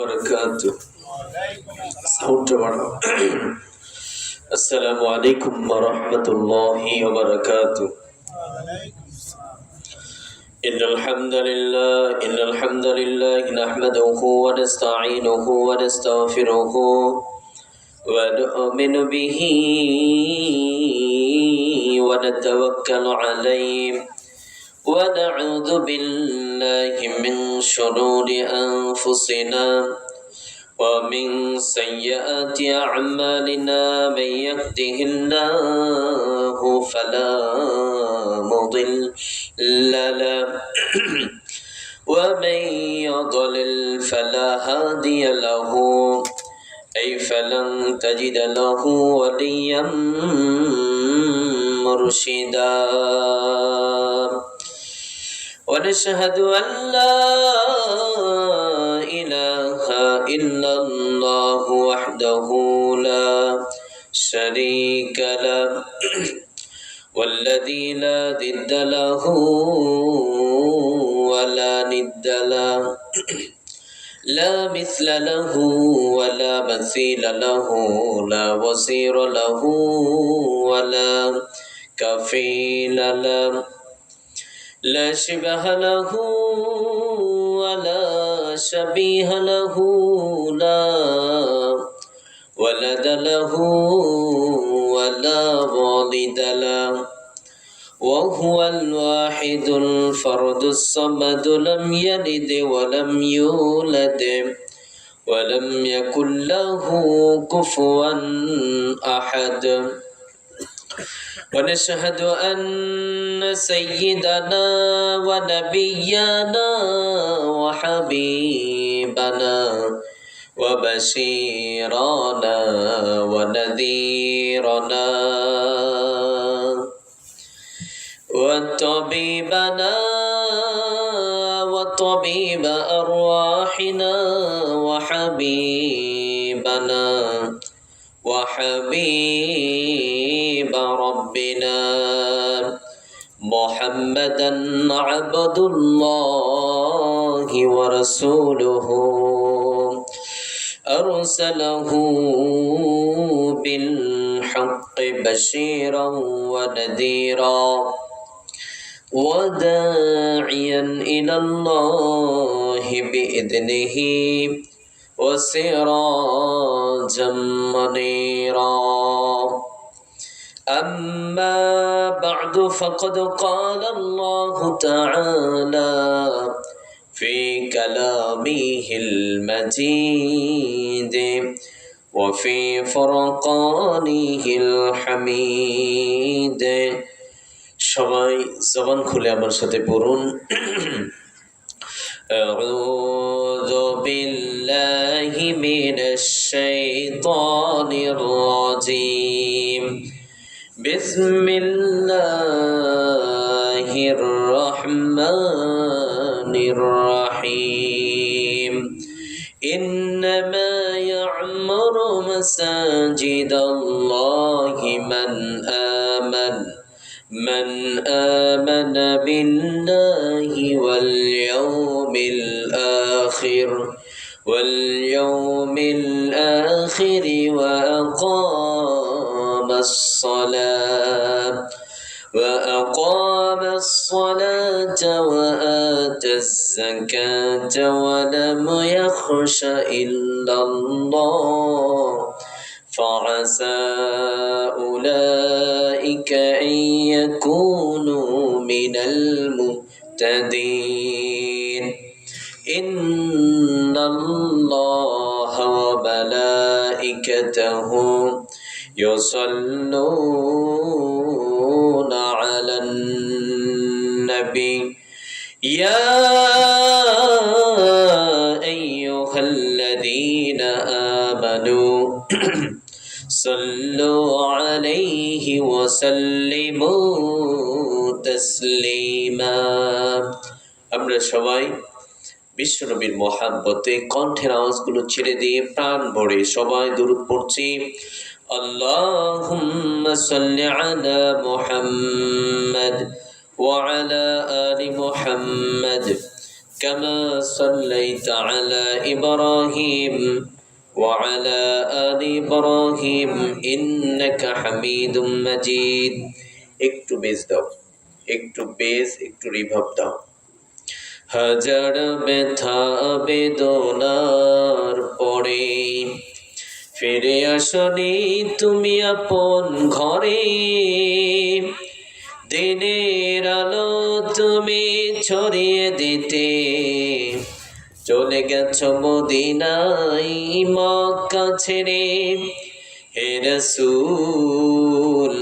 وبركاته. السلام عليكم ورحمة الله وبركاته. إن الحمد لله نحمده ونستعينه ونستغفره ونؤمن به ونتوكل عليه ونعوذ بالله من شرور أنفسنا ومن سيئات أعمالنا. من يهده الله فلا مضل له ومن يضلل فلا هادي له فلن تجد له وليا مرشدا. ونشهد أن لا إله إلا الله وحده لا شريك له والذي لا ضد له ولا ند له لا مثل له ولا مثيل له لا وزير له ولا كفيل له لا شبه له ولا شبيه له لا ولد له ولا والد له وهو الواحد الفرد الصمد لم يلد ولم يولد ولم يكن له كفوا أحد. ونشهد أن سيدنا ونبينا وحبيبنا وبشيرنا ونذيرنا وطبيبنا وطبيب أرواحنا وحبيبنا وحبيب ربنا محمدا عبد الله ورسوله أرسله بالحق بشيرا ونذيرا وداعيا إلى الله بإذنه وسراجا منيرا. أما بعد فقد قال الله تعالى في كلامه المجيد وفي فرقانه الحميد. সবাই জবান খুলে আমার সাথে পড়ুন আউযু বিল্লাহি মিনাশ শাইতানির রাজীম বিসমিল্লাহির রহমানির রহিম ইন্নামা ইয়া'মুরু মাসাজিদাল্লাহি من آمن بالله واليوم الآخر وأقام الصلاة وآتى الزكاة ولم يخش إلا الله فعسى أولئك أن يكونوا من المهتدين. إن الله وملائكته يصلون على النبي يا أيها الذين آمنوا صلوا عليه وسلموا تسليما. আমরা সবাই বিশ্বনবীর মহব্বতে কণ্ঠের আওয়াজগুলো ছেড়ে দিয়ে প্রাণ ভরে সবাই দরুদ পড়ছি। আল্লাহুম্মা সাল্লি আলা মুহাম্মাদ ওয়া আলা আলি মুহাম্মাদ كما صليت على إبراهيم وعلى آل إبراهيم إنك حميد مجيد একটু বেস দাও, একটু বেস, একটু রিভাব দাও। হাজার ব্যথা বেদনার পরে ফিরে আসনি তুমি আপন ঘরে, দিনের আলো তুমি ছড়িয়ে দিতে চলে গেছো মদিনায় মক্কা ছেড়ে। হে রাসূল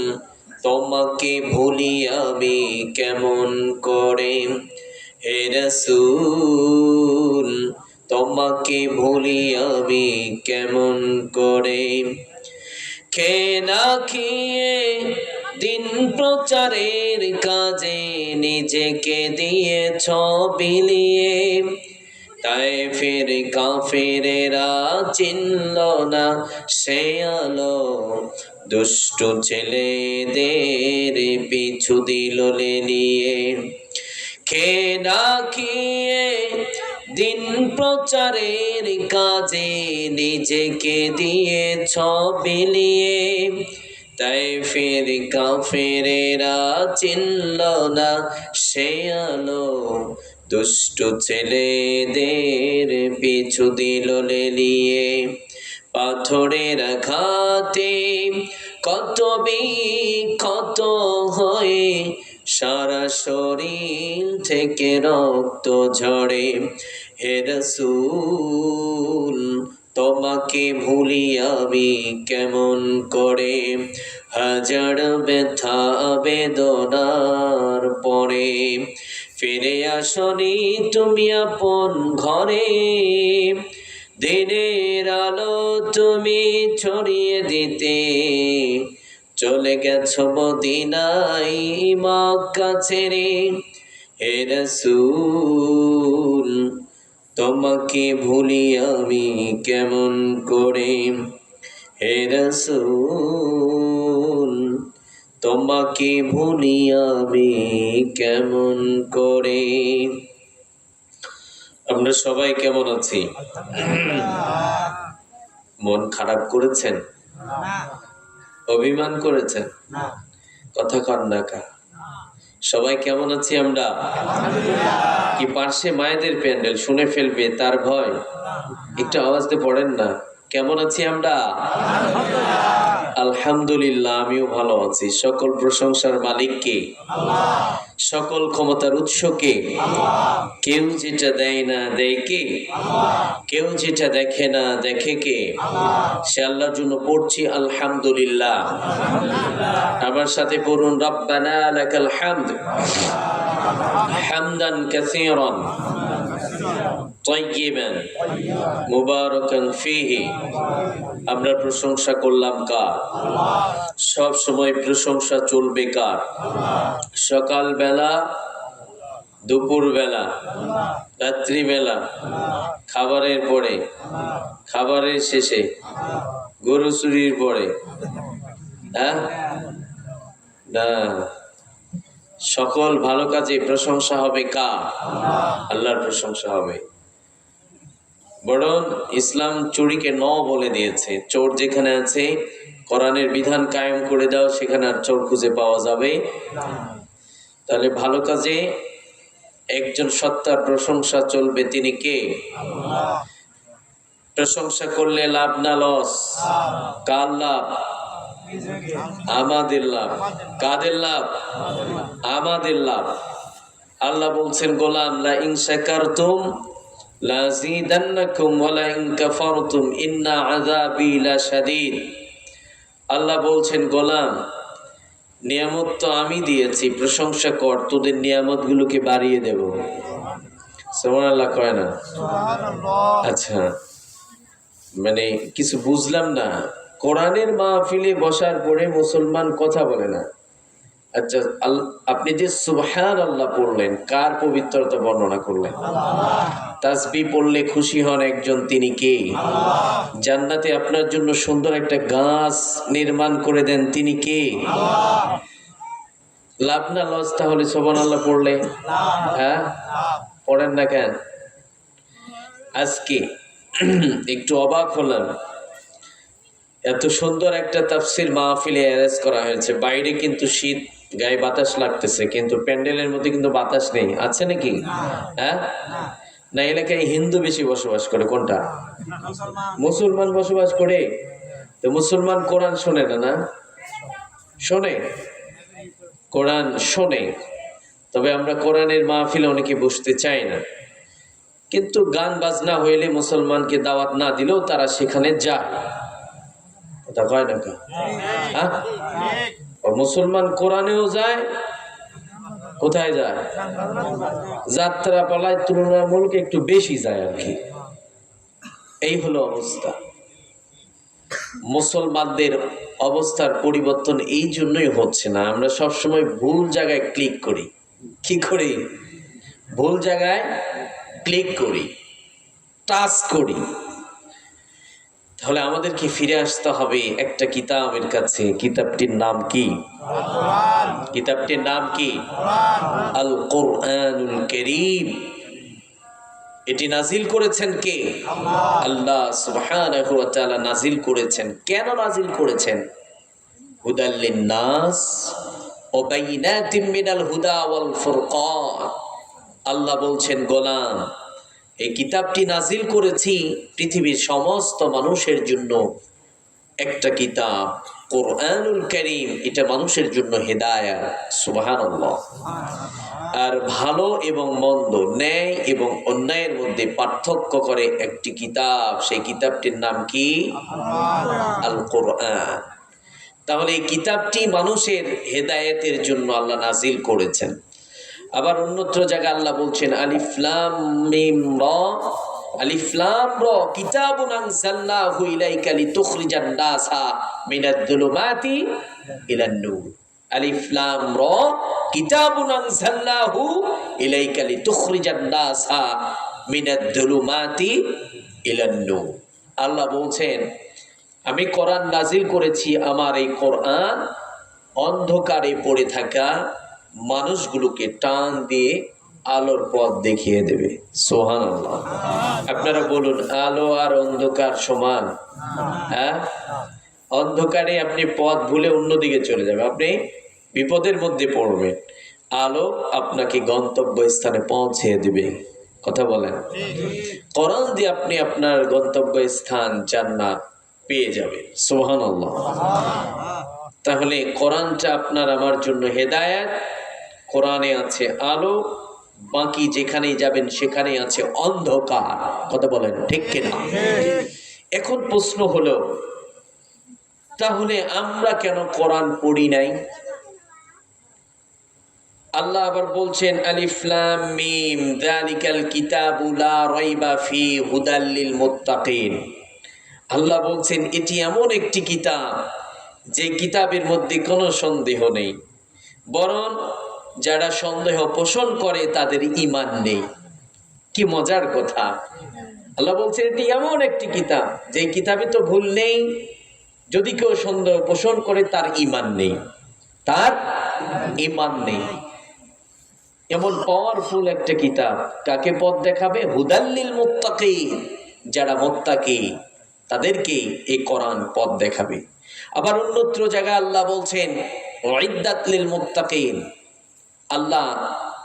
তোমাকে ভুলি আমি কেমন করে, হে রাসূল তোমাকে ভুলি আমি কেমন করে। খেয়ে না খেয়ে দিন প্রচারের কাজে নিজেকে দিয়েছ বিলিয়ে, তাই ফের কাফেরেরা চিনল না সে আলো, দুষ্ট ছেলেদের পিছু দিল লেলিয়ে। খেয়ে না খেয়ে দিন প্রচারের কাজে নিজেকে দিয়েছ বিলিয়ে, তাই ফের কাফেরেরা চিনল না সে আলো, দুষ্ট ছেলেদের পিছু দিল লেলিয়ে। পাথরের আঘাতে কত বিক্ষত হয়ে সারা শরীর থেকে রক্ত ঝরে। হে রাসূল তোমাকে ভুলি আমি কেমন করে, হাজার ব্যথা বেদনার পরে ফিরে আসনি তুমি আপন ঘরে, দিনের আলো তুমি ছড়িয়ে দিতে চলে গেছো মদিনায় মক্কা ছেড়ে। হে রাসূল তোমাকে ভুলি আমি কেমন করে, হে রাসূল তোমাকে ভুলি আমি কেমন করে। আমরা সবাই কেমন আছি? মন খারাপ করেছেন? অভিমান করেছেন? কথা কন না কা? সবাই কেমন আছি আমরা? কি পার্শ্বে মায়েদের প্যান্ডেল শুনে ফেলবে তার ভয়? একটু আওয়াজ দিয়ে পড়েন না, কেমন আছি আমরা? আলহামদুলিল্লাহ, আমিও ভালো আছি। সকল প্রশংসার মালিক কে? সকল ক্ষমতার উৎস কে? কেউ যেটা দেয় না দেয় কে? কেউ যেটা দেখে না দেখে কে? সে আল্লাহর জন্য পড়ছি আলহামদুলিল্লাহ। আমার সাথে পড়ুন, রব্বানা লাকাল হামদ হামদান কাসীরান তাইয়িবান মুবারাকান ফীহি। আমরা প্রশংসা করলাম কার? সব সময় প্রশংসা চলবে কার? সকাল বেলা, দুপুর বেলা, রাত্রি বেলা, খাবারের পরে, খাবারের শেষে, গরু চুরির পরে, হ্যাঁ না, সকল ভালো কাজে প্রশংসা হবে কার? আল্লাহর প্রশংসা হবে। বরং ইসলাম চুরিকে ন বলে দিয়েছে। চোর যেখানে আছে কোরআনের বিধান কায়েম করে দাও, সেখানে আর চোর খুঁজে পাওয়া যাবে। তাহলে ভালো কাজে একজন সত্তার প্রশংসা চলবে, তিনি কে? প্রশংসা করলে লাভ না লস? কার লাভ? আমাদের লাভ। কাদের লাভ? আমাদের লাভ। আল্লাহ বলছেন, গোলাম লা ইন শাকারতুম লাযীদান্নাকুম ওয়া লা ইন কাফারতুম ইন্না আযাবি লাশাদীদ। আল্লাহ বলছেন, গোলাম নিয়ামত তো আমি দিয়েছি, প্রশংসা কর, তোদের নিয়ামতগুলোকে বাড়িয়ে দেব। সুবহানাল্লাহ কয় না? আচ্ছা, মানে কিছু বুঝলাম না। কোরআনের মাহফিলে বসার পরে মুসলমান কথা বলে না। আচ্ছা, আপনি যে সুবহানাল্লাহ পড়লেন, কার পবিত্রতা বর্ণনা করলেন? তাসবিহ পড়লে খুশি হন একজন, তিনি কে? জান্নাতে আপনার জন্য সুন্দর একটা গাছ নির্মাণ করে দেন, তিনি কে? লাভ না লস তাহলে সুবহানাল্লাহ পড়লে? হ্যাঁ, পড়েন না কেন? আজকে একটু অবাক হলাম, এত সুন্দর একটা তাফসির মাহফিলে অ্যারেঞ্জ করা হয়েছে। বাইরে কিন্তু শীত, গায়ে বাতাস লাগতেছে, কিন্তু প্যান্ডেলের মধ্যে কিন্তু বাতাস নেই। আছে নাকি? হ্যাঁ, না এলাকায় হিন্দু বেশি বসবাস করে? কোনটা? মুসলমান বসবাস করে। তো মুসলমান কোরআন শোনে না? না শোনে, কোরআন শোনে, তবে আমরা কোরআনের মাহফিলে অনেকে বসতে চাই না। কিন্তু গান বাজনা হইলে মুসলমানকে দাওয়াত না দিলেও তারা সেখানে যায়। কথা কয় না কা? হ্যাঁ, মুসলমান কোরআনেও যায়, কোথায় যায়? যাত্রা পালায় তুলনামূলক একটু বেশি যায় আর কি। এই হলো অবস্থা। মুসলমানদের অবস্থার পরিবর্তন এই জন্যই হচ্ছে না, আমরা সবসময় ভুল জায়গায় ক্লিক করি। কি করি? ভুল জায়গায় ক্লিক করি, টাচ করি। তাহলে আমাদেরকে ফিরে আসতে হবে একটা কিতাবের কাছে। কিতাবটির নাম কি? কিতাবটির নাম কি? আল কোরআনুল কারীম। এটি নাজিল করেছেন কে? আল্লাহ সুবহানাহু ওয়া তাআলা নাজিল করেছেন। কেন নাজিল করেছেন? হুদাল লিন-নাস ওয়া বাইনাতিম মিনাল হুদা ওয়াল ফুরকান। আল্লাহ বলছেন, গোলাম, এই কিতাবটি নাজিল করেছি পৃথিবীর সমস্ত মানুষের জন্য। একটা কিতাব কোরআনুল কারীম, এটা মানুষের জন্য হেদায়েত। সুবহানাল্লাহ। আর ভালো এবং মন্দ, ন্যায় এবং অন্যায়ের মধ্যে পার্থক্য করে একটি কিতাব। সেই কিতাবটির নাম কি? আল কোরআন। তাহলে এই কিতাবটি মানুষের হেদায়েতের জন্য আল্লাহ নাজিল করেছেন। আবার অন্যত্র জায়গায় আল্লাহ বলছেন, আলিফ লাম মিম রা, আলিফ লাম রা কিতাবুন আনজালনাহু ইলাইকা লিতুখরিজান নাসা মিনাদ যুলুমাতি ইলান নূর। আলিফ লাম রা কিতাবুন আনজালনাহু ইলাইকা লিতুখরিজান নাসা মিনাদ যুলুমাতি ইলান নূর। আল্লাহ বলছেন, আমি কোরআন নাজিল করেছি, আমার এই কোরআন অন্ধকারে পড়ে থাকা মানুষগুলোকে টান দিয়ে আলোর পথ দেখিয়ে দেবে। সুবহানাল্লাহ। আপনারা বলুন, আলো আর অন্ধকার সমান? হ্যাঁ, অন্ধকারে আপনি পথ ভুলে অন্যদিকে চলে যাবে, আপনি বিপদের মধ্যে পড়বেন। আলো আপনাকে গন্তব্য স্থানে পৌঁছে দিবে। কথা বলেন। কোরআন দিয়ে আপনি আপনার গন্তব্য স্থান জান্নাত পেয়ে যাবেন। সুবহানাল্লাহ। তাহলে কোরআনটা আপনার আমার জন্য হেদায়েত। কোরআনে আছে আলো, বাকি যেখানেই যাবেন সেখানেই আছে অন্ধকার। কথা বলেন, ঠিক কিনা? এখন প্রশ্ন হলো, তাহলে আমরা কেন কোরআন পড়ি নাই? আল্লাহ আবার বলছেন, আলিফ লাম মিম যালিকাল কিতাবু লা রাইবা ফি হুদাল লিল মুত্তাকিন। আল্লাহ বলছেন, এটি এমন একটি কিতাব যে কিতাবের মধ্যে কোনো সন্দেহ নেই, বরং যারা সন্দেহ পোষণ করে তাদের ঈমান নেই। কি মজার কথা! আল্লাহ বলছেন, এটি এমন একটি কিতাব যে কিতাবে তো ভুল নেই, যদি কেউ সন্দেহ পোষণ করে তার ঈমান নেই, তার ঈমান নেই। এমন পাওয়ারফুল একটা কিতাব কাকে পথ দেখাবে? হুদাল লিল মুত্তাকিন। যারা মুত্তাকি তাদেরকে এই কোরআন পথ দেখাবে। আবার অন্যত্র জায়গায় আল্লাহ বলছেন, উইদ্দাত লিল মুত্তাকিন। আল্লাহ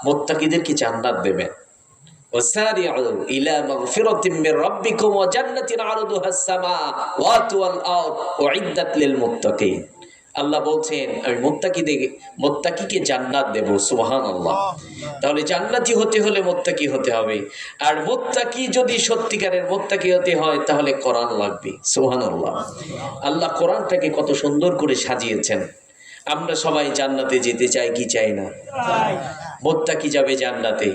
মুত্তাকিদেরকে জান্নাত দেবেন। ওয়াসারিউ ইলা মাগফিরাতিম মির রাব্বিকুম ওয়া জান্নাতিন আরদুহাস সামাওয়াতু ওয়াল আরদ উইদ্দাত লিল মুত্তাকিন। আল্লাহ বলছেন, আমি মুত্তাকিকে জান্নাত দেব। সুবহানাল্লাহ। তাহলে জান্নাতি হতে হলে মুত্তাকি হতে হবে, আর মুত্তাকি যদি সত্যিকারের মুত্তাকি হতে হয় তাহলে কোরআন লাগবে। সুবহানাল্লাহ। আল্লাহ কোরআনটাকে কত সুন্দর করে সাজিয়েছেন। আমরা সবাই জান্নাতে যেতে চাই কি চাই না? মুত্তাকি যাবে জান্নাতে,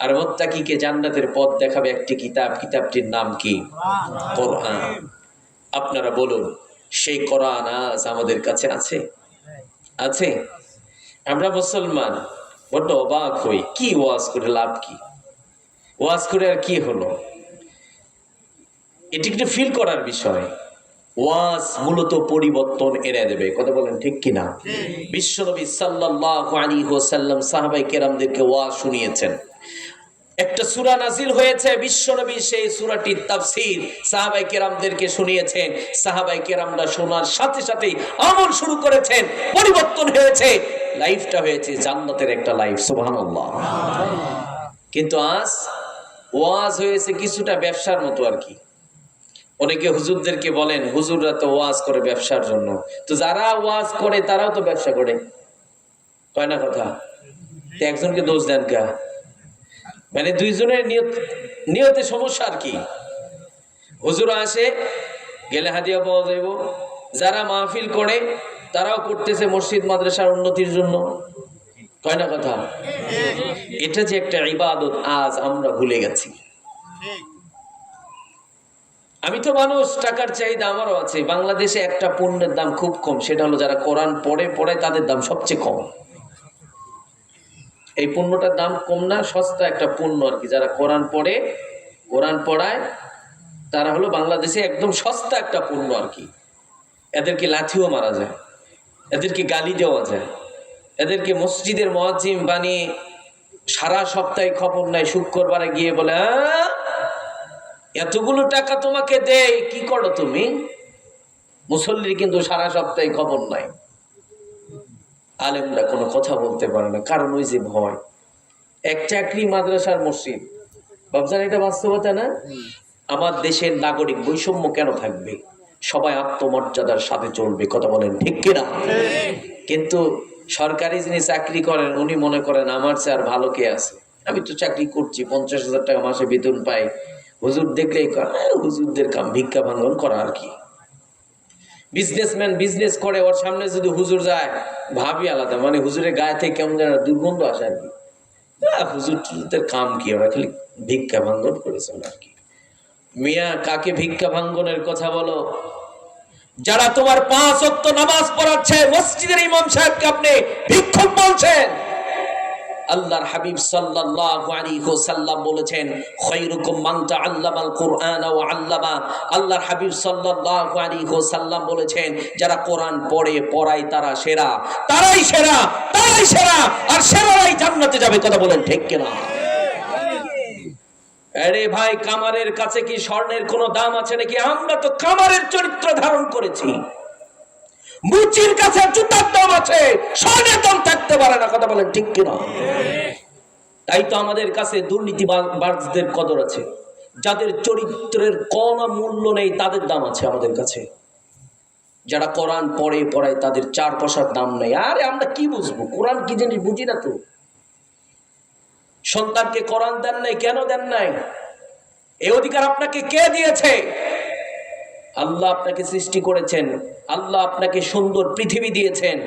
আর মুত্তাকিকে জান্নাতের পথ দেখাবে একটি কিতাব। কিতাবটির নাম কি? কোরআন। আপনারা বলুন, সেই কোরআন আজ আমাদের কাছে আছে? আছে? আমরা মুসলমান বড্ড অবাক হই, কি ওয়াজ করে লাভ কি? ওয়াজ করে আর কি হলো? এটি একটু ফিল করার বিষয়। ওয়াজ মূলত পরিবর্তন এনে দেবে। কথা বলেন, ঠিক কিনা? বিশ্বনবী সাল্লাল্লাহু আলাইহি ওয়াসাল্লাম সাহাবায়ে কেরামদেরকে ওয়াজ শুনিয়েছেন। একটা সূরা নাজিল হয়েছে, বিশ্বনবী সেই সূরাটির তাফসীর সাহাবায়ে কেরামদেরকে শুনিয়েছেন। সাহাবায়ে কেরামরা শোনার সাথে সাথেই আমল শুরু করেছেন, পরিবর্তন হয়েছে, লাইফটা হয়েছে জান্নাতের একটা লাইফ। সুবহানাল্লাহ। কিন্তু আজ ওয়াজ হয়েছে কিছুটা ব্যবসার মতো আর কি। অনেকে হুজুরদেরকে বলেন হুজুররা তো ওয়াজ করে ব্যবসার জন্য, তো যারা ওয়াজ করে তারাও তো ব্যবসা করে, কয় না কথা? তো একজনকে দোষ দেন কা? মানে দুইজনের নিয়তে সমস্যা আর কি। হুজুর আসে গেলে হাদিয়া পাওয়া যাইব, যারা মাহফিল করে তারাও করতেছে মসজিদ মাদ্রাসার উন্নতির জন্য, কয় না কথা? এটা যে একটা ইবাদত আজ আমরা ভুলে গেছি। আমি তো মানুষ, টাকার চাহিদা আমারও আছে। বাংলাদেশে একটা পণ্যের দাম খুব কম, সেটা হলো যারা কোরআন পড়ে তাদের দাম সবচেয়ে কম। এই পণ্যটার দাম কম না, সস্তা একটা পণ্য আর কি। যারা কোরআন পড়ায় তারা হলো বাংলাদেশে একদম সস্তা একটা পণ্য আর কি। এদেরকে লাথিও মারা যায়, এদেরকে গালি দেওয়া যায়, এদেরকে মসজিদের মুয়াজ্জিন বানিয়ে সারা সপ্তাহে খবর নাই, শুক্রবারে গিয়ে বলে এতগুলো টাকা তোমাকে দেয়, কি করো তুমি? মুসল্লির কিন্তু সারা সপ্তাহে খবর নাই। আলেমরা কোনো কথা বলতে পারে না, কারণ ওই যে ভয়। এক চাকরি মাদ্রাসার মসজিদ, ভাবছেন এটা বাস্তবতা না? আমার দেশের নাগরিক বৈষম্য কেন থাকবে? সবাই আত্মমর্যাদার সাথে চলবে, কথা বলেন ঠিক কিনা? কিন্তু সরকারি যিনি চাকরি করেন উনি মনে করেন আমার চেয়ে আর ভালো কে আছে, আমি তো চাকরি করছি, 50,000 টাকা মাসে বেতন পাই, হুজুর দেখলেই হুজুরদের কাম ভিক্ষা ভাঙন করা আর কি। বিজনেসম্যান বিজনেস করে, ওর সামনে যদি হুজুর যায় ভাবি আলাদা, মানে হুজুরের গায়ে থেকে কেমন যেন দুর্গন্ধ আসে আর কি। হুজুরদের কাম কি, ওরা খালি ভিক্ষা ভাঙ্গন করেছেন আর কি। মিয়া, কাকে ভিক্ষা ভাঙ্গনের কথা বলো? যারা তোমার 5 ওয়াক্ত নামাজ পড়াচ্ছে, মসজিদের ইমাম সাহেবকে আপনি ভিক্ষুক বলছেন। আল্লাহর হাবিব সাল্লাল্লাহু আলাইহি ওয়াসাল্লাম বলেছেন খায়রুকুম মান তাআল্লামাল কুরআনা ওয়া আল্লামা। আল্লাহর হাবিব সাল্লাল্লাহু আলাইহি ওয়াসাল্লাম বলেছেন যারা কোরআন পড়ায় তারা সেরা, তারাই সেরা, আর সেরারাই জান্নাতে যাবে, কথা বলেন ঠিক কিনা? আরে ভাই, কামারের কাছে কি স্বর্ণের কোনো দাম আছে নাকি? আমরা তো কামারের চরিত্র ধারণ করেছি। মুচির কাছে জুতার দাম আছে, স্বর্ণের দাম থাকতে পারে না, কথা বলেন ঠিক কিনা? তাই তো আমাদের কাছে দুর্নীতিবাজদের কদর আছে, যাদের চরিত্রের কোনো মূল্য নেই তাদের দাম আছে আমাদের কাছে। যারা কোরআন পড়ায় তাদের 4 পয়সার দাম নেই। আরে আমরা কি বুঝবো কোরআন কি জিনিস, বুঝি না তো। সন্তানকে কোরআন দেন নাই, কেন দেন নাই? এই অধিকার আপনাকে কে দিয়েছে? আল্লাহ আপনাকে সৃষ্টি করেছেন, আল্লাহ আপনাকে সুন্দর পৃথিবী দিয়েছেন,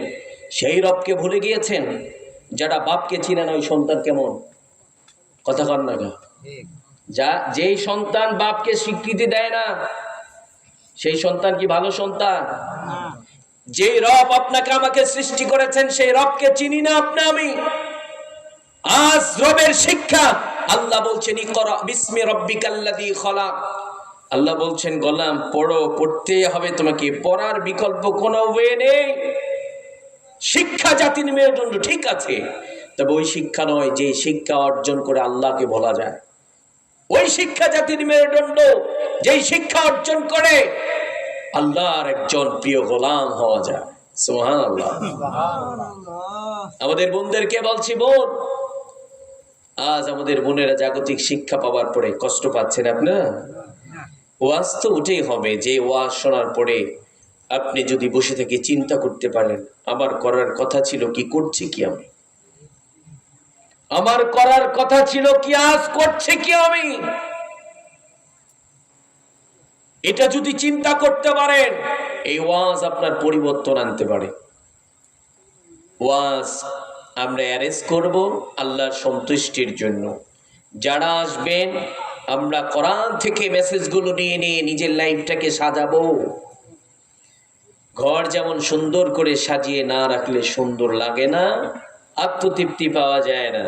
সেই রবকে ভুলে গিয়েছেন? যারা বাপকে চিনে না ওই সন্তান কেমন, কথা কন না? যেই সন্তান বাপকে স্বীকৃতি দেয় না সেই সন্তান কি ভালো সন্তান? যেই রব আপনাকে আমাকে সৃষ্টি করেছেন সেই রবকে চিনি না আপনি আমি। আজ রবের শিক্ষা, আল্লাহ বলছেন ইকরা বিসমি রাব্বিকাল্লাযী খলাক। আল্লাহ বলছেন গোলাম পড়ো, পড়তে হবে তোমাকে, পড়ার বিকল্প কোনো ওয়ে নেই। শিক্ষা জাতির মেরুদণ্ড, ঠিক আছে, তবে ওই শিক্ষা নয় যে শিক্ষা অর্জন করে আল্লাহকে বলা যায়। ওই শিক্ষা জাতির মেরুদণ্ড যেই শিক্ষা অর্জন করে আল্লাহর একজন প্রিয় গোলাম হওয়া যায়। সুবহানাল্লাহ। আমাদের বোনদেরকে বলছি, বোন, আজ আমাদের বোনেরা জাগতিক শিক্ষা পাওয়ার পরে কষ্ট পাচ্ছেন আপনারা। ওয়াজ তো উঠেই হবে, যে ওয়াজ শোনার পরে আপনি যদি বসে থেকে চিন্তা করতে পারেন আমার করার কথা ছিল কি, করছি কি আমি, আমার করার কথা ছিল কি, আজ করছে কি আমি, এটা যদি চিন্তা করতে পারেন এই ওয়াজ আপনার পরিবর্তন আনতে পারে। ওয়াজ আমরা অ্যারেঞ্জ করব আল্লাহর সন্তুষ্টির জন্য। যারা আসবেন আমরা কোরআন থেকে মেসেজগুলো নিয়ে নিজের লাইফটাকে সাজাবো। ঘর যেমন সুন্দর করে সাজিয়ে না রাখলে সুন্দর লাগে না, আত্মতৃপ্তি পাওয়া যায় না।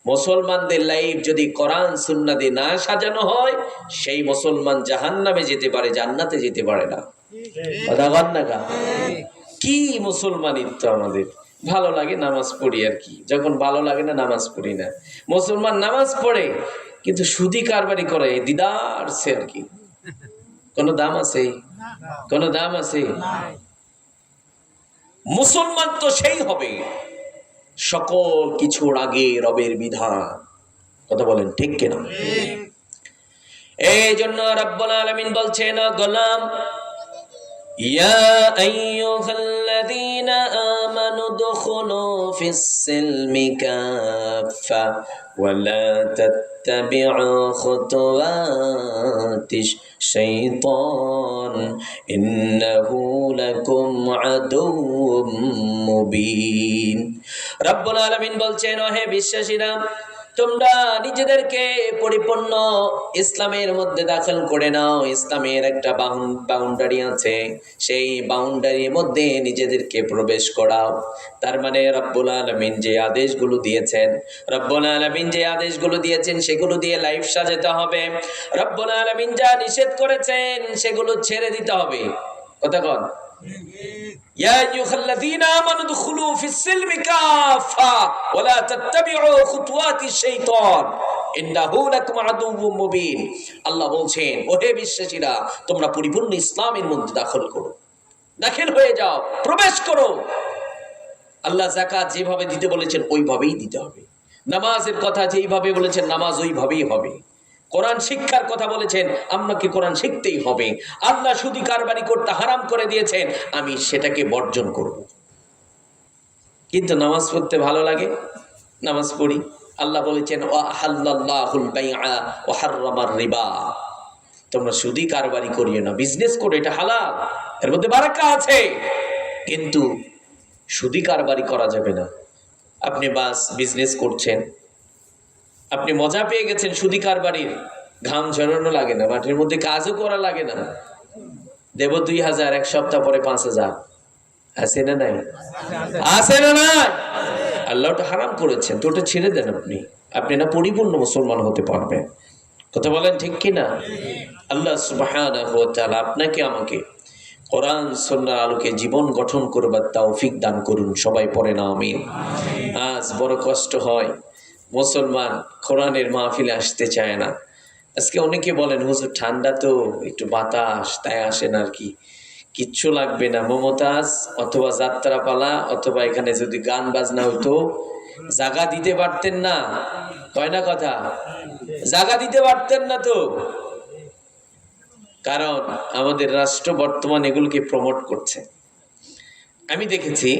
মুসলমানদের লাইফ যদি কোরআন সুন্নাহ দিয়ে না সাজানো হয় সেই মুসলমান জাহান্নামে যেতে পারে, জান্নাতে যেতে পারে না। কথা বল না? কি মুসলমানিত্ব আমাদের! ভালো লাগে নামাজ পড়ি আর কি, যখন ভালো লাগে না নামাজ পড়ি না। মুসলমান নামাজ পড়ে কিন্তু সুদি কারবারি করে দিদার সে আর কি। কোনো দাম আছে? কোনো দাম আছে? মুসলমান তো সেই হবে সকল কিছুর আগে রবের বিধান। কথা বলেন ঠিক কিনা? এই জন্য রব্বুল আলামিন বলছেন, গোলাম ইয়া আইয়ুহাল্লাযীনা আমানু দুখুলু ফিস-সিলমি কাফা ওয়া লা তাত্তাবি'উ খুতুওয়াতিশ শাইতান ইন্নাহু লাকুম আদুউম মুবিন। রব্বুল আলামিন বলছেন, হে বিশ্বাসীরা, তোমরা নিজেদেরকে পরিপূর্ণ ইসলামের মধ্যে দাখিল করে নাও। ইসলামের একটা বাউন্ডারি আছে, সেই বাউন্ডারির মধ্যে নিজেদেরকে প্রবেশ করাও। তার মানে রব্বুল আলামিন যে আদেশগুলো দিয়েছেন, সেগুলো দিয়ে লাইফ সাজাতে হবে। রব্বুল আলামিন যা নিষেধ করেছেন সেগুলো ছেড়ে দিতে হবে। কথা কন, ইয়া আইয়ুহাল্লাযীনা আমানু দুখুলু ফিস-সিলমি কাফা ওয়া লা তাত্তাবি'উ খুতুওয়াতিশ শাইতান ইন্নাহু লাকুম আদুউম মুবিন। আল্লাহ বলছেন, ওহে বিশ্বাসীরা, তোমরা পরিপূর্ণ ইসলামের মধ্যে দাখিল হয়ে যাও, প্রবেশ করো। আল্লাহ যাকাত যেভাবে দিতে বলেছেন ওইভাবেই দিতে হবে। নামাজের কথা যেইভাবে বলেছেন নামাজ ওইভাবেই হবে। কোরআন শিক্ষার কথা বলেছেন, আপনাকে কোরআন শিখতেই হবে। আল্লাহ সুদি কারবারি করতে হারাম করে দিয়েছেন, আমি সেটাকে বর্জন করব। কিন্তু নামাজ পড়তে ভালো লাগে, নামাজ পড়ি। আল্লাহ বলেছেন, ওয়া আহাল্লাল্লাহুল বাইআ ওয়া হাররামার রিবা। তোমরা সুদি কারবারি করিও না, বিজনেস করো, এটা হালাল, এর মধ্যে বারাকা আছে। কিন্তু সুদি কারবারি করা যাবে না। আপনি বাস বিজনেস করছেন, আপনি মজা পেয়ে গেছেন সুদি কারবারির, ঘাম ঝরানো লাগে না, মাঠের মধ্যে কাজও করা লাগে না, দেব 2000, এক সপ্তাহ পরে 5000। আছে না নাই? আছে না নাই? আল্লাহ ওটা হারাম করেছেন, তো ওটা ছেড়ে দেন। আপনি না পরিপূর্ণ মুসলমান হতে পারবেন। কথা বলেন ঠিক কিনা? আল্লাহ সুবহানাহু ওয়া তাআলা আপনাকে আমাকে কোরআন সুন্নাহর আলোকে জীবন গঠন করবার তৌফিক দান করুন। সবাই পড়েন আমিন। আজ বড় কষ্ট হয়, মুসলমান কোরআনের মাহফিলে আসতে চায় না। আজকে অনেকে বলেন, হুজুর ঠান্ডা তো, একটু বাতাস, তাই আসেন আর কি, কিচ্ছু লাগবে না। মমতাজ অথবা যাত্রাপালা অথবা এখানে যদি গান বাজনা হইতো, জাগা দিতে পারতেন না? কয় না কথা? জাগা দিতে পারতেন না তো। কারণ আমাদের রাষ্ট্র বর্তমান এগুলোকে প্রমোট করছে। আমি দেখেছি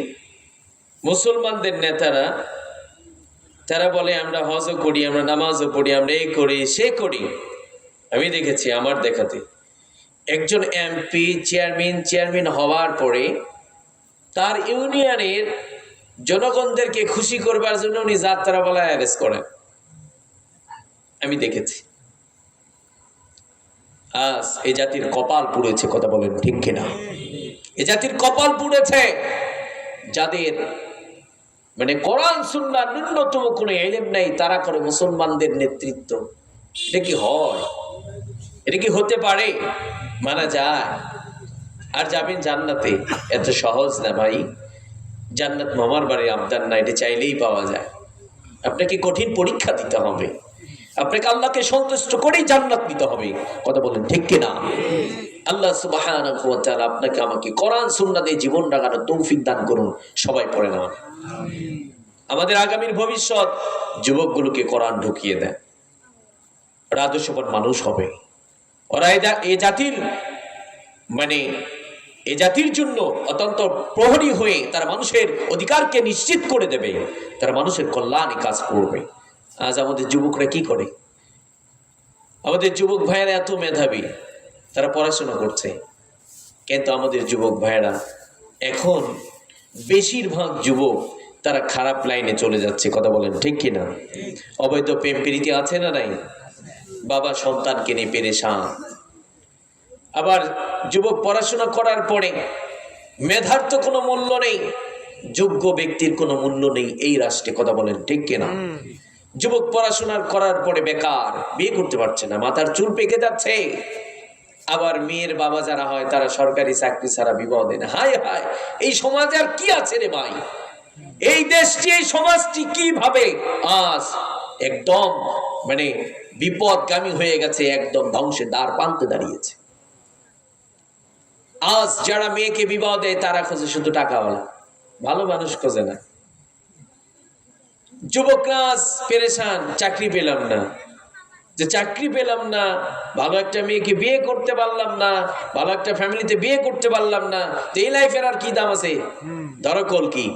মুসলমানদের নেতারা, তারা বলে আমরা হজও করি, আমরা নামাজও পড়ি, আমরা এই করি সে করি। আমি দেখেছি আমার দেখাতে একজন এমপি চেয়ারম্যান হওয়ার পরে তার ইউনিয়নের জনগণদেরকে খুশি করবার জন্য উনি যাত্রাপালায় অ্যারেস্ট করেন। আমি দেখেছি। আজ এই জাতির কপাল পুড়েছে। কথা বলেন ঠিক কিনা? এই জাতির কপাল পুড়েছে, যাদের কোরআন সুন্নাহর ন্যূনতম কোনো ইলম নাই, তারা করে মুসলমানদের নেতৃত্ব। এটা কি হয়? এটা কি হতে পারে? মানা যায়? আর যাবেন জান্নাতে, এত সহজ না ভাই। জান্নাত মামার বাড়ির আবদার না, এটা চাইলেই পাওয়া যায়। আপনাকে কঠিন পরীক্ষা দিতে হবে, আপনাকে আল্লাহকে সন্তুষ্ট করেই জান্নাত দিতে হবে। কথা বলেন ঠিক কিনা? আল্লাহ সুবহানাহু ওয়া তাআলা আপনাকে আমাকে কোরআন সুন্নাহ দিয়ে জীবন রাখার তৌফিক দান করুন। সবাই পড়ে না। আমাদের আগামীর ভবিষ্যৎ যুবকগুলোকে কোরআন ঢুকিয়ে দেয়, ওরা আদর্শবান মানুষ হবে। ওরা এই জাতির জন্য অত্যন্ত প্রহরী হয়ে তারা মানুষের অধিকারকে নিশ্চিত করে দেবে, তারা মানুষের কল্যাণে কাজ করবে। আজ আমাদের যুবকরা কি করে? আমাদের যুবক ভাইয়েরা এত মেধাবী, তারা পড়াশোনা করছে, কিন্তু আমাদের যুবক ভাইয়েরা এখন বেশিরভাগ যুবক তারা খারাপ লাইনে চলে যাচ্ছে। কথা বলেন ঠিক কিনা? অবৈধ প্রেম প্রীতি আছে না নাই? বাবা সন্তানকে নিয়ে পেরেশান। আবার যুবক পড়াশোনা করার পরে মেধার তো কোনো মূল্য নেই, যোগ্য ব্যক্তির কোনো মূল্য নেই এই রাষ্ট্রে। কথা বলেন ঠিক কিনা? যুবক পড়াশোনা করার পরে বেকার, বিয়ে করতে পারছে না, মাথার চুল পেকে যাচ্ছে। আবার মেয়ের বাবা যারা হয় তারা সরকারি চাকরি ছাড়া বিবাহ দেয় না। হায় হায়, এই সমাজে আর কি আছে রে ভাই? এই দেশটি, এই সমাজটি কিভাবে আজ একদম মানে বিপদগামী হয়ে গেছে, একদম ধ্বংসের দ্বার প্রান্তে দাঁড়িয়েছে। আজ যারা মেয়েকে বিবাহ দেয় তারা খোঁজে শুধু টাকাওয়ালা, ভালো মানুষ খোঁজে না। যুবকরা পেরেশান, চাকরি পেলাম না, যে চাকরি পেলাম না, ভালো একটা মেয়েকে বিয়ে করতে পারলাম না, ভালো একটা ফ্যামিলিতে বিয়ে করতে পারলাম না, তো এই লাইফের আর কি দাম আছে? ধরো কলকি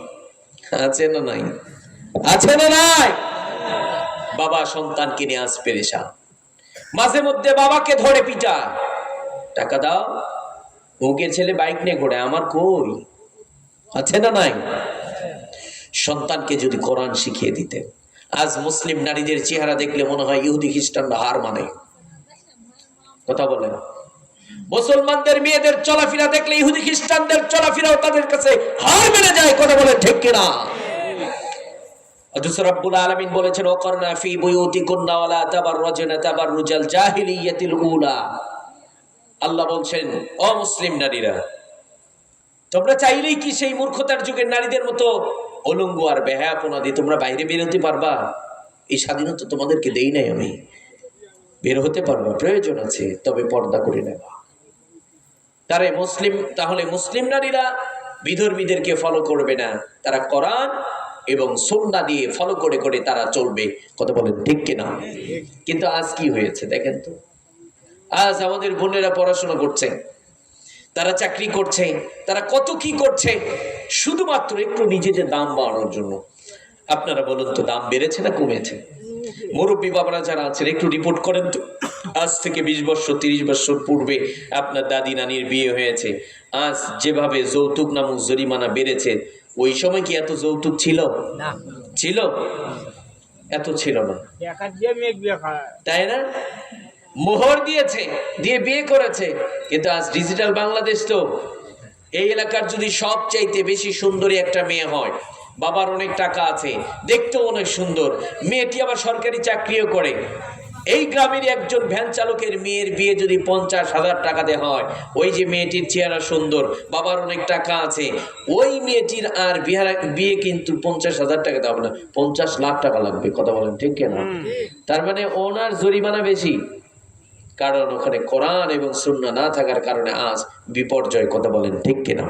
আছে না নাই? আছে না নাই? বাবা সন্তানকে নিয়ে আজ পেরেশান, মাঝে মধ্যে বাবাকে ধরে পিটা, টাকা দাও, ওকে ছেলে বাইক নিয়ে ঘোরে, আমার কই? আছে না নাই? সন্তানকে যদি কোরআন শিখিয়ে দিতেন, আজ মুসলিম নারীদের চেহারা দেখলে মনে হয় ইহুদি খ্রিস্টানরা হার মানে। কথা বলেন, মুসলমানদের মেয়েদের চলাফেরা দেখলে ইহুদি খ্রিস্টানদের চলাফেরাও তাদের কাছে হার মেনে যায়। কথা বলেন ঠিক কিনা? আল্লাহ রাব্বুল আলামিন বলেছেন, ওয়াকারনা ফি বুয়ুতিকুন্না ওয়ালা তাবাররাজনা তাবাররুজাল জাহিলিয়াতিল উলা। আল্লাহ বলছেন, ও মুসলিম নারীরা, তোমরা চাইলেই কি সেই মূর্খতার যুগের নারীদের মতো অলঙ্গ আর বেহায়াপনা দিয়ে তোমরা বাইরে বের হতে পারবা? এই স্বাধীনতা তোমাদেরকে দেই নাই আমি। বের হতে পারবা, প্রয়োজন আছে, তবে পর্দা করে নেবা। তাহলে মুসলিম নারীরা বিধর্মীদেরকে ফলো করবে না, তারা কোরআন এবং সুন্নাহ দিয়ে ফলো করে করে তারা চলবে। কথা বলেন ঠিক কিনা? কিন্তু আজ কি হয়েছে দেখেন তো, আজ আমাদের বোনেরা পড়াশোনা করছে, তারা চাকরি করছে, তারা কত কি করছে, শুধুমাত্র একটু নিজেদের দাম বাড়ানোর জন্য। আপনারা বলুন তো, দাম বেড়েছে না কমেছে? মুরব্বী বাবারা যারা আছেন একটু রিপোর্ট করেন তো, আজ থেকে 20 বছর 30 বছর পূর্বে আপনার দাদি নানির বিয়ে হয়েছে, আজ যেভাবে যৌতুক নামক জরিমানা বেড়েছে, ওই সময় কি এত যৌতুক ছিল? ছিল? এত ছিল না, তাই না? মোহর দিয়েছে, দিয়ে বিয়ে করেছে। কিন্তু আজ ডিজিটাল বাংলাদেশ তো, এই এলাকার যদি সবচাইতে বেশি সুন্দরী একটা মেয়ে হয়, বাবার অনেক টাকা আছে, দেখতেও অনেক সুন্দর, মেয়েটি আবার সরকারি চাকরিও করে, এই গ্রামের একজন ভ্যান চালকের মেয়ের বিয়ে যদি 50,000 টাকা দেওয়া হয়, ওই যে মেয়েটির চেহারা সুন্দর, বাবার অনেক টাকা আছে, ওই মেয়েটির আর বিয়ে কিন্তু 50,000 টাকা দেওয়া হবে না, 50 লাখ টাকা লাগবে। কথা বলেন ঠিক কিনা? তার মানে ওনার জরিমানা বেশি, কারণ ওখানে কোরআন এবং সুন্নাহ না থাকার কারণে আজ বিপর্যয়। কথা বলেন ঠিক কিনা?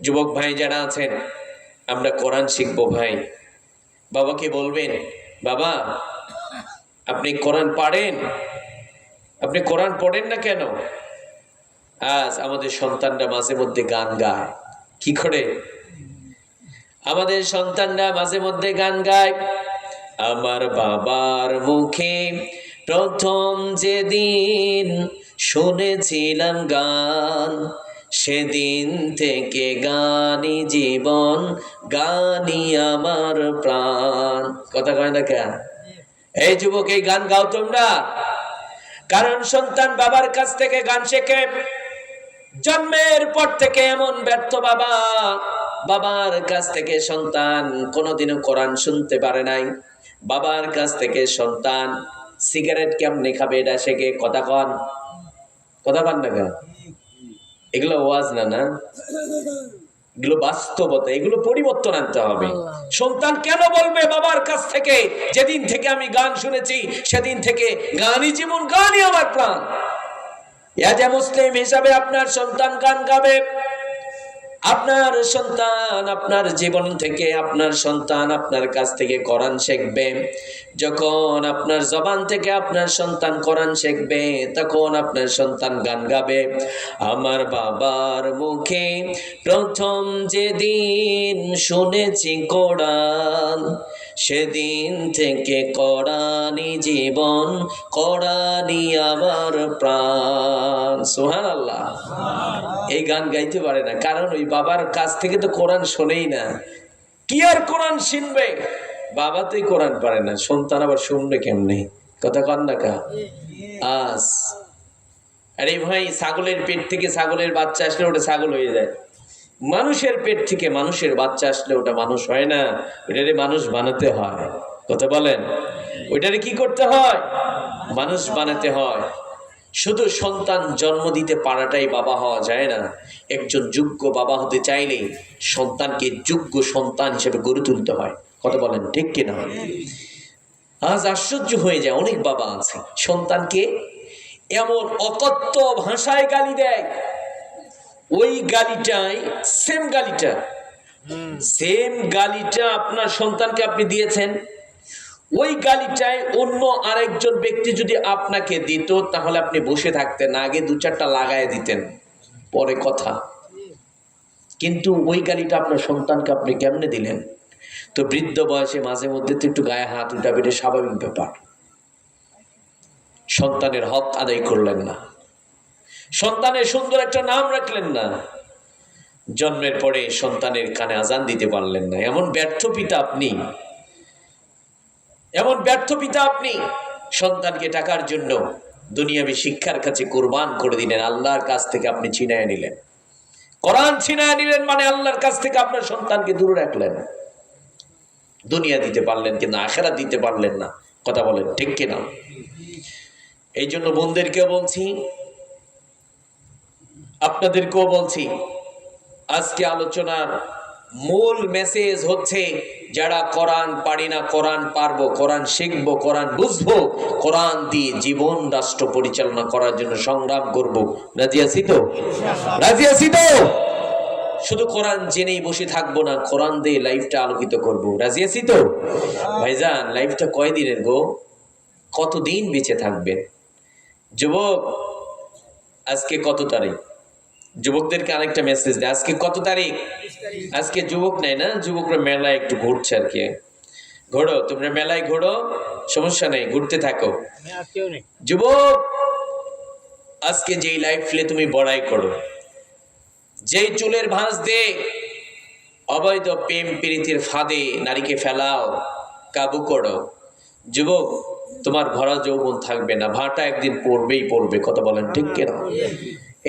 যুবক ভাই যারা আছেন, আমরা কোরআন শিখবো ভাই। বাবাকে বলবেন, বাবা আপনি কোরআন পড়েন, আপনি কোরআন পড়েন না কেন? আজ আমাদের সন্তানরা মাঝে মধ্যে গান গায়। কি করে? আমাদের সন্তানরা মাঝে মধ্যে গান গায়, আমার বাবার মুখে প্রথম যেদিন শুনেছিলাম গান, সেদিন থেকে গানই জীবন, গানই আমার প্রাণ। কথা কয় না কেন? এই যুবক, এই গান গাও তোমরা, কারণ সন্তান বাবার কাছ থেকে গান শেখে। জন্মের পর থেকে এমন ব্যর্থ বাবা, বাবার কাছ থেকে সন্তান কোনোদিনও কোরআন শুনতে পারে নাই। বাবার কাছ থেকে সন্তান সিগারেট কেমনে খাবে এটা শেখে। কথা কন না কেন? এগুলো ওয়াজ না, না এগুলো বাস্তবতা, এগুলো পরিবর্তন আনতে হবে। সন্তান কেন বলবে বাবার কাছ থেকে, যেদিন থেকে আমি গান শুনেছি সেদিন থেকে গানই জীবন, গানই আমার প্রাণ। এজ মুসলিম হিসাবে আপনার সন্তান গান গাবে, আপনার সন্তান আপনার জীবন থেকে, আপনার সন্তান আপনার কাছ থেকে কোরআন শিখবে। যখন আপনার জবান থেকে আপনার সন্তান কোরআন শিখবে, তখন আপনার সন্তান গান গাবে। আমার বাবার মুখে প্রথম যেদিন শুনেছি কোরআন, সেদিন থেকে কোরআনই জীবন, কোরআনই আমার প্রাণ। সুবহানাল্লাহ। এই গান গাইতে পারে না, কারণ ওই বাবার কাছ থেকে তো কোরআন শোনেই না। কি আর কোরআন শুনবে? বাবা তোই কোরআন পারে না, সন্তান আবার শুনবে কেমনে? কথা কন না কা? আস আরে ভাই, ছাগলের পেট থেকে ছাগলের বাচ্চা আসলে ওটা ছাগল হয়ে যায়, মানুষের পেট থেকে মানুষের বাচ্চা আসলে ওটা মানুষ হয় না, ওইটারে মানুষ বানাতে হয়। কথা বলেন, ওইটারে কি করতে হয়? মানুষ বানাতে হয়। শুধু সন্তান জন্ম দিতে পারাটাই বাবা হওয়া যায় না। একজন যোগ্য বাবা হতে চাইলে সন্তানকে যোগ্য সন্তান হিসেবে গড়ে তুলতে হয়। কথা বলেন ঠিক কিনা? আজ আশ্চর্য হয়ে যায়, অনেক বাবা আছে সন্তানকে এমন অকথ্য ভাষায় গালি দেয়, ওই গালিটাই সেম গালিটা আপনার সন্তানকে আপনি দিয়েছেন, ওই গালিটাই অন্য আরেকজন ব্যক্তি যদি আপনাকে দিত তাহলে আপনি বসে থাকতেন না, আগে দু চারটা লাগায় দিতেন পরে কথা। কিন্তু ওই গালিটা আপনার সন্তানকে আপনি কেমনে দিলেন? তো বৃদ্ধ বয়সে মাঝে মধ্যে তো একটু গায়ে হাত উঠাবে, এটা স্বাভাবিক ব্যাপার। সন্তানের হক আদায় করলেন না, সন্তানের সুন্দর একটা নাম রাখলেন না, জন্মের পরে সন্তানের কানে আজান দিতে পারলেন না। এমন ব্যর্থ পিতা আপনি, সন্তানকে টাকার জন্য দুনিয়াবী শিক্ষার কাছে কোরবান করে দিলেন, আল্লাহর কাছ থেকে আপনি ছিনায় নিলেন। কোরআন ছিনায় নিলেন মানে আল্লাহর কাছ থেকে আপনার সন্তানকে দূরে রাখলেন। দুনিয়া দিতে পারলেন কিন্তু আখিরাত দিতে পারলেন না। কথা বলেন ঠিক কিনা? এই জন্য বোনদেরকেও বলছি, আপনাদেরকেও বলছি, আজকে আলোচনার মূল মেসেজ হচ্ছে, যারা কোরআন পারি না, কোরআন পারবো, কোরআন শিখবো, কোরআন বুঝবো, কোরআন দিয়ে জীবন রাষ্ট্র পরিচালনা করার জন্য সংগ্রাম করব। রাজি আছি তো? শুধু কোরআন জেনেই বসে থাকবো না, কোরআন দিয়ে লাইফটা আলোকিত করব। রাজি আছি তো? ভাইজান, লাইফটা কয়দিনের গো? কতদিন বেঁচে থাকবেন? যুবক, আজকে কত তারিখ? যুবকদেরকে আরেকটা মেসেজ দেয়, আজকে কত তারিখ? আজকে যুবক নেই না, যুবকরা মেলায় একটু ঘুরছে আর কি। ঘোরো, তোমরা মেলায় ঘোরো, সমস্যা নেই, ঘুরতে থাকো। যুবক, আজকে যেই লাইফে তুমি বড়াই করো, যেই চুলের ভাঁজ দিয়ে অবৈধ প্রেম প্রীতির ফাঁদে নারীকে ফেলাও, কাবু করো, যুবক, তোমার ভরা যৌবন থাকবে না, ভাটা একদিন পড়বে। কথা বলেন ঠিক কিনা?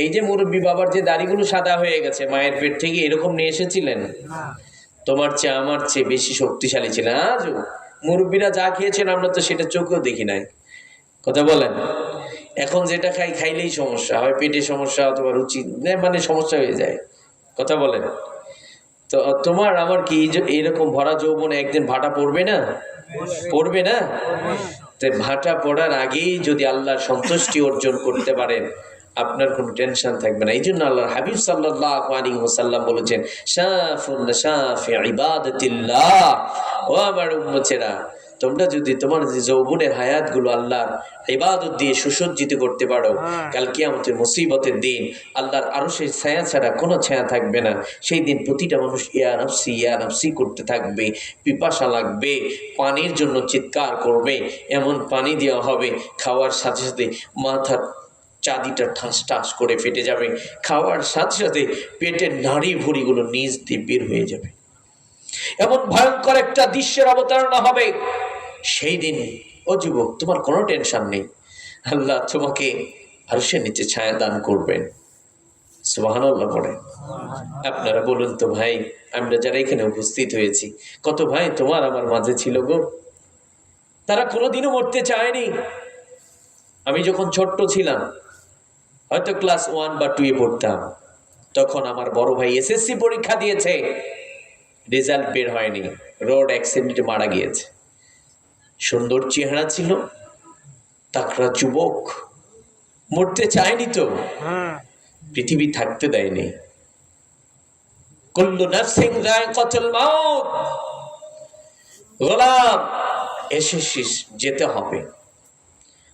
এই যে মুরব্বী বাবার যে দাড়িগুলো সাদা হয়ে গেছে, মায়ের পেট থেকে এরকম নিয়ে এসেছিলেন? তোমার চেয়ে আমার চেয়ে বেশি শক্তিশালী ছিলেন। আজ মুরব্বীরা যা খেয়েছেন আমরা তো সেটা চোখেও দেখি নাই। কথা বলেন। এখন যেটা খাইলেই সমস্যা হয়, পেটে সমস্যা অথবা রুচি মানে সমস্যা হয়ে যায়। কথা বলেন। তো তোমার আমার কি এইরকম ভরা যৌবনে একদিন ভাটা পড়বে না? তো ভাটা পড়ার আগেই যদি আল্লাহর সন্তুষ্টি অর্জন করতে পারেন, আপনার কোনো টেনশন থাকবে না। এই জন্য আল্লাহর হাবিব সাল্লাল্লাহু আলাইহি ওয়াসাল্লাম বলেছেন, ইবাদাতিল্লাহ, ও আমার উম্মতেরা, তোমরা যদি তোমার যে যৌবনের হায়াতগুলো আল্লাহর ইবাদত দিয়ে সুসজ্জিত করতে পারো, কাল কিয়ামতের মুসিবতের দিন আল্লাহর আরশের ছায়া ছাড়া কোনো ছায়া থাকবে না। সেই দিন প্রতিটা মানুষ ইয়া নাফসি করতে থাকবে, পিপাসা লাগবে, পানির জন্য চিৎকার করবে, এমন পানি দেওয়া হবে খাওয়ার সাথে সাথে মাথার চাঁদিটা ঠাস করে ফেটে যাবে, খাওয়ার সাথে সাথে পেটের নাড়ি ভুঁড়িগুলো নিচ দিয়ে বের হয়ে যাবে। এমন ভয়ঙ্কর একটা দৃশ্যের অবতারণা হবে সেই দিন। ও যুবক, তোমার কোনো টেনশন নেই, আল্লাহ তোমাকে আরশের নিচে ছায়া দান করবেন। সুবহানাল্লাহ পড়ে। আপনারা বলুন তো ভাই, আমরা যারা এখানে উপস্থিত হয়েছি, কত ভাই তোমার আমার মাঝে ছিল গো, তারা কোনোদিনও মরতে চায়নি। আমি যখন ছোট্ট ছিলাম, হয়তো ক্লাস 1 বা 2 এ পড়তাম, তখন আমার বড় ভাই এসএসসি পরীক্ষা দিয়েছে, রেজাল্ট বের হয়নি, রোড অ্যাক্সিডেন্টে মারা গিয়েছে। সুন্দর চেহারা ছিল, তাকড়া যুবক, মরতে চায়নি তো, পৃথিবী থাকতে দেয়নি। কুল্লু নাফসিন যায়কাতুল মাউত, গোলাম এসেছিস, যেতে হবে।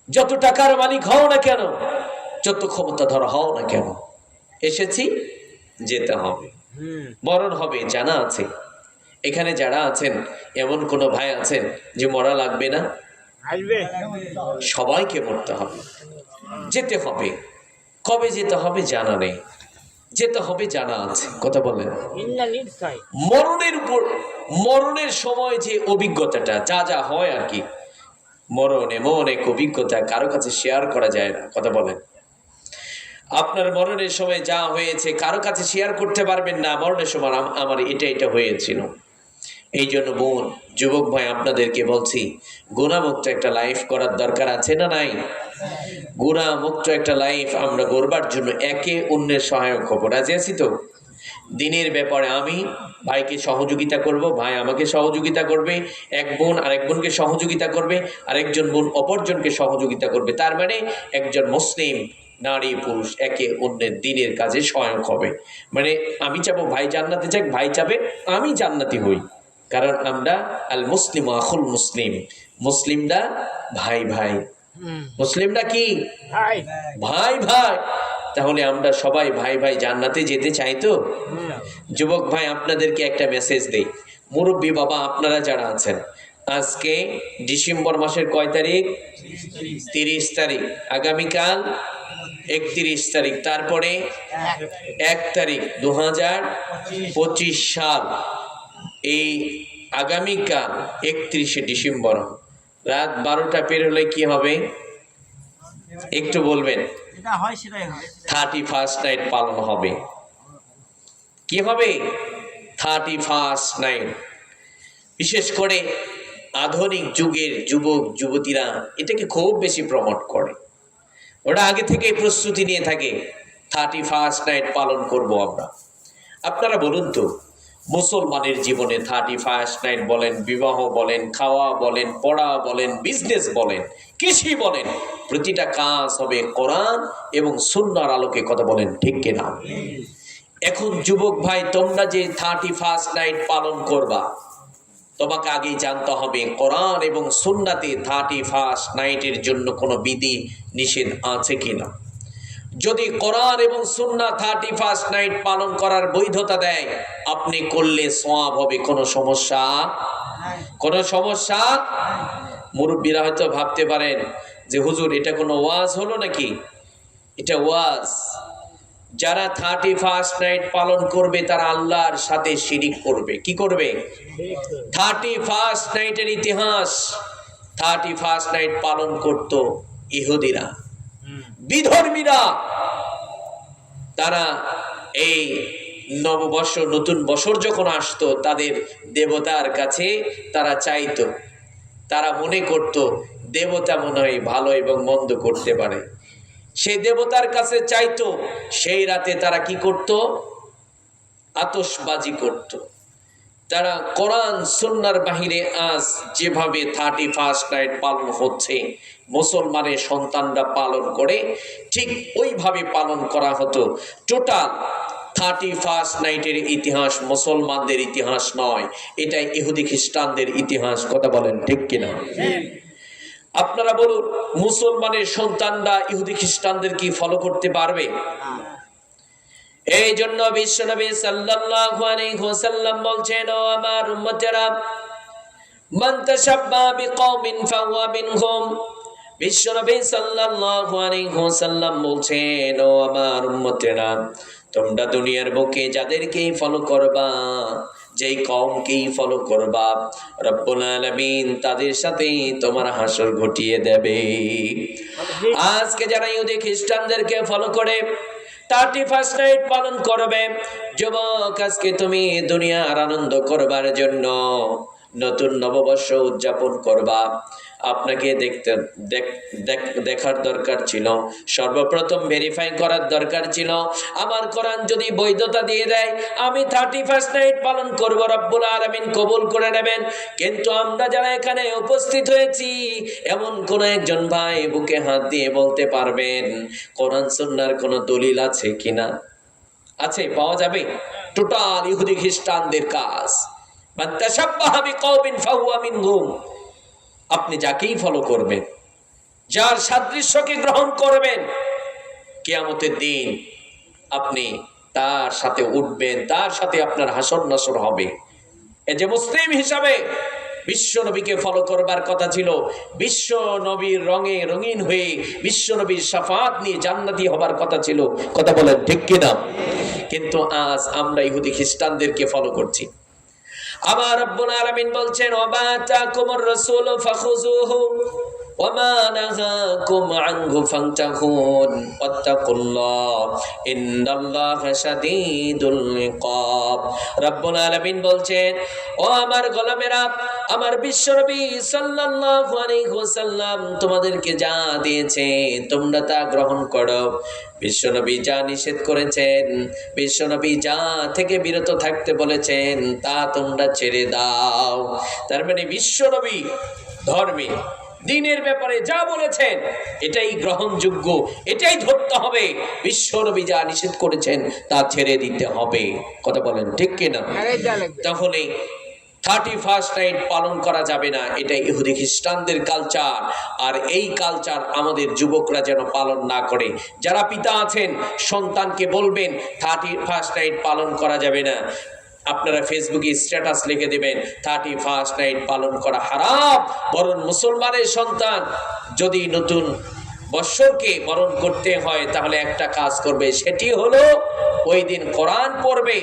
যত টাকার মালিক হও না কেন, যত ক্ষমতাধর হও না কেন, এসেছি, যেতে হবে, মরণ হবে, জানা আছে। এখানে যারা আছেন, এমন কোনো ভাই আছেন যে মরা লাগবে না? সবাইকে মরতে হবে, যেতে হবে। কবে যেতে হবে জানা নেই, যেতে হবে জানা আছে। কথা বলেন। মরণের সময় যে অভিজ্ঞতাটা যা হয় আর কি, মরণ এমন এক অভিজ্ঞতা কারো কাছে শেয়ার করা যায় না। কথা বলেন। আপনার মরণের সময় যা হয়েছে কারো কাছে শেয়ার করতে পারবেন না, মরণের সময় আমার এটা হয়েছিল। এই জন্য বোন, যুবক ভাই, আপনাদেরকে বলছি, গুনাহমুক্ত একটা লাইফ করার দরকার আছে না নাই? গুনাহ মুক্ত একটা লাইফ আমরা গড়বার জন্য একে অন্যের সহায়ক হব। রাজি আছি তো? দিনের ব্যাপারে আমি ভাইকে সহযোগিতা করব, ভাই আমাকে সহযোগিতা করবে, এক বোন আরেক বোনকে সহযোগিতা করবে, আরেকজন বোন অপরজনকে সহযোগিতা করবে। তার মানে একজন মুসলিম নারী পুরুষ একে অন্যের দিনের কাজে সহায়ক হবে। মানে আমি চাবো ভাই জান্নাতে যাক, ভাই চাবে আমি জান্নাতি হই, কারণ আমরা আল মুসলিম আখুল মুসলিম, মুসলিমরা ভাই ভাই, মুসলিমরা কি ভাই ভাই ভাই। তাহলে আমরা সবাই ভাই ভাই জান্নাতে যেতে চাই তো? যুবক ভাই আপনাদেরকে একটা মেসেজ দেই, মুরব্বী বাবা আপনারা যারা আছেন, আজকে ডিসেম্বর মাসের কয় তারিখ? 30 তারিখ। আগামীকাল 31 তারিখ, তারপরে 1 তারিখ 2025 সাল। এই আগামীকাল 31শে ডিসেম্বর রাত 12টা পের হলে কি হবে একটু বলবেন? 31st নাইট পালন হবে। কি হবে? 31st night. বিশেষ করে আধুনিক যুগের যুবক যুবতীরা এটাকে খুব বেশি প্রমোট করে, ওরা আগে থেকে প্রস্তুতি নিয়ে থাকে 31st নাইট পালন করব আমরা। আপনারা বলুন তো, মুসলমানের জীবনে 31st নাইট বলেন, বিবাহ বলেন, খাওয়া বলেন, পড়া বলেন, বিজনেস বলেন, কৃষি বলেন, প্রতিটা কাজ হবে কোরআন এবং সুন্নাহর আলোকে। কথা বলেন ঠিক কিনা? এখন যুবক ভাই তোমরা যে 31st নাইট পালন করবা, তোমাকে আগেই জানতে হবে কোরআন এবং সুন্নাতে 31st নাইটের জন্য কোনো বিধি নিষেধ আছে কিনা। যদি কোরআন এবং সুন্নাহ 31st নাইট পালন করার বৈধতা দেয়, আপনি করলে সওয়াব হবে, কোনো সমস্যা কোনো সমস্যা। মুরব্বীরা হয়তো ভাবতে পারেন যে হুজুর এটা কোনো ওয়াজ হলো নাকি? এটা ওয়াজ। যারা 31st নাইট পালন করবে তারা আল্লাহর সাথে শিরিক করবে। কি করবে? 31st নাইটের ইতিহাস, 31st নাইট পালন করত ইহুদিরা, বিধর্মীরা। তারা এই নববর্ষ নতুন বছর যখন আসতো, তাদের দেবতার কাছে তারা চাইতো, তারা মনে করত দেবতা মনে হয় ভালো এবং মন্দ করতে পারে, সেই দেবতার কাছে চাইতো। সেই রাতে তারা কি করত? আতশবাজি করত। তারা কোরআন সুন্নাহর বাহিরে আজ যেভাবে 31st নাইট পালন হচ্ছে, মুসলমানের সন্তানরা পালন করে, ঠিক ওইভাবে পালন করা হতো। টোটাল 31st নাইটের ইতিহাস মুসলমানদের ইতিহাস নয়, এটা ইহুদি খ্রিস্টানদের ইতিহাস। কথা বলেন ঠিক কিনা? আপনারা বলুন, মুসলমানের সন্তানরা ইহুদি খ্রিস্টানদের কি ফলো করতে পারবে? এই জন্য বিশ্বনবী সাল্লাল্লাহু আলাইহি ওয়াসাল্লাম বলছেন, ও আমার উম্মতেরা, মান তাশাব্বাহা বিকওমিন ফাহুয়া মিনহুম। বিশ্বনবী সাল্লাল্লাহু আলাইহি ওয়াসাল্লাম বলছেন, ও আমার উম্মতেরা, তোমরা দুনিয়ার বুকে যাদেরকেই ফলো করবা, যেই কওমকেই ফলো করবা, রব্বুল আলামিন তাদের সাথেই তোমার হাসর ঘটিয়ে দেবে। আজকে যারা ইহুদি খ্রিস্টানদেরকে ফলো করে 31st নাইট পালন করবে, যুবক আজকে তুমি দুনিয়ার আনন্দ করবার জন্য নতুন নববর্ষ উদযাপন করবা, আপনাকে দেখার দরকার ছিল, সর্বপ্রথম ভেরিফাই করার দরকার ছিল, আমার কোরআন যদি বৈধতা দিয়ে দেয় আমি 31st নাইট পালন করব, রব্বুল আলামিন কবুল করে নেবেন। কিন্তু আমরা যারা এখানে উপস্থিত হয়েছি, এমন কোন একজন ভাই বুকে হাত দিয়ে বলতে পারবেন কোরআন সুন্নাহর কোন দলিল আছে কিনা? আছে? পাওয়া যাবে? টোটাল ইহুদি খ্রিস্টানদের কাজ। মান তাশাব্বাহা বিকওমিন ফাহুয়া মিনহুম। আপনি যাকেই ফলো করবেন, যার সাদৃশ্যকে গ্রহণ করবেন, কিয়ামতের দিন আপনি তার সাথে উঠবেন, তার সাথে আপনার হাসর নাসর হবে। এই যে মুসলিম হিসাবে বিশ্ব নবীকে ফলো করবার কথা ছিল, বিশ্ব নবীর রঙে রঙিন হয়ে বিশ্ব নবীর শাফাত নিয়ে জান্নাতি হবার কথা ছিল। কথা বলেন ঠিক কিনা? কিন্তু আজ আমরা ইহুদি খ্রিস্টানদেরকে ফলো করছি। আমার রব্বুল আলামিন বলছেন, ওয়া আতাকুমুর রাসূল ফাখুযুহু ওয়া মা নাহাকুম আনহু ফান্তাহুন ওয়াত্তাকুল্লাহ ইন্নাল্লাহা শাদীদুল ইকাব। রব্বুল আলামিন বলছেন, ও আমার গোলামেরা, আমার বিশ্বনবী সাল্লাল্লাহু আলাইহি ওয়াসাল্লাম তোমাদেরকে যা দিয়েছে তোমরা তা গ্রহণ করো। বিশ্বনবী যা নিষেধ করেছেন, বিশ্বনবী যা থেকে বিরত থাকতে বলেছেন তা তোমরা ছেড়ে দাও। তার মানে বিশ্বনবী ধর্মে দ্বীনের ব্যাপারে যা বলেছেন এটাই গ্রহণযোগ্য, এটাই ধরতে হবে। বিশ্বনবী যা নিষেধ করেছেন তা ছেড়ে দিতে হবে। কথা বলেন ঠিক কিনা? তাহলে 31st নাইট পালন করা যাবে না, এটা ইহুদি খ্রিস্টানদের কালচার। আর এই কালচার আমাদের যুবকরা যেন পালন না করে। যারা পিতা আছেন সন্তানকে বলবেন 31st নাইট পালন করা যাবে না। আপনারা ফেসবুকে স্ট্যাটাস লিখে দেবেন 31st নাইট পালন করা হারাম। বরং মুসলমানের সন্তান যদি নতুন বৎসরকে বরণ করতে হয় তাহলে একটা কাজ করবে, সেটি হলো ওই দিন কোরআন পড়বে,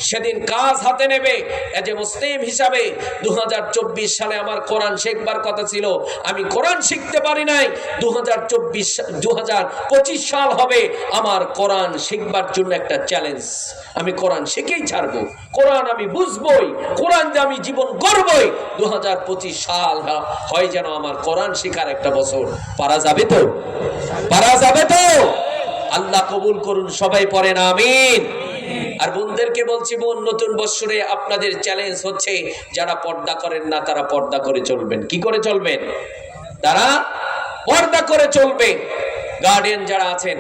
সেদিন কাজ হাতে নেবে। এজ এ মুসলিম হিসাবে 2024 সালে আমার কোরআন শিখবার কথা ছিল, আমি কোরআন শিখতে পারি নাই। 2025 সাল হবে আমার কোরআন শিখবার জন্য একটা চ্যালেঞ্জ। আমি কোরআন শিখেই ছাড়বো, কোরআন আমি বুঝবই, কোরআন দিয়ে আমি জীবন গড়বই। 2025 সাল হয় যেন আমার কোরআন শিখার একটা বছর। পারা যাবে তো? পারা যাবে তো? আল্লাহ কবুল করুন, সবাই পড়েন আমিন। আর বোনদেরকে বলছি, বোন নতুন বছরে আপনাদের চ্যালেঞ্জ হচ্ছে যারা পর্দা করেন না তারা পর্দা করে চলবেন। কি করে চলবেন? তারা পর্দা করে চলবে। গার্ডিয়ান যারা আছেন,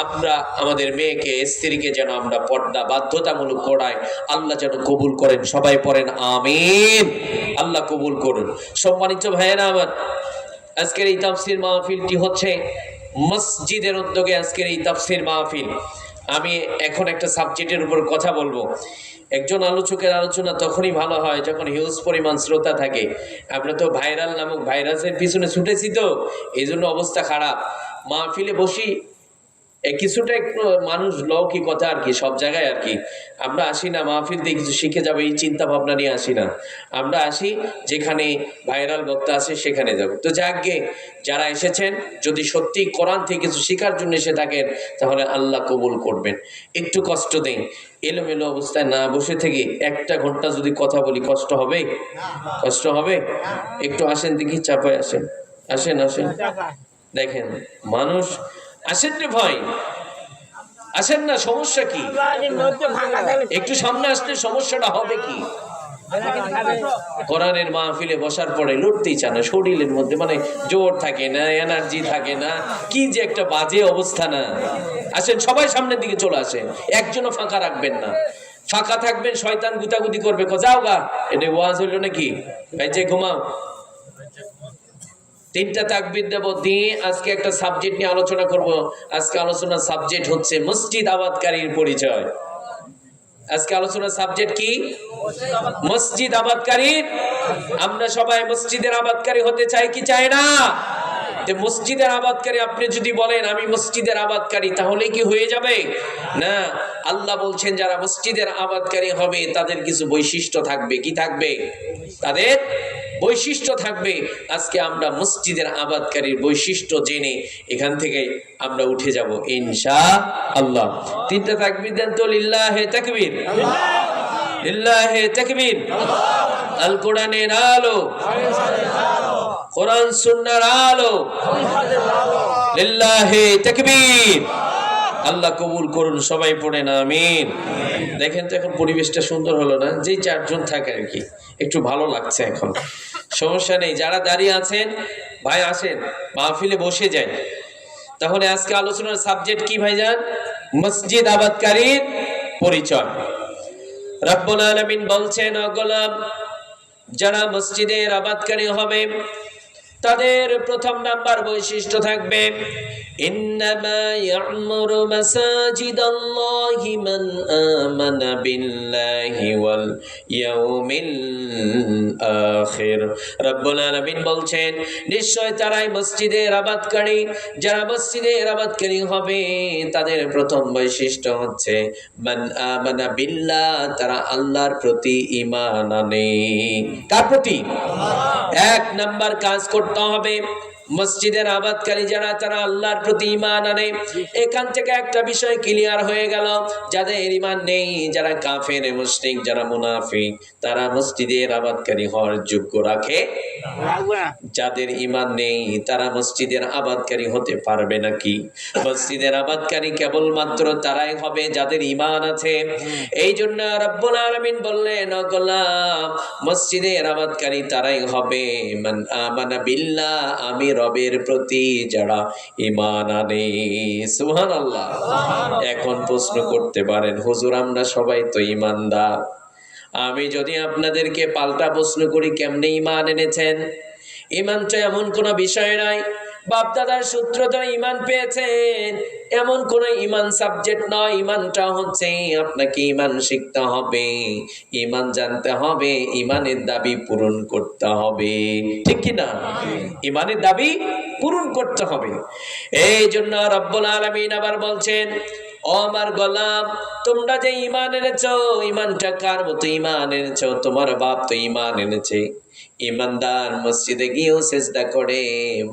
আমরা আমাদের মেয়েকে স্ত্রীকে যেন আমরা পর্দা বাধ্যতামূলক করাই। আল্লাহ যেন কবুল করেন, সবাই পড়েন আমিন। আল্লাহ কবুল করুন। সম্মানিত ভাইয়েরা আমার, আজকের এই তাফসীর মাহফিলটি হচ্ছে মসজিদের উদ্যোগে আজকের এই তাফসীর মাহফিল। আমি এখন একটা সাবজেক্টের উপর কথা বলবো। একজন আলোচকের আলোচনা তখনই ভালো হয় যখন হিউজ পরিমাণ শ্রোতা থাকে। আমরা তো ভাইরাল নামক ভাইরাসের পিছনে ছুটেছি, তো এই জন্য অবস্থা খারাপ। মাহফিলে বসি কিছুটা একটু মানুষ লৌকিকতা আর কি, সব জায়গায় আর কি। আমরা আসি না মাহফিল দিয়ে কিছু শিখে যাবে এই চিন্তা ভাবনা নিয়ে আসি না। আমরা আসি যেখানে ভাইরাল বক্তা আছে সেখানে যাব। তো যাকগে, যারা এসেছেন যদি সত্যি কোরআন থেকে কিছু শেখার জন্য এসে থাকেন তাহলে আল্লাহ কবুল করবেন। একটু কষ্ট দেন, এলোমেলো অবস্থায় না বসে থেকে 1 ঘন্টা যদি কথা বলি কষ্ট হবে? কষ্ট হবে? একটু আসেন দেখি, চাপায় আসেন, আসেন আসেন। দেখেন মানুষ আসেন রে ভাই, আসেন না, সমস্যা কি? একটু সামনে আসলে সমস্যাটা হবে কি? কোরআনের মাহফিলে বসার পরে লড়তেই চায় না, শরীরের মধ্যে মানে জোর থাকে না, এনার্জি থাকে না, কি যে একটা বাজে অবস্থা না। আসেন সবাই সামনের দিকে চলে আসেন, একজনও ফাঁকা রাখবেন না। ফাঁকা থাকবেন শয়তান গুতাগুতি করবে, যাও গা, এটা ওয়াজ হইল নাকি? ভাই যে ঘুমাও। 3টা তাকবীর দেব, দিয়ে আজকে একটা সাবজেক্ট নিয়ে আলোচনা করব। আজকে আলোচনার সাবজেক্ট হচ্ছে মসজিদ আবাদকারীর পরিচয়। আজকে আলোচনার সাবজেক্ট কি? মসজিদ আবাদকারীর। আমরা সবাই মসজিদের আবাদকারী হতে চাই কি চাই না? মসজিদের আবাদকারী আপনি যদি বলেন আমি মসজিদের আবাদকারী, তাহলে কি হয়ে যাবে? না, আল্লাহ বলছেন যারা মসজিদের আবাদকারী হবে তাদের কিছু বৈশিষ্ট্য থাকবে। কি থাকবে? তাদের বৈশিষ্ট্য থাকবে। আজকে আমরা মসজিদের আবাদকারীর বৈশিষ্ট্য জেনে এখান থেকে আমরা উঠে যাব ইনশাআল্লাহ। 3টা তাকবীর দেন তো, লিল্লাহে তাকবীর, লিল্লাহে তাকবীর। আল কোরআনের আলো, কোরআন সুন্নাহর আলো, লিল্লাহে তাকবীর। আল্লাহ কবুল করুন, সবাই পড়েন আমিন। দেখেন তো এখন পরিবেশটা সুন্দর হলো না? যেই 4 জন থাকে আর কি, একটু ভালো লাগছে এখন। সমস্যা নেই, যারা দাঁড়িয়ে আছেন ভাই আসেন, মাহফিলে বসে যান। তাহলে আজকে আলোচনার সাবজেক্ট কি ভাইজান? মসজিদ আবাদকারীর পরিচয়। রব্বুল আলামিন বলছেন, ও গোলাম, যারা মসজিদের আবাদকারী হবে তাদের প্রথম নাম্বার বৈশিষ্ট্য থাকবে ইন্নামা ইয়া'মুরু মাসাজিদাল্লাহি মান আমানা বিল্লাহি ওয়াল ইয়াউমিল আখির। রব্বুল আলামিন বলছেন নিশ্চয় তারাই মসজিদের আবাদকারী। যারা মসজিদের আবাদকারী হবে তাদের প্রথম বৈশিষ্ট্য হচ্ছে মান আমানা বিল্লাহ, তারা আল্লাহর প্রতি ঈমান আনে। কার প্রতি? 1 নাম্বার কাজ করতে হবে মসজিদের আবাদকারী যারা, তারা আল্লাহর প্রতি ঈমান আনে। এখান থেকে একটা বিষয় ক্লিয়ার হয়ে গেল, যাদের ঈমান নেই, যারা কাফের মুশরিক, যারা মুনাফিক, তারা মসজিদের আবাদকারী হওয়ার যোগ্য রাখে। যাদের ঈমান নেই তারা মসজিদের আবাদকারী হতে পারবে নাকি? মসজিদের আবাদকারী কেবলমাত্র তারাই হবে যাদের ঈমান আছে। এই জন্য রব্বুল আলামিন বললেন, ও গোলাম, মসজিদের আবাদকারী তারাই হবে মান আমানা বিল্লাহ, আমি রবের প্রতি যারা ঈমান আনে। সুবহানাল্লাহ। এখন প্রশ্ন করতে পারেন, হুজুর আমরা সবাই তো ঈমানদার। আমি যদি আপনাদেরকে পাল্টা প্রশ্ন করি, কেমনে ঈমান এনেছেন? ঈমান তো এমন কোনো বিষয় নাই, বাপ দাদার সূত্র ধরে ঈমান পেয়েছেন এমন কোন ঈমান সাবজেক্ট নয়। ঈমানটা হচ্ছে আপনাকে ঈমান শিখতে হবে, ঈমান জানতে হবে, ঈমানের দাবি পূরণ করতে হবে, ঠিক কি না? ঈমানের দাবি পূরণ করতে হবে। এই জন্য রব্বুল আলামিন আবার বলছেন, ও আমার গোলাম, তোমরা যে ঈমান এনেছো, ঈমানটা কার মতো ঈমান এনেছো? তোমার বাপ তো ঈমান এনেছে। ঈমানদার মসজিদে গিয়েও সেজদা করে,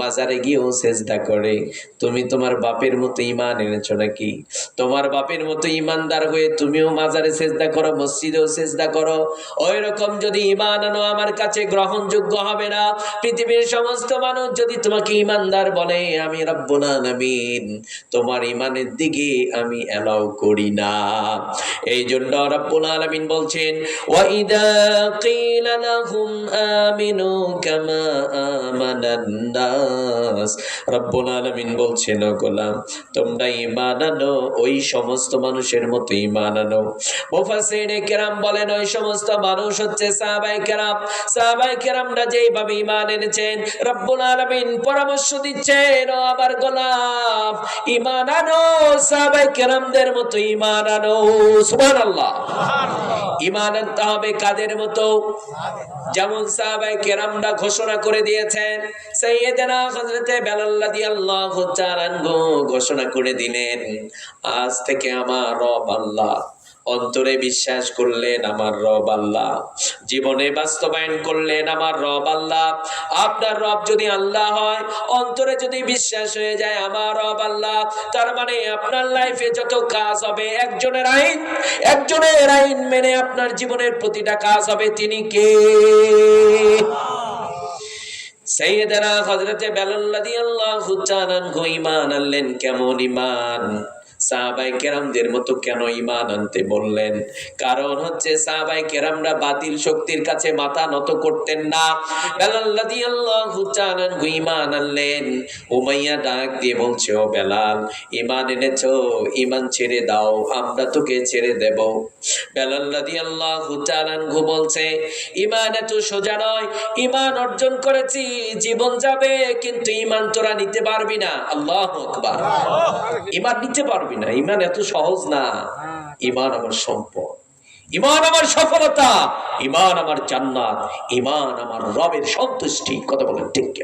বাজারে গিয়েও সেজদা করে। তুমি তোমার বাপের মতো ঈমান এনেছো নাকি? তোমার বাপের মতো ঈমানদার হয়ে তুমিও মাজারে সেজদা করো, মসজিদেও সেজদা করো। ওই রকম যদি ঈমান আনো, আমার কাছে গ্রহণযোগ্য হবে না। পৃথিবীর সমস্ত মানুষ যদি তোমাকে ঈমানদার বলে, আমি রব্বুল আলামিন তোমার ঈমানের দিকে আমি অ্যালাউ করি না। এই জন্য রব্বুল আলামিন বলছেন, ওয়া ইদা কিলা লাহুম আমিনু কামা আমানান নাস। রব্বুল আলামিন বলছেন, ও গোলাম, তোমরা ঈমান আনো ওই সমস্ত মানুষের মতো ঈমান আনো। মুফাসসিরিনে কেরাম বলেন, ওই সমস্ত মানুষ হচ্ছে সাহাবায়ে কেরাম। সাহাবায়ে কেরামরা যেইভাবে ঈমান এনেছেন, রব্বুল আলামিন পরামর্শ দিচ্ছেন, ও আমার গোলাম, ঈমান আনো সাহাবায়ে কেরামদের মতো ঈমান আনো। সুবহানাল্লাহ। ঈমান আনতে হবে কাদের মতো? যেমন সাহাবায়ে কেরামরা ঘোষণা করে দিয়েছেন। সাইয়েদনা হযরতে বেলাল রাদিয়াল্লাহু তাআলা আনহু ঘোষণা করে দিলেন, আজ থেকে আমার রব আল্লাহ। অন্তরে বিশ্বাস করলেন আমার রব আল্লাহ, জীবনে বাস্তবায়ন করলেন আমার রব আল্লাহ। আপনার রব যদি আল্লাহ হয়, অন্তরে যদি বিশ্বাস হয়ে যায় আমার রব আল্লাহ, তার মানে আপনার লাইফে যত কাজ হবে, একজনের আইন মেনে আপনার জীবনের প্রতিটা কাজ হবে। তিনি কে? সাইয়েদনা হযরতে বেলাল রাদিয়াল্লাহু তাআলা আনহু ঈমান আনলেন। কেমন ঈমান? সাহাবায়ে কেরামদের মতো কেন ঈমান আনতে বললেন? কারণ হচ্ছে সাহাবায়ে কেরামরা বাতিল শক্তির কাছে মাথা নত করতেন না। বেলাল রাদিয়াল্লাহু তাআলা আনহু ঈমান আনলেন। উমাইয়া ডাক দিয়ে বলছে, ও বেলাল, ঈমান এনেছো, ঈমান ছেড়ে দাও, আমরা তোকে ছেড়ে দেব। বেলাল রাদিয়াল্লাহু তাআলা আনহু বলছে, ঈমান এত সোজা নয়। ঈমান অর্জন করেছি, জীবন যাবে, কিন্তু ঈমান তোরা নিতে পারবি না। আল্লাহু আকবার। ঈমান নিতে পারবি না, ঈমান এত সহজ না। ঈমান আমার সম্পদ, ঈমান আমার সফলতা, ঈমান আমার জান্নাত, ঈমান আমার রবের সন্তুষ্টি। কথা বলেন ঠিক কি?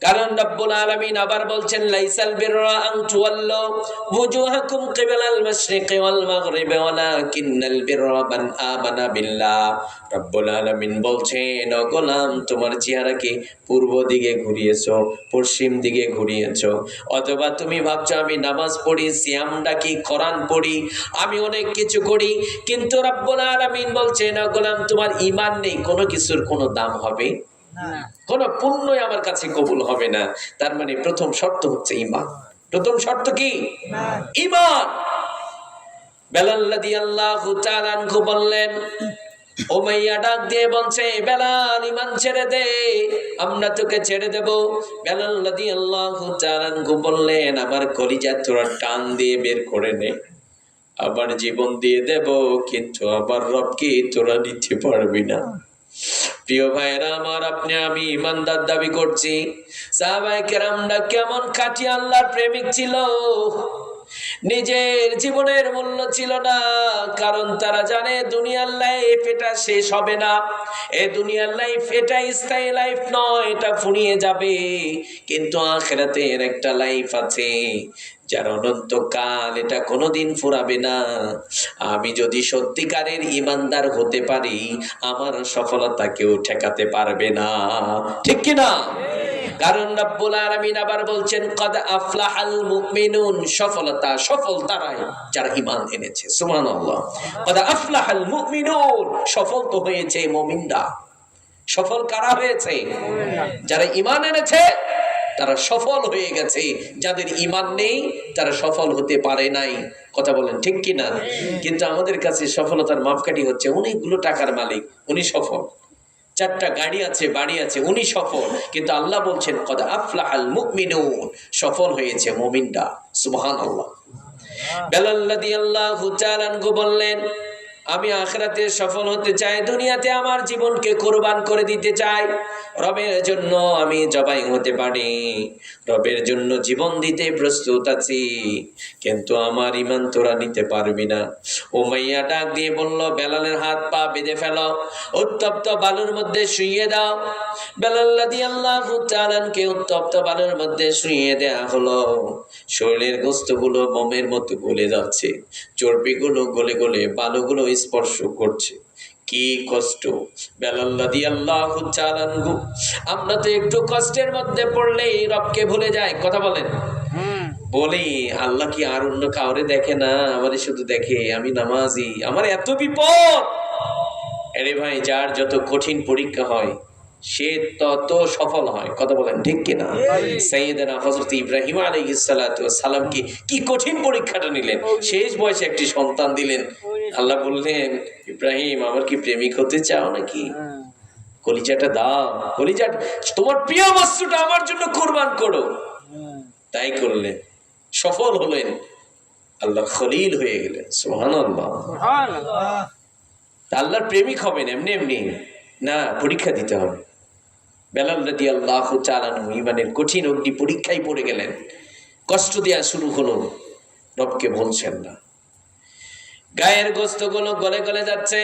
কারণ রব্বুল আলামিন আবার বলছেন, লাইসাল বিররা আন তুওয়াল্লু ওয়ুজুহাকুম কিবালাল মাশরিকি ওয়াল মাগরিবি ওয়ালাকিন্নাল বিররা মান আমানা বিল্লাহ। রব্বুল আলামিন বলছেন, ও গোলাম, তোমার চেহারাকে পূর্ব দিকে ঘুরিয়েছো, পশ্চিম দিকে ঘুরিয়েছো, অথবা তুমি ভাবছো আমি নামাজ পড়ি, সিয়াম ডাকি, কোরআন পড়ি, আমি অনেক কিছু করি, কিন্তু রব্বুল আলামিন বলছেন, ও গোলাম, তোমার ঈমান নেই, কোনো কিছুর কোনো দাম হবে না, কোনো পুণ্যই আমার কাছে কবুল হবে না। তার মানে প্রথম শর্ত হচ্ছে ঈমান। প্রথম শর্ত কি? ঈমান। বেলাল রাদিয়াল্লাহু তাআলা আনহু বললেন, উমাইয়া ডাক দিয়ে বলছে, বেলাল, ঈমান ছেড়ে দে, আমরা তোকে ছেড়ে দেব। বেলাল রাদিয়াল্লাহু তাআলা আনহু বললেন, আমার কলিজা তোরা টান দিয়ে বের করে নে, আবার জীবন দিয়ে দেব, কিন্তু আমার রবকে তোরা নিতে পারবি না। প্রিয় ভাইরা আমার, আপনি আমি ঈমানদার দাবি করছি। সাহাবায়ে কেরামরা কেমন খাঁটি আল্লাহর প্রেমিক ছিল। নিজের জীবনের মূল্য ছিল না, কারণ তারা জানে দুনিয়ার লাইফ এটা শেষ হবে না। এই দুনিয়ার লাইফ এটা স্থায়ী লাইফ নয়, এটা ফুরিয়ে যাবে। কিন্তু আখিরাতের একটা লাইফ আছে যার অনন্তকাল, এটা কোনোদিন ফুরাবে না। আমি যদি সত্যিকারের ঈমানদার হতে পারি, আমার সফলতা কেউ ঠেকাতে পারবে না, ঠিক কিনা? কারণ রব্বুল আলামিন আবার বলছেন কদ আফলাহাল মুমিনুন, সফলতা সফল তারাই যারা ঈমান এনেছে। সুবহানাল্লাহ। কদ আফলাহাল মুমিনুন, সফল তো হয়েছে মুমিনরা। সফল কারা হয়েছে? যারা ঈমান এনেছে তারা সফল হয়ে গেছে। যাদের ঈমান নেই তারা সফল হতে পারে নাই। কথা বলেন ঠিক কি না? কিন্তু আমাদের কাছে সফলতার মাপকাঠি হচ্ছে অনেকগুলো টাকার মালিক, উনি সফল, 4টা গাড়ি আছে, বাড়ি আছে, উনি সফল। কিন্তু আল্লাহ বলছেন কদ আফলাহাল মুমিনুন, সফল হয়েছে মুমিনরা। সুবহানাল্লাহ। বেলাল রাদিয়াল্লাহু তাআলা আনহু বললেন, আমি আখিরাতে সফল হতে চাই, দুনিয়াতে আমার জীবনকে কুরবান করে দিতে চাই। রবের জন্য আমি জবাই হতে পারি, রবের জন্য জীবন দিতে প্রস্তুত আছি, কিন্তু আমার ঈমান তোরা নিতে পারবি না। উমাইয়া ডাক দিয়ে বলল, বেলালের হাত পা বেঁধে ফেলো, উত্তপ্ত বালুর মধ্যে শুইয়ে দাও। বেলাল রাদিয়াল্লাহু তাআলা কে উত্তপ্ত বালুর মধ্যে শুইয়ে দেয়া হলো। শরীরের গোশতগুলো মোমের মতো গলে যাচ্ছে, চর্বিগুলো গলে গলে বালুগুলো স্পর্শ করছে। কি কষ্ট! বেলাল রাদিয়াল্লাহু তাআলা আনহু, আমরা তো একটু কষ্টের মধ্যে পড়লেই রবকে ভুলে যাই। কথা বলেন। বলি আল্লাহ কি আর অন্য কাউরে দেখে না? আমারে শুধু দেখে, আমি নামাজি, আমার এত বিপদ। আরে ভাই, যার যত কঠিন পরীক্ষা হয় সে তত সফল হয়। কথা বলেন ঠিক কিনা? সাইয়েদনা হযরত ইব্রাহিম আলাইহিস সালাতু ওয়াস সালাম কি কঠিন পরীক্ষাটা নিলেন, শেষ বয়সে একটি সন্তান দিলেন। আল্লাহ বললেন, ইব্রাহিম আমার কি প্রেমিক হতে চাও নাকি? কলিজাটা দাও, কলিজা, তোমার প্রিয় বস্তুটা আমার জন্য কুরবান করো। তাই করলেন, সফল হলেন, আল্লাহর খলিল হয়ে গেলেন। সুবহানাল্লাহ। আল্লাহর প্রেমিক হবেন এমনি এমনি না, পরীক্ষা দিতে হবে। বেলাল রাদিয়াল্লাহু তাআলা আনহু ঈমানের কঠিন অগ্নি পরীক্ষায় পড়ে গেলেন। কষ্ট দেয়া শুরু হলো, রবকে বলছেন না। গায়ের গোশতগুলো গলে গলে যাচ্ছে।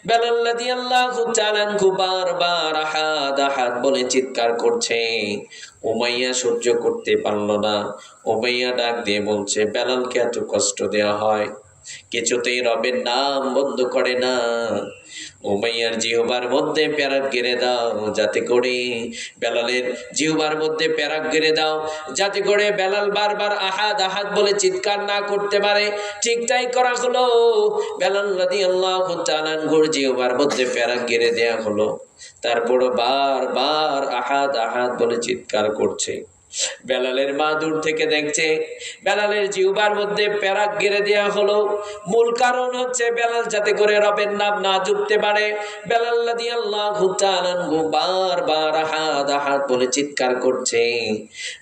বেলাল রাদিয়াল্লাহু তাআলা আনহু বারবার আহাদ আহাদ বলে চিৎকার করছে। উমাইয়া সহ্য করতে পারল না। উমাইয়া ডাক দিয়ে বলছে, বেলালকে এত কষ্ট দেওয়া হয়, কিছুতেই রবের নাম বন্ধ করে না। উমাইয়ার জিহ্বার মধ্যে প্যারাক গেড়ে দাও, যাতে করে বেলালের জিহ্বার মধ্যে প্যারাক গেড়ে দাও, যাতে করে বেলাল বারবার আহাদ আহাদ বলে চিৎকার না করতে পারে। ঠিক তাই করা হলো। বেলাল রাদিয়াল্লাহু তাআলা আনহুর জিহ্বার মধ্যে প্যারাক গেড়ে দেয়া হলো। তারপরও বারবার আহাদ আহাদ বলে চিৎকার করছে। বেলালের মা দূর থেকে দেখছে, বেলালের জিহ্বার মধ্যে প্যারাক গেড়ে দেয়া হলো। মূল কারণ হচ্ছে বেলাল যাতে করে রবের নাম না জপতে পারে। বেলাল রাদিয়াল্লাহু তাআলা আনহু বারবার আহাদ আহাদ বলে চিৎকার করছে।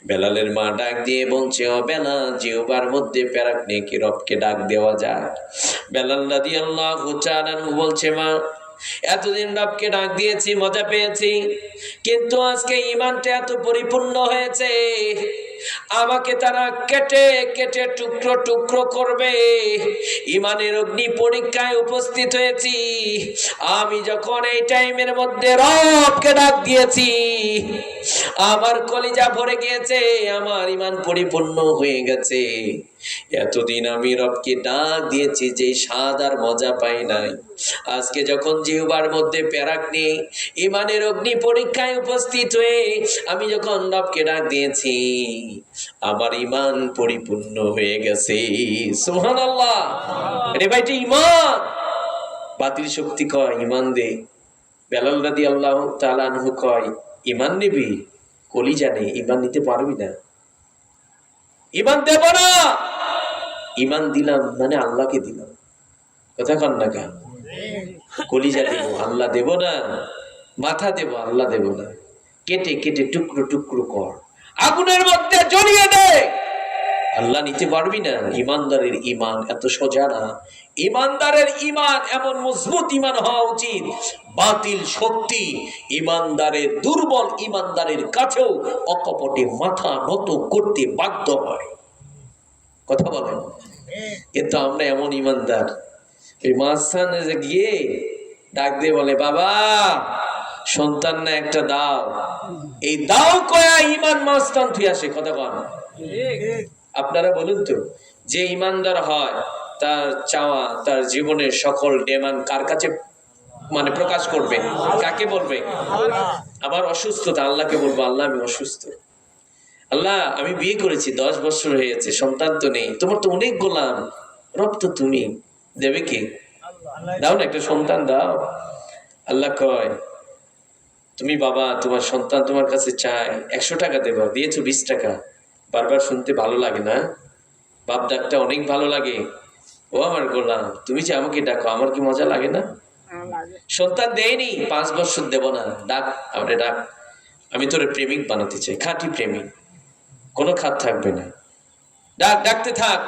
বেলালের মা ডাক দিয়ে বলছে, ও বেলাল, জিহ্বার মধ্যে প্যারাক নিয়ে কি রবকে ডাক দেওয়া যায়? বেলাল রাদিয়াল্লাহু তাআলা আনহু বলছে, মা, এতদিন রবকে ডাক দিয়েছি, মজা পেয়েছি, কিন্তু আজকে ঈমানটা এত পরিপূর্ণ হয়েছে, আমাকে তারা কেটে কেটে টুকরো টুকরো করবে। ঈমানের অগ্নি পরীক্ষায় উপস্থিত হয়েছি। আমি যখন এই টাইমের মধ্যে রবকে ডাক দিয়েছি, আমার কলিজা ভরে গিয়েছে, আমার ঈমান পরিপূর্ণ হয়ে গেছে। এতদিন আমি রবকে ডাক দিয়েছি, যে স্বাদ আর মজা পাই নাই, আজকে যখন জিহ্বার মধ্যে প্যারাক নিয়ে ঈমানের অগ্নি পরীক্ষায় উপস্থিত হয়ে আমি যখন রবকে ডাক দিয়েছি, আমার ঈমান পরিপূর্ণ হয়ে গেছে। সুবহানাল্লাহ। আরে ভাই, এটা ঈমান। বাতিল শক্তি কয় ঈমান দে, বেলাল রাদিয়াল্লাহু তাআলা আনহু কয় ঈমান নিবি, কলিজা নেই, ঈমান নিতে পারবি না, ঈমান দেব না। ঈমান দিলাম মানে আল্লাহকে দিলাম। কথা কন না কেন? কলিজা দেব, আল্লাহ দেব না। মাথা দেব, আল্লাহ দেব না। কেটে কেটে টুকরো টুকরো কর, আগুনের মধ্যে জ্বলিয়ে দে, আল্লাহ নিতে পারবি না। ইমানদারের ঈমান এত সোজা না। ইমানদারের ঈমান এমন মজবুত ঈমান হওয়া উচিত, বাতিল শক্তি ইমানদারের, দুর্বল ইমানদারের কাছেও অকপটে মাথা নত করতে বাধ্য হয়। কথা বলেন। কিন্তু আমরা এমন ইমানদার, এই মাঝখানে যে গিয়ে ডাক দিয়ে বলে, বাবা সন্তান না একটা দাও, এই দাও কয়া ঈমান মাঝখান থুই আসে। কথা বল। আপনারা বলুন তো, যে ইমানদার হয় তার চাওয়া, তার জীবনের সকল ডিমান্ড কার কাছে মানে প্রকাশ করবে? কাকে বলবে? আবার অসুস্থতা, আল্লাহকে বলবো, আল্লাহ আমি অসুস্থ, আল্লাহ আমি বিয়ে করেছি 10 বছর হয়েছে, সন্তান তো নেই, তোমার তো অনেক গোলাম, রব তো তুমি, দেবে কি? দাও না একটা সন্তান দাও। আল্লাহ কয় তুমি বাবা, তোমার সন্তান তোমার কাছে চায় 100 টাকা দেবা, দিয়েছো 20 টাকা। বারবার শুনতে ভালো লাগে না? বাপ ডাকটা অনেক ভালো লাগে। ও আমার গোলাম, তুমি যে আমাকে ডাকো, আমার কি মজা লাগে না? সন্তান দেয়নি, 5 বছর দেব না, ডাক, আমারে ডাক, আমি তোরে প্রেমিক বানাতে চাই, খাঁটি প্রেমিক, কোনো খাত থাকবে না, ডাক, ডাকতে থাক।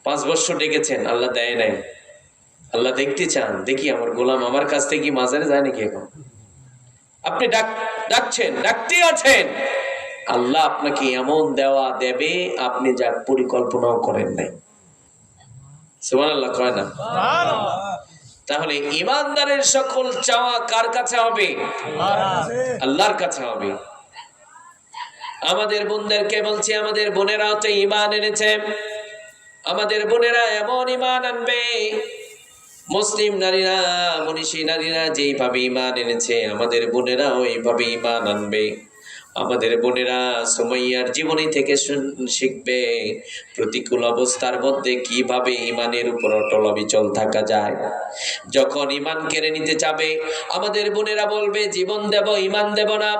5 বছর ডেকেছেন, আল্লাহ দেয় নাই। আল্লাহ দেখতে চান, দেখি আমার গোলাম আমার কাছ থেকে কি মাজারে যায় নাকি এখন। আপনি ডাকছেন, ডাকতে আছেন, আল্লাহ আপনাকে এমন দেওয়া দেবে আপনি যা পরিকল্পনাও করেন নাই। সুবহানাল্লাহ কয় না? তাহলে ইমানদারের সকল চাওয়া কার কাছে হবে? আল্লাহর কাছে হবে। আমাদের বোনদেরকে বলছি, আমাদের বোনেরা তো ঈমান এনেছে, আমাদের বোনেরা এমন ঈমান আনবে, মুসলিম নারীরা, মনীষী নারীরা যেইভাবে ঈমান এনেছে আমাদের বোনেরাও এইভাবে ঈমান আনবে। আমাদের বোনেরা সুমাইয়ার জীবনী থেকে শিখবে প্রতিকূল অবস্থার মধ্যে কিভাবে ঈমানের উপর অটল অবিচল থাকা যায়। যখন ঈমান কেড়ে নিতে চাবে আমাদের বোনেরা বলবে জীবন দেব, ঈমান দেব না।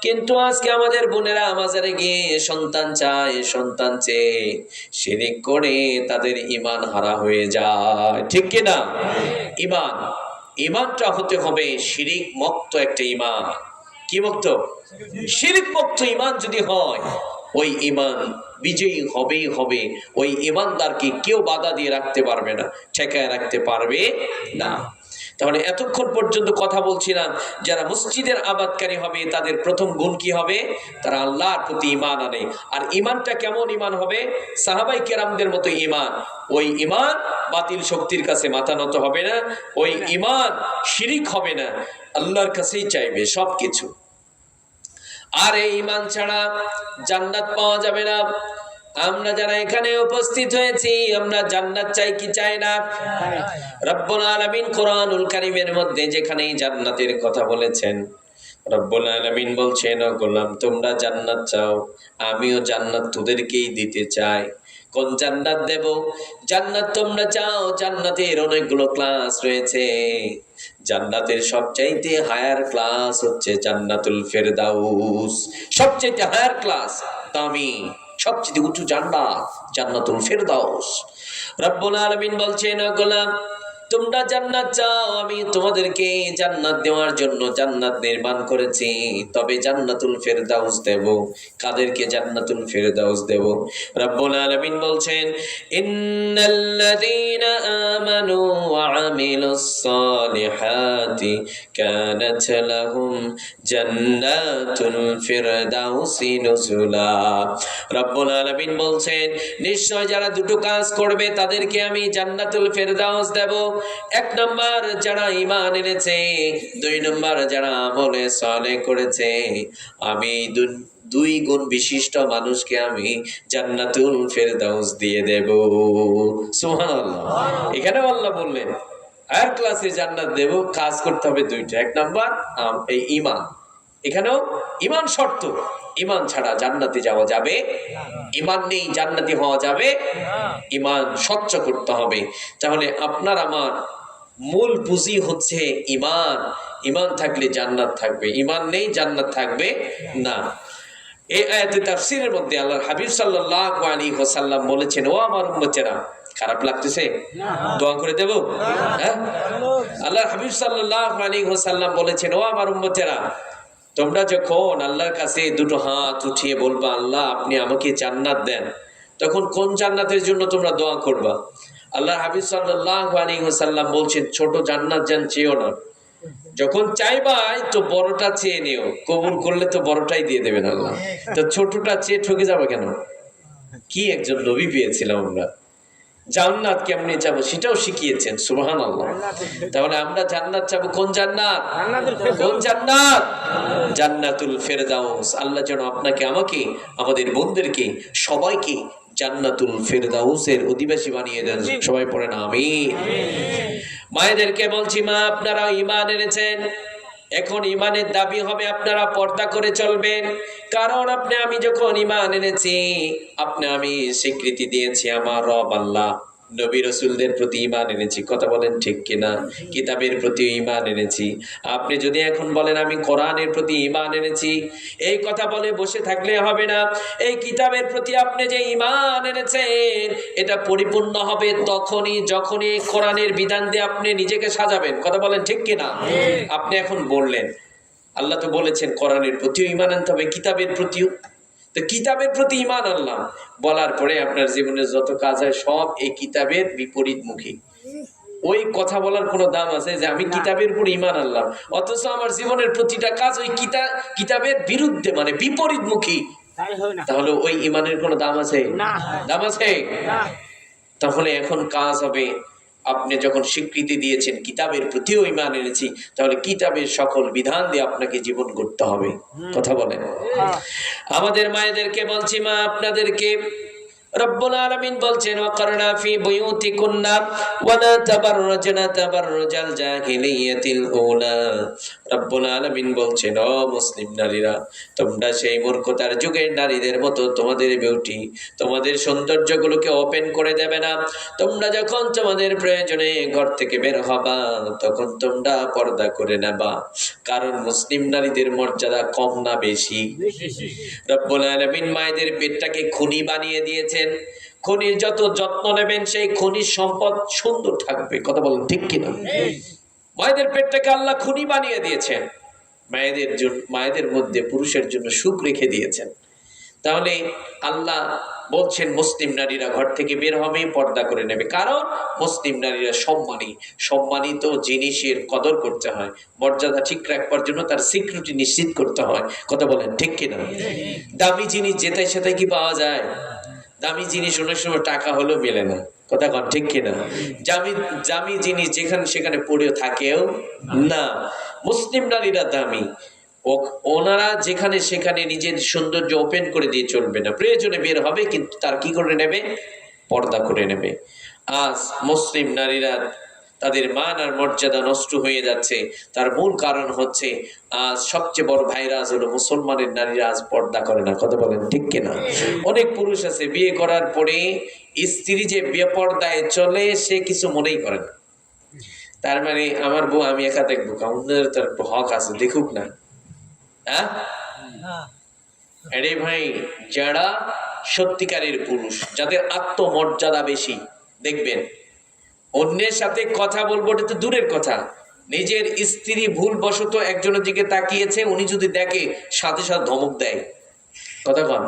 কিন্তু আজকে আমাদের বোনেরা মাজারে গিয়ে সন্তান চায়, সন্তান চেয়ে শিরক করে তাদের ঈমান হারা হয়ে যায়, ঠিক কি না? ঈমানটা হতে হবে শিরক মুক্ত একটা ঈমান। কি মুক্ত? শিরক মুক্ত ঈমান যদি হয়, ওই ঈমান বিজয়ী হবেই হবে। ওই ঈমানদারকে কেউ বাধা দিয়ে রাখতে পারবে না, ঠেকায় রাখতে পারবে না। তাহলে এতক্ষণ পর্যন্ত কথা বলছিলাম, যারা মসজিদের আবাদকারী হবে তাদের প্রথম গুণ কি হবে? তারা আল্লাহর প্রতি ঈমান আনে। আর ঈমানটা কেমন ঈমান হবে? সাহাবাই কেরামদের মতো ঈমান। ওই ঈমান বাতিল শক্তির কাছে মাথা নত হবে না, ওই ঈমান শিরিক হবে না, আল্লাহর কাছেই চাইবে সবকিছু। আর এই ঈমান ছাড়া জান্নাত পাওয়া যাবে না। আমরা যারা এখানে উপস্থিত হয়েছি আমরা জান্নাত চাই কি চাই না? রব্বুল আলামিন কোরআনুল কারীমের মধ্যে যেখানেই জান্নাতের কথা বলেছেন, রব্বুল আলামিন বলছেন, ও গোলাম তোমরা জান্নাত চাও, আমিও জান্নাত তোদেরকেই দিতে চাই। কোন জান্নাত দেব? জান্নাত তোমরা চাও, জান্নাতের অনেকগুলো ক্লাস রয়েছে। জান্নাতের সবচাইতে হায়ার ক্লাস হচ্ছে জান্নাতুল ফেরদাউস। সবচাইতে হায়ার ক্লাস, দামি, সবচেয়ে উঁচু জান্নাত জান্নাতুল ফেরদাউস। রব্বুল আলামিন বলছেন, ও গোলাম তোমরা জান্নাত চাও, আমি তোমাদেরকে জান্নাত দেওয়ার জন্য জান্নাত নির্মাণ করেছি। তবে জান্নাতুল ফেরদাউস দেব। কাদেরকে জান্নাতুল ফেরদাউস দেব? রব্বুল আলামিন বলছেন, ইন্নাল্লাযীনা আমানু ওয়া আমিলুস সালিহাতি কানাত লাহুম জান্নাতুল ফিরদাউসি নুজুলা। রব্বুল আলামিন বলছেন, নিশ্চয় যারা দুটো কাজ করবে তাদেরকে আমি জান্নাতুল ফেরদাউস দেব। 1 নাম্বার যারা ঈমান এনেছে, 2 নাম্বার যারা আমলে সালেহ করেছে। আমি 2 গুণ বিশিষ্ট মানুষকে আমি জান্নাতুল ফেরদাউস দিয়ে দেব। সুবহানাল্লাহ। এখানে আল্লাহ বললেন আর ক্লাসে জান্নাত দেব, কাজ করতে হবে 2টা। 1 নাম্বার এই ঈমান। এখানেও ঈমান শর্ত, ঈমান ছাড়া জান্নাতে যাওয়া যাবে, ঈমান নেই জান্নাতি হওয়া যাবে, ঈমান স্বচ্ছ করতে হবে। তাহলে আপনার আমার মূল পুঁজি হচ্ছে ঈমান। ঈমান থাকলে জান্নাত থাকবে, ঈমান নেই জান্নাত থাকবে না। এই আয়াতে তাফসীরের মধ্যে আল্লাহর হাবিব সাল্লাল্লাহু আলাইহি ওয়াসাল্লাম বলেছেন, ও আমার উম্মতেরা, খারাপ লাগতেছে? দোয়া করে দেব? হ্যাঁ, আল্লাহর হাবিব সাল্লাল্লাহু আলাইহি ওয়াসাল্লাম বলেছেন, ও আমার উম্মতেরা, তোমরা যখন আল্লাহর কাছে 2টো হাত উঠিয়ে বলবা, আল্লাহ আপনি আমাকে জান্নাত দেন, তখন কোন জান্নাতের জন্য তোমরা দোয়া করবা? আল্লাহর হাবিব সাল্লাল্লাহু আলাইহি ওয়াসাল্লাম বলছেন, ছোট জান্নাত যেন চেয়েও না। যখন চাইবাই তো বড়টা চেয়ে নিও, কবুল করলে তো বড়টাই দিয়ে দেবেন আল্লাহ। তো ছোটটা চেয়ে ঠকে যাবে কেন? কি একজন নবী পেয়েছিলাম আমরা, জান্নাত কেমনে যাব সেটাও শিখিয়েছেন, সুবহানাল্লাহ। তাহলে আমরা জান্নাত চাবো, কোন জান্নাত? কোন জান্নাত? জান্নাতুল ফেরদাউস। আল্লাহ যেন আপনাকে, আমাকে, আমাদের বন্ধুদেরকে, সবাইকে জান্নাতুল ফেরদাউসের অধিবাসী বানিয়ে দেন। সবাই পড়েন আমিন। মায়েদেরকে বলছি, মা আপনারা ঈমান এনেছেন, এখন ঈমানের দাবি হবে আপনারা পর্দা করে চলবেন। কারণ আমি যখন ঈমান এনেছি, আমি স্বীকৃতি দিয়েছি আমার রব আল্লাহ, নবী রাসূলদের প্রতি ঈমান এনেছি। কথা বলেন ঠিক কিনা? কিতাবের প্রতি ঈমান এনেছি। আপনি যদি এখন বলেন আমি কোরআনের প্রতি ঈমান এনেছি, এই কথা বলে বসে থাকলে হবে না। এই কিতাবের প্রতি আপনি যে ঈমান এনেছেন, এটা পরিপূর্ণ হবে তখনই যখনই কোরআনের বিধান দিয়ে আপনি নিজেকে সাজাবেন। কথা বলেন ঠিক কিনা? আপনি এখন বললেন, আল্লাহ তো বলেছেন কোরআনের প্রতিও ঈমান আনতে হবে, কিতাবের প্রতিও। তো কিতাবের প্রতি ঈমান আনলাম বলার পরে আপনার জীবনের যত কাজ হয় সব এই কিতাবের বিপরীতমুখী। ওই কথা বলার কোনো দাম আছে যে আমি কিতাবের উপর ঈমান আনলাম, অথচ আমার জীবনের প্রতিটা কাজ ওই কিতাবের বিরুদ্ধে, মানে বিপরীতমুখী? তাহলে ওই ঈমানের কোনো দাম আছে? দাম আছে? তাহলে এখন কাজ হবে, আপনি যখন স্বীকৃতি দিয়েছেন কিতাবের প্রতিও ঈমান এনেছি, তাহলে কিতাবের সকল বিধান দিয়ে আপনাকে জীবন করতে হবে। কথা বলেন। আমাদের মায়েদেরকে বলছি, মা আপনাদেরকে রব্বুল আলামিন বলছেন, ওয়াকারনা ফি বুয়ুতিকুন্না ওয়া লা তাবাররাজনা তাবাররুজাল জাহিলিয়াতিল উলা। রব্বুল আলামিন বলছেন, ও মুসলিম নারীরা, তোমরা সেই মূর্খতার যুগের নারীদের মতো তোমাদের বিউটি, তোমাদের সৌন্দর্যগুলোকে ওপেন করে দেবে না। তোমরা যখন তোমাদের প্রয়োজনে ঘর থেকে বের হবা, তখন তোমরা পর্দা করে নেবা। কারণ মুসলিম নারীদের মর্যাদা কম না বেশি? রব্বুল আলামিন মায়েদের পেটটাকে খনি বানিয়ে দিয়েছেন। খনির যত যত্ন নেবেন সেই খনির সম্পদ সুন্দর থাকবে। কথা বলেন ঠিক কিনা? মায়েদের পেটটাকে আল্লাহ খনি বানিয়ে দিয়েছেন, মায়েদের মধ্যে পুরুষের জন্য সুখ রেখে দিয়েছেন। তাহলে আল্লাহ বলছেন মুসলিম নারীরা ঘর থেকে বের হবে পর্দা করে নেবে। কারণ মুসলিম নারীরা সম্মানিত জিনিসের কদর করতে হয়, মর্যাদা ঠিক রাখবার জন্য তার সিকিউরিটি নিশ্চিত করতে হয়। কথা বলেন ঠিক কিনা? দামি জিনিস যেটাই সেটাই কি পাওয়া যায়? দামি জিনিস অনেক সময় টাকা হলেও মেলে না। কথা কন ঠিক কিনা? দামি জিনিস যেখানে সেখানে পড়েও থাকেও না। মুসলিম নারীরা দামি, ওনারা যেখানে সেখানে নিজের সৌন্দর্য ওপেন করে দিয়ে চলবে না। প্রয়োজনে বের হবে, কিন্তু তার কি করে নেবে? পর্দা করে নেবে। আজ মুসলিম নারীরা তাদের মান আর মর্যাদা নষ্ট হয়ে যাচ্ছে। তার মূল কারণ হচ্ছে আজ সবচেয়ে বড় ভাইরাস হলো মুসলমানের নারীরা আজ পর্দা করে না। কথা বলেন ঠিক কিনা? অনেক পুরুষ আছে বিয়ে করার পরে স্ত্রী যে বেপর্দায় চলে সে কিছু মনেই করে না। তার মানে আমার বউ আমি একা দেখবো, অন্যের তার হক আছে, দেখুক না। হ্যাঁ আরে ভাই, যারা সত্যিকারের পুরুষ, যাদের আত্মমর্যাদা বেশি, দেখবেন অন্যের সাথে কথা বলবো এটা তো দূরের কথা, নিজের স্ত্রী ভুলবশত একজনের দিকে তাকিয়েছে, উনি যদি দেখে সাথে সাথে ধমক দেয়। কথা কন,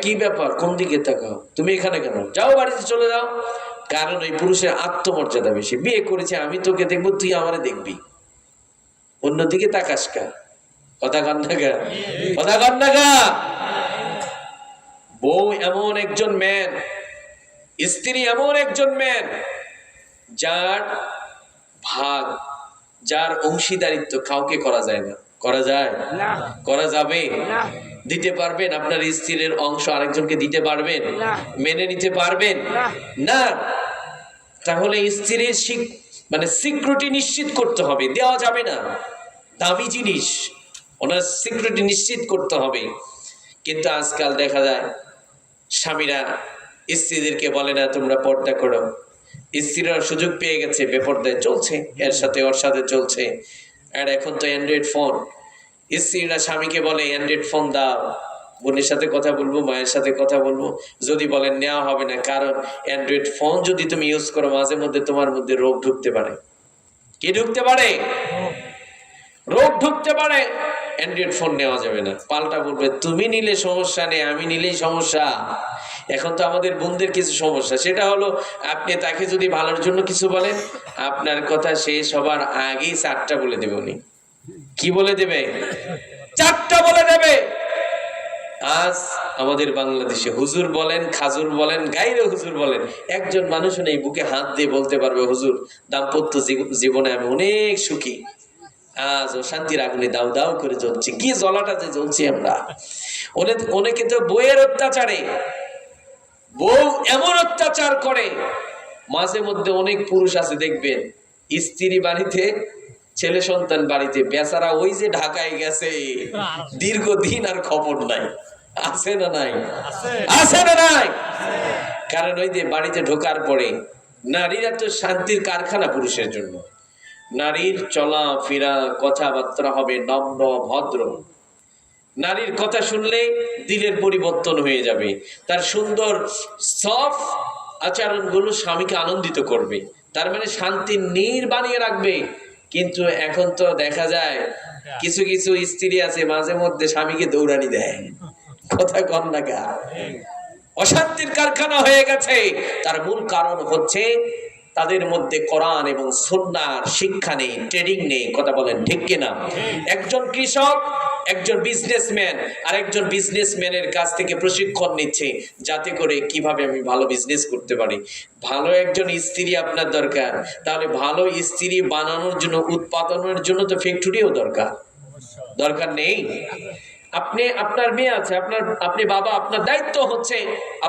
কি ব্যাপার, কোন দিকে তাকাও, তুমি এখানে কেন, যাও বাড়িতে চলে যাও। কারণ ওই পুরুষের আত্মমর্যাদা বেশি। বিয়ে করেছে আমি তোকে দেখবো, তুই আমারে দেখবি, অন্যদিকে তাকাস কা? কথা কন না গা? কথা কন না গা? বউ এমন একজন ম্যান, স্ত্রী এমন একজন ম্যান যার ভাগ, যার অংশীদারিত্ব কাউকে করা যায় না। করা যায়? করা যাবে? দিতে পারবেন? আপনার স্ত্রীর অংশ আরেকজনকে দিতে পারবেন? মেনে নিতে পারবেন না? তাহলে স্ত্রীর মানে সিকিউরিটি নিশ্চিত করতে হবে, দেওয়া যাবে না। দামি জিনিস, ওনার সিকিউরিটি নিশ্চিত করতে হবে। কিন্তু আজকাল দেখা যায় স্বামীরা স্ত্রীদেরকে বলে না তোমরা পর্দা করো। স্ত্রীরা সুযোগ পেয়ে গেছে, বেপর্দায় চলছে, এর সাথে ওর সাথে চলছে। আর এখন তো অ্যান্ড্রয়েড ফোন, স্ত্রীরা স্বামীকে বলে অ্যান্ড্রয়েড ফোন দাও, বোনের সাথে কথা বলবো, মায়ের সাথে কথা বলবো। যদি বলেন নেওয়া হবে না, কারণ অ্যান্ড্রয়েড ফোন যদি তুমি ইউজ করো মাঝে মধ্যে তোমার মধ্যে রোগ ঢুকতে পারে। কি ঢুকতে পারে? রোগ ঢুকতে পারে। অ্যান্ড্রয়েড ফোন নেওয়া যাবে না। পাল্টা বলবে তুমি নিলে সমস্যা নেই, আমি নিলেই সমস্যা। এখন তো আমাদের বোনদের কিছু সমস্যা, সেটা হলো আপনি তাকে যদি ভালোর জন্য কিছু বলেন, আপনার কথা শেষ হবার আগেই 4টা বলে দেবে উনি। কি বলে দেবে? 4টা বলে দেবে। আজ আমাদের বাংলাদেশে হুজুর বলেন, খাজুর বলেন, গাইরে হুজুর বলেন, একজন মানুষ নেই বুকে হাত দিয়ে বলতে পারবে হুজুর দাম্পত্য জীবনে আমি অনেক সুখী, আজ ও শান্তির আগুনে দাউ দাউ করে জ্বলছি। কি জ্বলাটা যে জ্বলছি আমরা। অনেকে তো বউয়ের অত্যাচারে, বউ এমন অত্যাচার করে, মাঝে মধ্যে অনেক পুরুষ আছে দেখবেন স্ত্রী বাড়িতে, ছেলে সন্তান বাড়িতে, বেচারা ওই যে ঢাকায় গেছে দীর্ঘদিন আর খবর নাই। আছে না নাই? আছে না নাই? কারণ ওই যে বাড়িতে ঢোকার পরে নারীরা তো শান্তির কারখানা পুরুষের জন্য। নারীর চলা ফেরা কথাবার্তা হবে নম্র ভদ্র। নারীর কথা শুনলে দিলের পরিবর্তন হয়ে যাবে। তার সুন্দর সফট আচরণগুলো স্বামীকে আনন্দিত করবে, তার মানে শান্তির নীড় বানিয়ে রাখবে। কিন্তু এখন তো দেখা যায় কিছু কিছু স্ত্রী আছে মাঝে মধ্যে স্বামীকে দৌড়ানি দেয়। কথা কম না গা, অশান্তির কারখানা হয়ে গেছে। তার মূল কারণ হচ্ছে তাদের মধ্যে কোরআন এবং সুন্নাহর শিক্ষা নেই, ট্রেনিং নেই। কথা বলেন ঠিক কিনা? একজন কৃষক, একজন বিজনেসম্যান আর একজন বিজনেসম্যানের কাছ থেকে প্রশিক্ষণ নিচ্ছে যাতে করে কিভাবে আমি ভালো বিজনেস করতে পারি। ভালো একজন স্ত্রী আপনার দরকার, তাহলে ভালো স্ত্রী বানানোর জন্য, উৎপাদনের জন্য তো ফ্যাক্টরিও দরকার নেই। আপনি, আপনার মেয়ে আছে, আপনি বাবা, আপনার দায়িত্ব হচ্ছে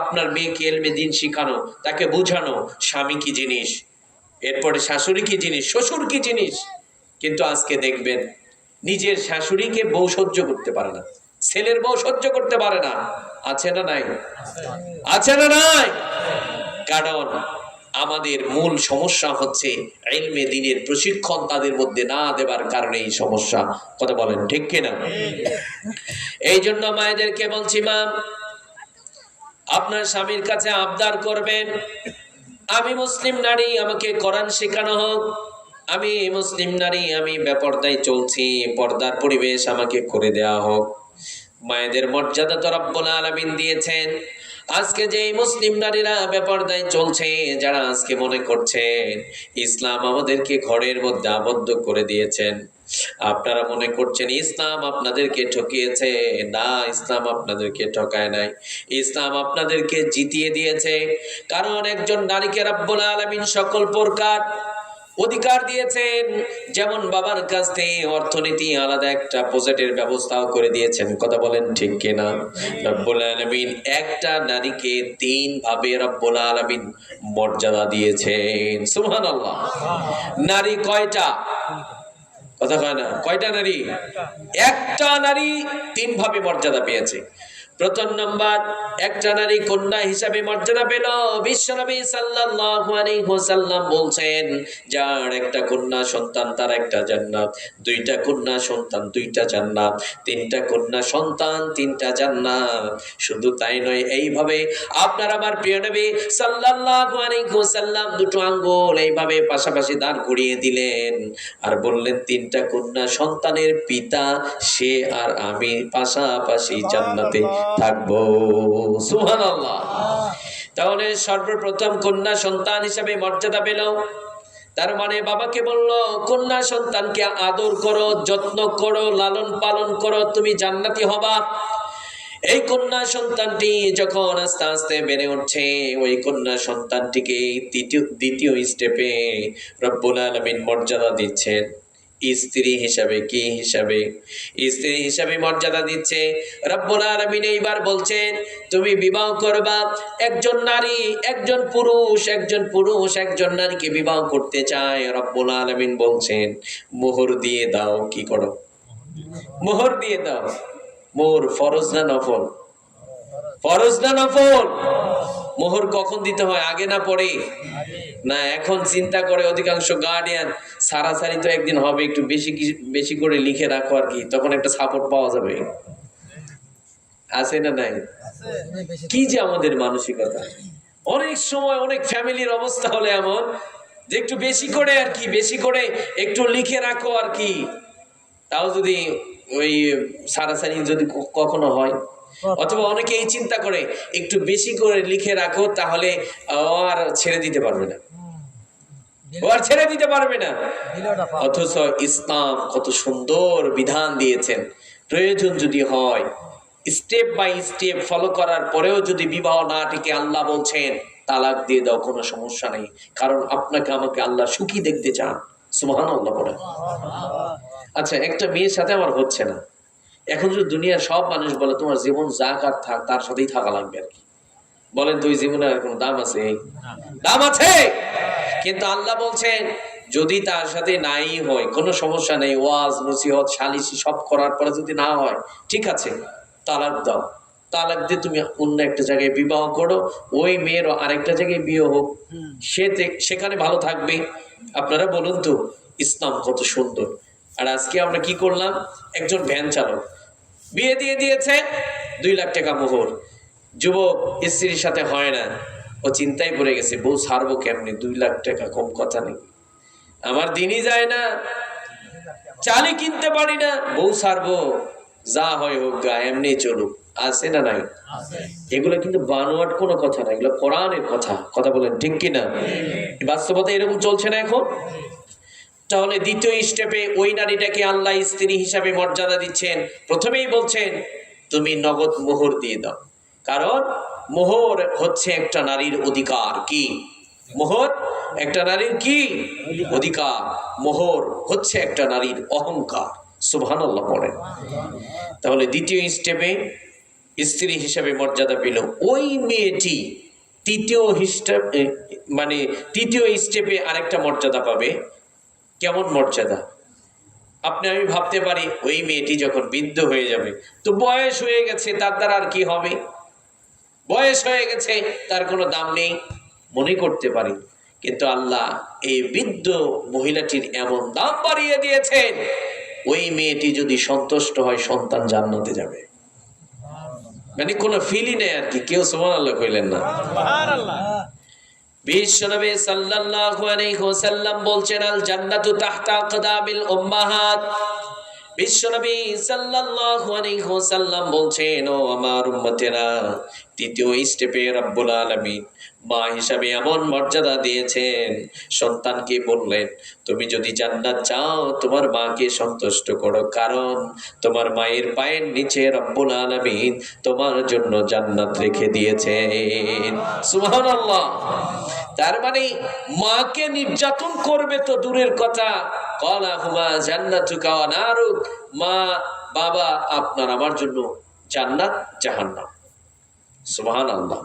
আপনার মেয়েকে ইলমে দ্বীন শিখানো, তাকে বোঝানো স্বামী কি জিনিস, এরপরে শাশুড়ি কি জিনিস, শ্বশুর কি জিনিস। কিন্তু আজকে দেখবেন নিজের শাশুড়িকে বউ সহ্য করতে পারে না, ছেলের বউ সহ্য করতে পারে না। আছে না নাই? আছে না নাই? কারণ আমাদের মূল সমস্যা হচ্ছে ইলমে দ্বীনের প্রশিক্ষণ তাদের মধ্যে না দেবার কারণে এই সমস্যা। কথা বলেন ঠিক কিনা? এই জন্য মায়েদেরকে বলছি, মা আপনার স্বামীর কাছে আবদার করবেন, আমি মুসলিম নারী, আমাকে কোরআন শেখানো হোক। আমি মুসলিম নারী, আমি বেপরদায় চলছি, পর্দার পরিবেশ আমাকে করে দেয়া হোক। মায়েদের মর্যাদা তো রব্বুল আলামিন দিয়েছেন। আজকে যে মুসলিম নারীরা বেপরদায় চলছে, যারা আজকে মনে করছে ইসলাম আমাদেরকে ঘরের মধ্যে আবদ্ধ করে দিয়েছেন, আপনারা মনে করছেন ইসলাম আপনাদেরকে ঠকিয়েছে। না, ইসলাম আপনাদেরকে ঠকায় নাই, ইসলাম আপনাদেরকে জিতিয়ে দিয়েছে। কারণ একজন নারীকে রব্বুল আলামিন সকল প্রকার অধিকার দিয়েছেন। যেমন বাবার কাছ থেকে অর্থনীতি আলাদা একটা প্রজেক্টের ব্যবস্থাও করে দিয়েছেন। কথা বলেন ঠিক কিনা? রব্বুল আলামিন একটা নারীকে 3 ভাবে রব্বুল আলামিন মর্যাদা দিয়েছেন। সুবহানাল্লাহ। নারী কয়টা? কথা কয় না, কয়টা নারী? একটা নারী 3 ভাবে মর্যাদা পেয়েছে। প্রথম নাম্বার, একটা নারী কন্যা হিসাবে মর্যাদা পেল। বিশ্বনবী সাল্লাল্লাহু আলাইহি ওয়াসাল্লাম বলছেন, যার একটা কন্যা সন্তান তার একটা জান্নাত, 2টা কন্যা সন্তান 2টা জান্নাত, 3টা কন্যা সন্তান 3টা জান্নাত। শুধু তাই নয়, এইভাবে আপনার আমার প্রিয় নবী সাল্লাল্লাহু আলাইহি ওয়াসাল্লাম 2টো আঙ্গুল এইভাবে পাশাপাশি দাঁড় করিয়ে দিলেন আর বললেন, 3টা কন্যা সন্তানের পিতা সে আর আমি পাশাপাশি জান্নাতে থাকবো। সুবহানাল্লাহ। তাহলে সর্বপ্রথম কন্যা সন্তান হিসেবে মর্যাদা পেল। তার মানে বাবাকে বলল, কন্যা সন্তানকে আদর করো, যত্ন করো, লালন পালন করো, তুমি জান্নাতি হবা। এই কন্যা সন্তানটি যখন আস্তে আস্তে বেড়ে উঠছে, ওই কন্যা সন্তানটিকে দ্বিতীয় স্টেপে রব্বুল আলামিন মর্যাদা দিচ্ছেন স্ত্রী হিসাবে। কি হিসাবে? স্ত্রী হিসাবে মর্যাদা দিচ্ছে রব্বুল আলামিন। এইবার বলছেন, তুমি বিবাহ করবা। একজন নারী, একজন পুরুষ একজন নারীকে বিবাহ করতে চায়, রব্বুল আলামিন বলছেন, মোহর দিয়ে দাও। কি করো? মোহর দিয়ে দাও। মোহর ফরজ না নফল? ফরজ না নফল? মোহর কখন দিতে হয়? আগে না পরে? না, এখন চিন্তা করে অধিকাংশ গার্ডিয়ান, সারাসারি তো একদিন হবে, একটু বেশি করে লিখে রাখো আর কি, তখন একটা সাপোর্ট পাওয়া যাবে। আছে না নাই? কি যে আমাদের মানসিকতা। অনেক সময় অনেক ফ্যামিলির অবস্থা হলে এমন যে একটু বেশি করে আর কি, বেশি করে একটু লিখে রাখো আর কি, তাও যদি ওই সারাসারি যদি কখনো হয়। অথবা অনেকে এই চিন্তা করে একটু বেশি করে লিখে রাখো, তাহলে আর ছেড়ে দিতে পারবে না, অথচ ইসলাম কত সুন্দর বিধান দিয়েছেন। প্রয়োজন যদি হয় স্টেপ বাই স্টেপ ফলো করার পরেও যদি বিবাহ না টিকে, আল্লাহ বলছেন তালাক দিয়ে দাও, কোনো সমস্যা নেই, কারণ আপনাকে আমাকে আল্লাহ সুখী দেখতে চান। সুবহানাল্লাহ বলে। আচ্ছা, একটা মেয়ের সাথে আমার হচ্ছে না, এখন যদি দুনিয়ার সব মানুষ বলে তোমার জীবন যাক আর থাক, তার সাথেই থাকা লাগবে আর কি, বলেন তো ওই জীবনের আর কোনো দাম আছে? দাম আছে। কিন্তু আল্লাহ বলছেন যদি তার সাথে নাই হয় কোনো সমস্যা নেই, ওয়াজ নসিহত সালিশি সব করার পরে যদি না হয়, ঠিক আছে তালাক দাও, তালাক দিয়ে তুমি অন্য একটা জায়গায় বিবাহ করো, ওই মেয়েরও আরেকটা জায়গায় বিয়ে হোক, সেখানে ভালো থাকবে। আপনারা বলুন তো ইসলাম কত সুন্দর। আর আজকে আমরা কি করলাম, একজন ভ্যান চালক বিয়ে দিয়ে দিয়েছে, 2 লাখ টাকা মোহর, যুবক স্ত্রীর সাথে হয় না, ও চিন্তায় পড়ে গেছে বউ ছাড়বো কেমনি, 2 লাখ টাকা কম কথা নেই, আমার দিনই যায় না, চালি কিনতে পারি না, বউ ছাড়বো, যা হয় হোক গা, এমনি চলুক, আছে না নাই? এগুলো কিন্তু বানোয়াট কোনো কথা না, এগুলো কোরআনের কথা। কথা বলেন ঠিক কিনা? বাস্তবতা এরকম চলছে না এখন। তাহলে দ্বিতীয় স্টেপে ওই নারীটাকে আল্লাহ স্ত্রী হিসাবে মর্যাদা দিচ্ছেন। প্রথমেই বলছেন তুমি নগদ মোহর দিয়ে দাও, কারণ মোহর হচ্ছে একটা নারীর অধিকার। কি মোহর? একটা নারীর কি অধিকার? মোহর হচ্ছে একটা নারীর অহংকার। সুবহানাল্লাহ পড়েন। তাহলে দ্বিতীয় স্টেপে স্ত্রী হিসাবে মর্যাদা পেল ওই মেয়েটি, তৃতীয় স্টেপে আরেকটা মর্যাদা পাবে। কেমন মর্যাদা? আপনি আমি ভাবতে পারি ওই মেয়েটি যখন বৃদ্ধ হয়ে যাবে, তো বয়স হয়ে গেছে, তার দ্বারা আর কি হবে, বয়স হয়ে গেছে, তার কোনো দাম নেই মনে করতে পারি। কিন্তু আল্লাহ এই বৃদ্ধ মহিলাটির এমন দাম বাড়িয়ে দিয়েছেন, ওই মেয়েটি যদি সন্তুষ্ট হয় সন্তান জান্নাতে যাবে, মানে কোনো ফিলই নেই আর কি। কেউ সুবহানাল্লাহ কইলেন না? বিশ্বনবী সাল্লাল্লাহু আলাইহি ওয়াসাল্লাম বলছেন আল জান্নাতু তাহতা আকদামিল উম্মাহাত। বিশ্বনবী সাল্লাল্লাহু আলাইহি ওয়াসাল্লাম বলছেন ও আমার উম্মতেরা, তৃতীয় স্টেপে রব্বুল আলামিন মা হিসাবে এমন মর্যাদা দিয়েছেন, সন্তানকে বললেন তুমি যদি জান্নাত চাও তোমার মাকে সন্তুষ্ট করো, কারণ তোমার মায়ের পায়ের নিচে রব্বুল আলামিন তোমার জন্য জান্নাত রেখে দিয়েছেন। সুবহানাল্লাহ। তার মানে মাকে নির্যাতন করবে তো দূরের কথা, ক্বালা হুমা জান্নাতুকা ওয়া নারুক, মা বাবা আপনার আমার জন্য জান্নাত জাহান্নাম। সুবহানাল্লাহ।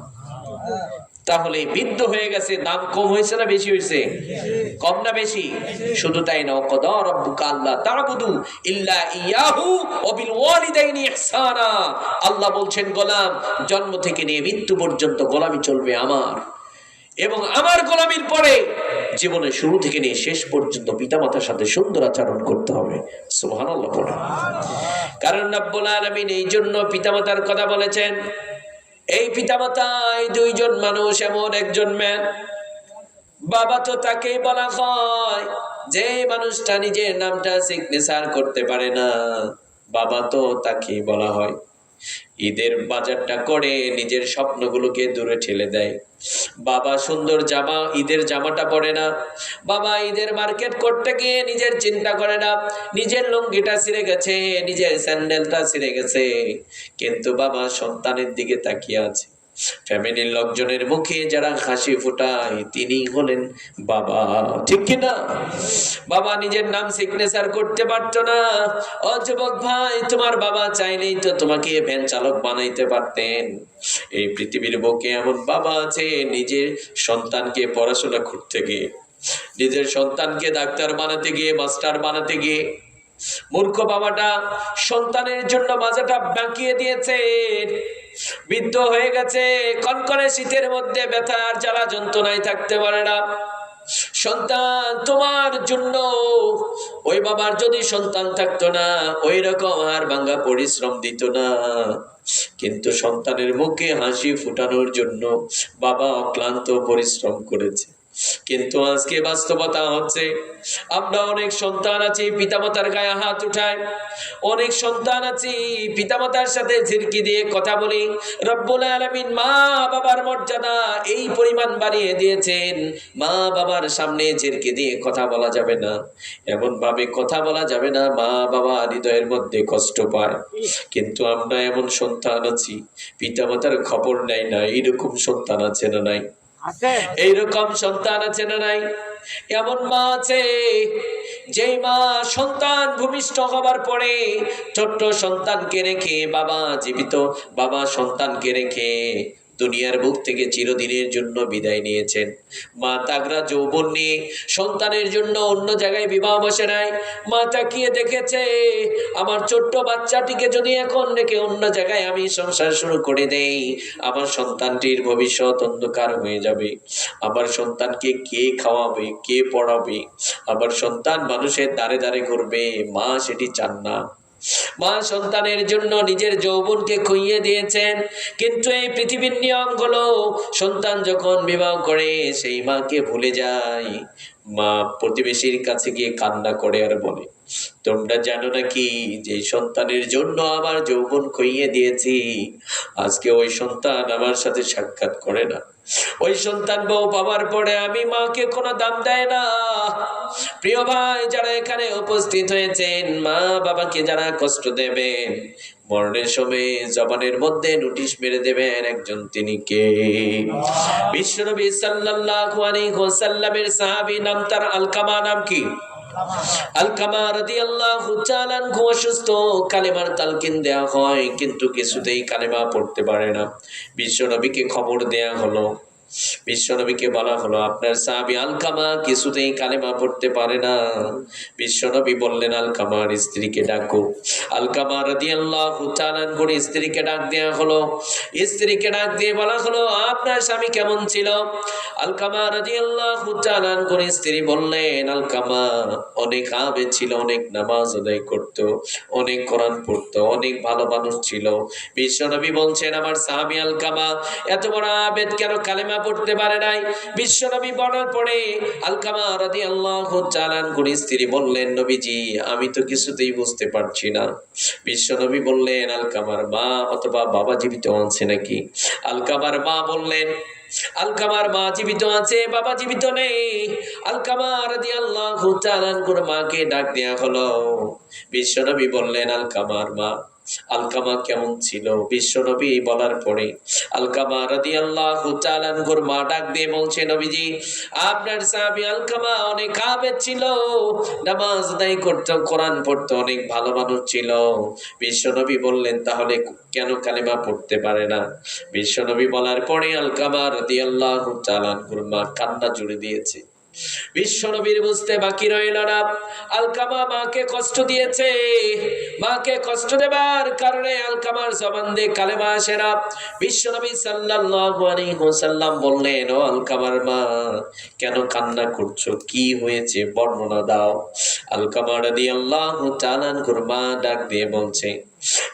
তাহলে বৃদ্ধ হয়ে গেছে, দাম কম হয়েছে না বেশি হয়েছে? কম না বেশি? শুধু তাই না, ওয়াকাদা রাব্বুকা আল্লা তা'বুদু ইল্লা ইয়াহু ওয়া বিল ওয়ালিদাইনি ইহসানা। আল্লাহ বলছেন গোলাম জন্ম থেকে নিয়ে মৃত্যু পর্যন্ত গোলামি চলবে আমার, এবং আমার গোলামির পরে জীবনের শুরু থেকে নিয়ে শেষ পর্যন্ত পিতামাতার সাথে সুন্দর আচরণ করতে হবে। সুবহানাল্লাহ পড়ে। কারণ রব্বুল আলামিন এই জন্য পিতামাতার কথা বলেছেন। এই পিতামাতা এই দুইজন মানুষ এমন একজন ম্যান, বাবা তো তাকেই বলা হয় যে মানুষটা নিজের নামটা সিগনেচার করতে পারে না, বাবা তো তাকেই বলা হয়। ঈদের বাজারটা করে নিজের স্বপ্নগুলোকে দূরে ঠেলে দেয়। বাবা সুন্দর জামা, ঈদের জামাটা পরে না, বাবা ঈদের মার্কেট করতে গিয়ে নিজের চিন্তা করে না, নিজের লুঙ্গিটা ছিঁড়ে গেছে, নিজের স্যান্ডেলটা ছিঁড়ে গেছে, কিন্তু বাবা সন্তানের দিকে তাকিয়ে আছে। ফ্যামিলির লোকজনের মুখে যারা হাসি ফোটায় তিনি হলেন বাবা, ঠিক কিনা? বাবা নিজের নাম সিগনেচার করতে পারতো না। ও যুবক ভাই, তোমার বাবা চাইলেই তো তোমাকে ভ্যান চালক বানাইতে পারতেন। এই পৃথিবীর বুকে এমন বাবা আছে নিজের সন্তানকে পড়াশোনা করতে গিয়ে, নিজের সন্তানকে ডাক্তার বানাতে গিয়ে, মাস্টার বানাতে গিয়ে মূর্খ বাবাটা সন্তানের জন্য মাজাটা বাঁকিয়ে দিয়েছে। বৃদ্ধ হয়ে গেছে, কনকনে শীতের মধ্যে ব্যথার জ্বালা যন্ত্রণায় থাকতে পারে না। সন্তান তোমার জন্য, ওই বাবার যদি সন্তান থাকতো না ওই রকম আর ভাঙ্গা পরিশ্রম দিত না, কিন্তু সন্তানের মুখে হাসি ফুটানোর জন্য বাবা অক্লান্ত পরিশ্রম করেছে। কিন্তু আজকে বাস্তবতা হচ্ছে আমরা অনেক সন্তান আছি পিতামাতার গায়ে হাত উঠাই, অনেক সন্তান আছি পিতামাতার সাথে ঝিরকি দিয়ে কথা বলি। রব্বুল আলামিন মা বাবার মর্যাদা এই পরিমাণ বাড়িয়ে দিয়েছেন, মা বাবার সামনে ঝিরকি দিয়ে কথা বলা যাবে না, এমন ভাবে কথা বলা যাবে না মা বাবা হৃদয়ের মধ্যে কষ্ট পায়। কিন্তু আমরা এমন সন্তান আছি পিতামাতার খবর নেয় না, এইরকম সন্তান আছে না নাই? এইরকম সন্তান আছে না নাই? এমন মা আছে যেই মা সন্তান ভূমিষ্ঠ হবার পরে ছোট্ট সন্তানকে রেখে, বাবা জীবিত, বাবা সন্তানকে রেখে দুনিয়ার বুক থেকে চিরদিনের জন্য বিদায় নিয়েছেন। মা তাগরা যৌবন নিয়ে সন্তানের জন্য অন্য জায়গায় বিবাহ বসে নাই। মা তাকিয়ে দেখেছে আমার ছোট্ট বাচ্চাটিকে যদি এখন রেখে অন্য জায়গায় আমি সংসার শুরু করে দেই, আমার সন্তানটির ভবিষ্যৎ অন্ধকার হয়ে যাবে। আমার সন্তানকে কে খাওয়াবে, কে পড়াবে? আমার সন্তান মানুষের দ্বারে দ্বারে ঘুরবে। মা সেটি চান না। মা সন্তানের জন্য নিজের যৌবনকে খুইয়ে দিয়েছেন। কিন্তু এই পৃথিবীর নিয়ম হলো সন্তান যখন বিবাহ করে সেই মাকে ভুলে যায়। মা প্রতিবেশীর কাছে গিয়ে কান্না করে আর বলে, তোমরা জানো নাকি যে সন্তানের জন্য আমার যৌবন খুইয়ে দিয়েছি, আজকে ওই সন্তান আমার সাথে সাক্ষাৎ করে না, ওই সন্তান বউ পাবার পরে আমি মাকে কোনো দাম দেয় না। প্রিয় ভাই যারা এখানে উপস্থিত হয়েছেন, মা বাবাকে যারা কষ্ট দেবেন, মরণের সময় জবানের মধ্যে নোটিশ মেরে দেবেন একজন, তিনি কে? বিশ্বনবী সাল্লাল্লাহু আলাইহি ওয়াসাল্লামের সাহাবী, নাম তার আলকামা। নাম কি? আলকামা রাদিয়াল্লাহু তাআলা আনহু অসুস্থ, কালেমার তালকিন দেয়া হয় কিন্তু কিছুতেই কালেমা পড়তে পারে না। বিশ্বনবীকে খবর দেয়া হলো, বিশ্বনবীকে বলা হলো আপনার সাহাবী আলকামা কিছুতেই কালেমা পড়তে পারে না। বিশ্বনবী বললেন আলকামার স্ত্রীকে ডাকো। আলকামা রাদিয়াল্লাহু তাআলা আনহুর স্ত্রীকে ডাক দেয়া হলো। স্ত্রীকে ডাক দিয়ে বলা হলো আপনার স্বামী কেমন ছিল? আলকামা রাদিয়াল্লাহু তাআলা আনহুর স্ত্রী বললেন আলকামা অনেক আবেদ ছিল, অনেক নামাজ আদায় করত, অনেক কোরআন পড়তো, অনেক ভালো মানুষ ছিল। বিশ্বনবী বলছেন আমার সাহাবী আলকামা এত বড় আবেদ কেন কালেমা পড়তে পারে নাই? বিশ্বনবী বলার পরে আলকামা রাদিয়াল্লাহু তাআলা আনহুর স্ত্রী বললেন নবীজি আমি তো কিছুতেই বুঝতে পারছি না। বিশ্বনবী বললেন আলকামার মা অথবা বাবা জীবিত আছে নাকি? আলকামার মা বললেন আলকামার মা জীবিত আছে, বাবা জীবিত নেই। আলকামা রাদিয়াল্লাহু তাআলা আনহুর মাকে ডাক দেয়া হলো। বিশ্বনবী বললেন আলকামার মা আলকামা কেমন ছিল? বিশ্বনবী বলার পরে আলকামা রাদিয়াল্লাহু তাআলা আনহুর মা ডাক দিয়ে বলছে নবীজি আপনার সাহাবী আলকামা অনেক আবেদ ছিল, নামাজ আদায় করতো, কোরআন পড়তো, অনেক ভালো মানুষ ছিল। বিশ্বনবী বললেন তাহলে কেন কালেমা পড়তে পারে না? বিশ্বনবী বলার পরে আলকামা রাদিয়াল্লাহু তাআলা আনহুর মা কান্না জুড়ে দিয়েছে। বিশ্বনবীর বুঝতে বাকি রইল না আলকামা মাকে কষ্ট দিয়েছে। মাকে কষ্ট দেবার কারণে আলকামার জবান দিয়ে কালেমা আসে না। বিশ্বনবী সাল্লাল্লাহু আলাইহি ওয়াসাল্লাম বললেন ও আলকামার মা কেন কান্না করছো, কি হয়েছে বর্ণনা দাও। আলকামা রাদিয়াল্লাহু তাআলা আনহুর মা ডাক দিয়ে বলছে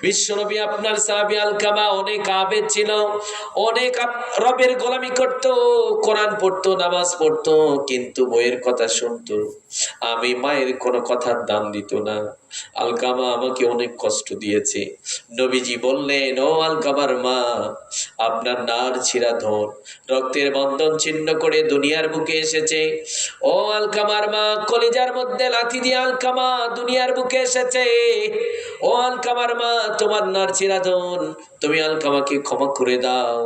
বিশ্বনবী আপনার সাহাবী আলকামা অনেক আবেদ ছিল, অনেক রবের গোলামি করত, কোরআন পড়তো, নামাজ পড়তো, কিন্তু বইয়ের কথা শুনতো। আমি মায়ের কোনো কথার দাম দিত না। আলকামা আমাকে অনেক কষ্ট দিয়েছে। নবীজি বললেন ও আলকামার মা আপনার নার ছিঁড়া ধন রক্তের বন্ধন ছিন্ন করে দুনিয়ার বুকে এসেছে। ও আলকামার মা কলিজার মধ্যে লাথি দিয়ে আলকামা দুনিয়ার বুকে এসেছে। ও আলকামার মা তোমার নার ছিঁড়া ধন তুমি আলকামাকে ক্ষমা করে দাও।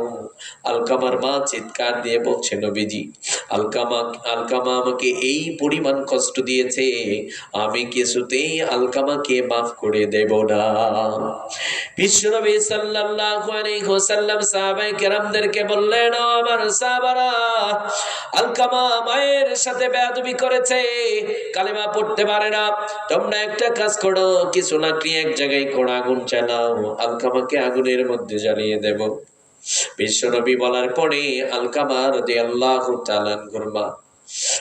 আলকামার মা চিৎকার দিয়ে বলছে নবীজি আলকামা আমাকে এই পরিমাণ কষ্ট দিয়েছে, আমি কিছুতেই আলকামাকে মাফ করে দেব না। বিশ্বনবী সাল্লাল্লাহু আলাইহি ওয়াসাল্লাম সাহাবায়ে কেরামদেরকে বললেন ও আমার সাহাবারা আলকামা মায়ের সাথে বেয়াদবি করেছে, কালেমা পড়তে পারে না। তোমরা একটা কাজ করো, কিছু লাকড়ি এক জায়গায় করে আগুন জ্বালাও, আলকামাকে আগুনের মধ্যে জ্বালিয়ে দেব। বিশ্বনবী বলার পরে আলকামা রাদিয়াল্লাহু তাআলা আনহুর মা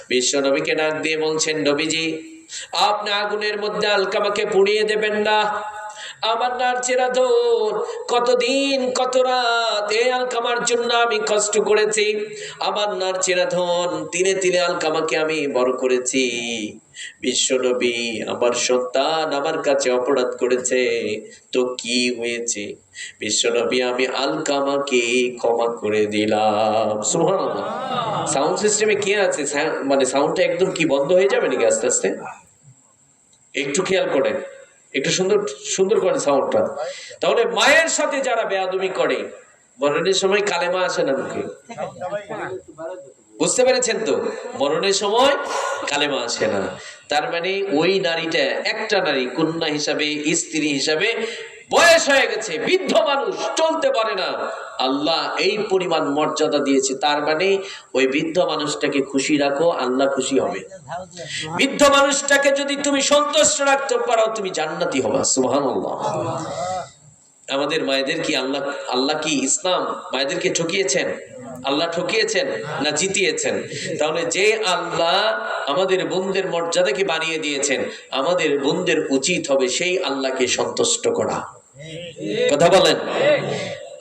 বিশ্বনবীকে ডাক দিয়ে বলছেন নবীজি আপনি আগুনের মধ্যে আলকামাকে পুড়িয়ে দেবেন না, আমার নার চেরা ধন, কতদিন কত রাত এই আলকামার জন্য আমি কষ্ট করেছি। আমার নার চেরা ধন, তিলে তিলে আলকামাকে আমি বড় করেছি। বিশ্বনবী, আমার সন্তান আমার কাছে অপরাধ করেছে, তো কি হয়েছে? বিশ্বনবী, আমি আলকামাকে ক্ষমা করে দিলাম। সুবহানাল্লাহ। সাউন্ড সিস্টেমে কি আছে? মানে সাউন্ডটা একদম কি বন্ধ হয়ে যাবে নাকি আস্তে আস্তে? একটু খেয়াল করেন, একটু সুন্দর সুন্দর করেন সাউন্ডটা। তাহলে মায়ের সাথে যারা বেয়াদবি করে, মরণের সময় কালেমা আসে না মুখে, বুঝতে পেরেছেন তো? মরণের সময় কালেমা আসে না, তার মানে ওই নারীটা একটা নারী, কন্যা হিসাবে, স্ত্রী হিসাবে বয়স হয়ে গেছে, বৃদ্ধ মানুষ, চলতে পারে না, আল্লাহ এই পরিমাণ মর্যাদা দিয়েছে। তার মানে ওই বৃদ্ধ মানুষটাকে খুশি রাখো, আল্লাহ খুশি হবে। বৃদ্ধ মানুষটাকে যদি তুমি সন্তুষ্ট রাখতে পারো, তুমি জান্নাতি হবা। সুবহানাল্লাহ। আমাদের মায়েদের কি আল্লাহ কি ইসলাম মায়েদেরকে ঠকিয়েছেন? আল্লাহ ঠকিয়েছেন না জিতিয়েছেন? তাহলে যে আল্লাহ আমাদের বোনদের মর্যাদাকে বানিয়ে দিয়েছেন, আমাদের বোনদের উচিত হবে সেই আল্লাহকে সন্তুষ্ট করা। কথা বলেন।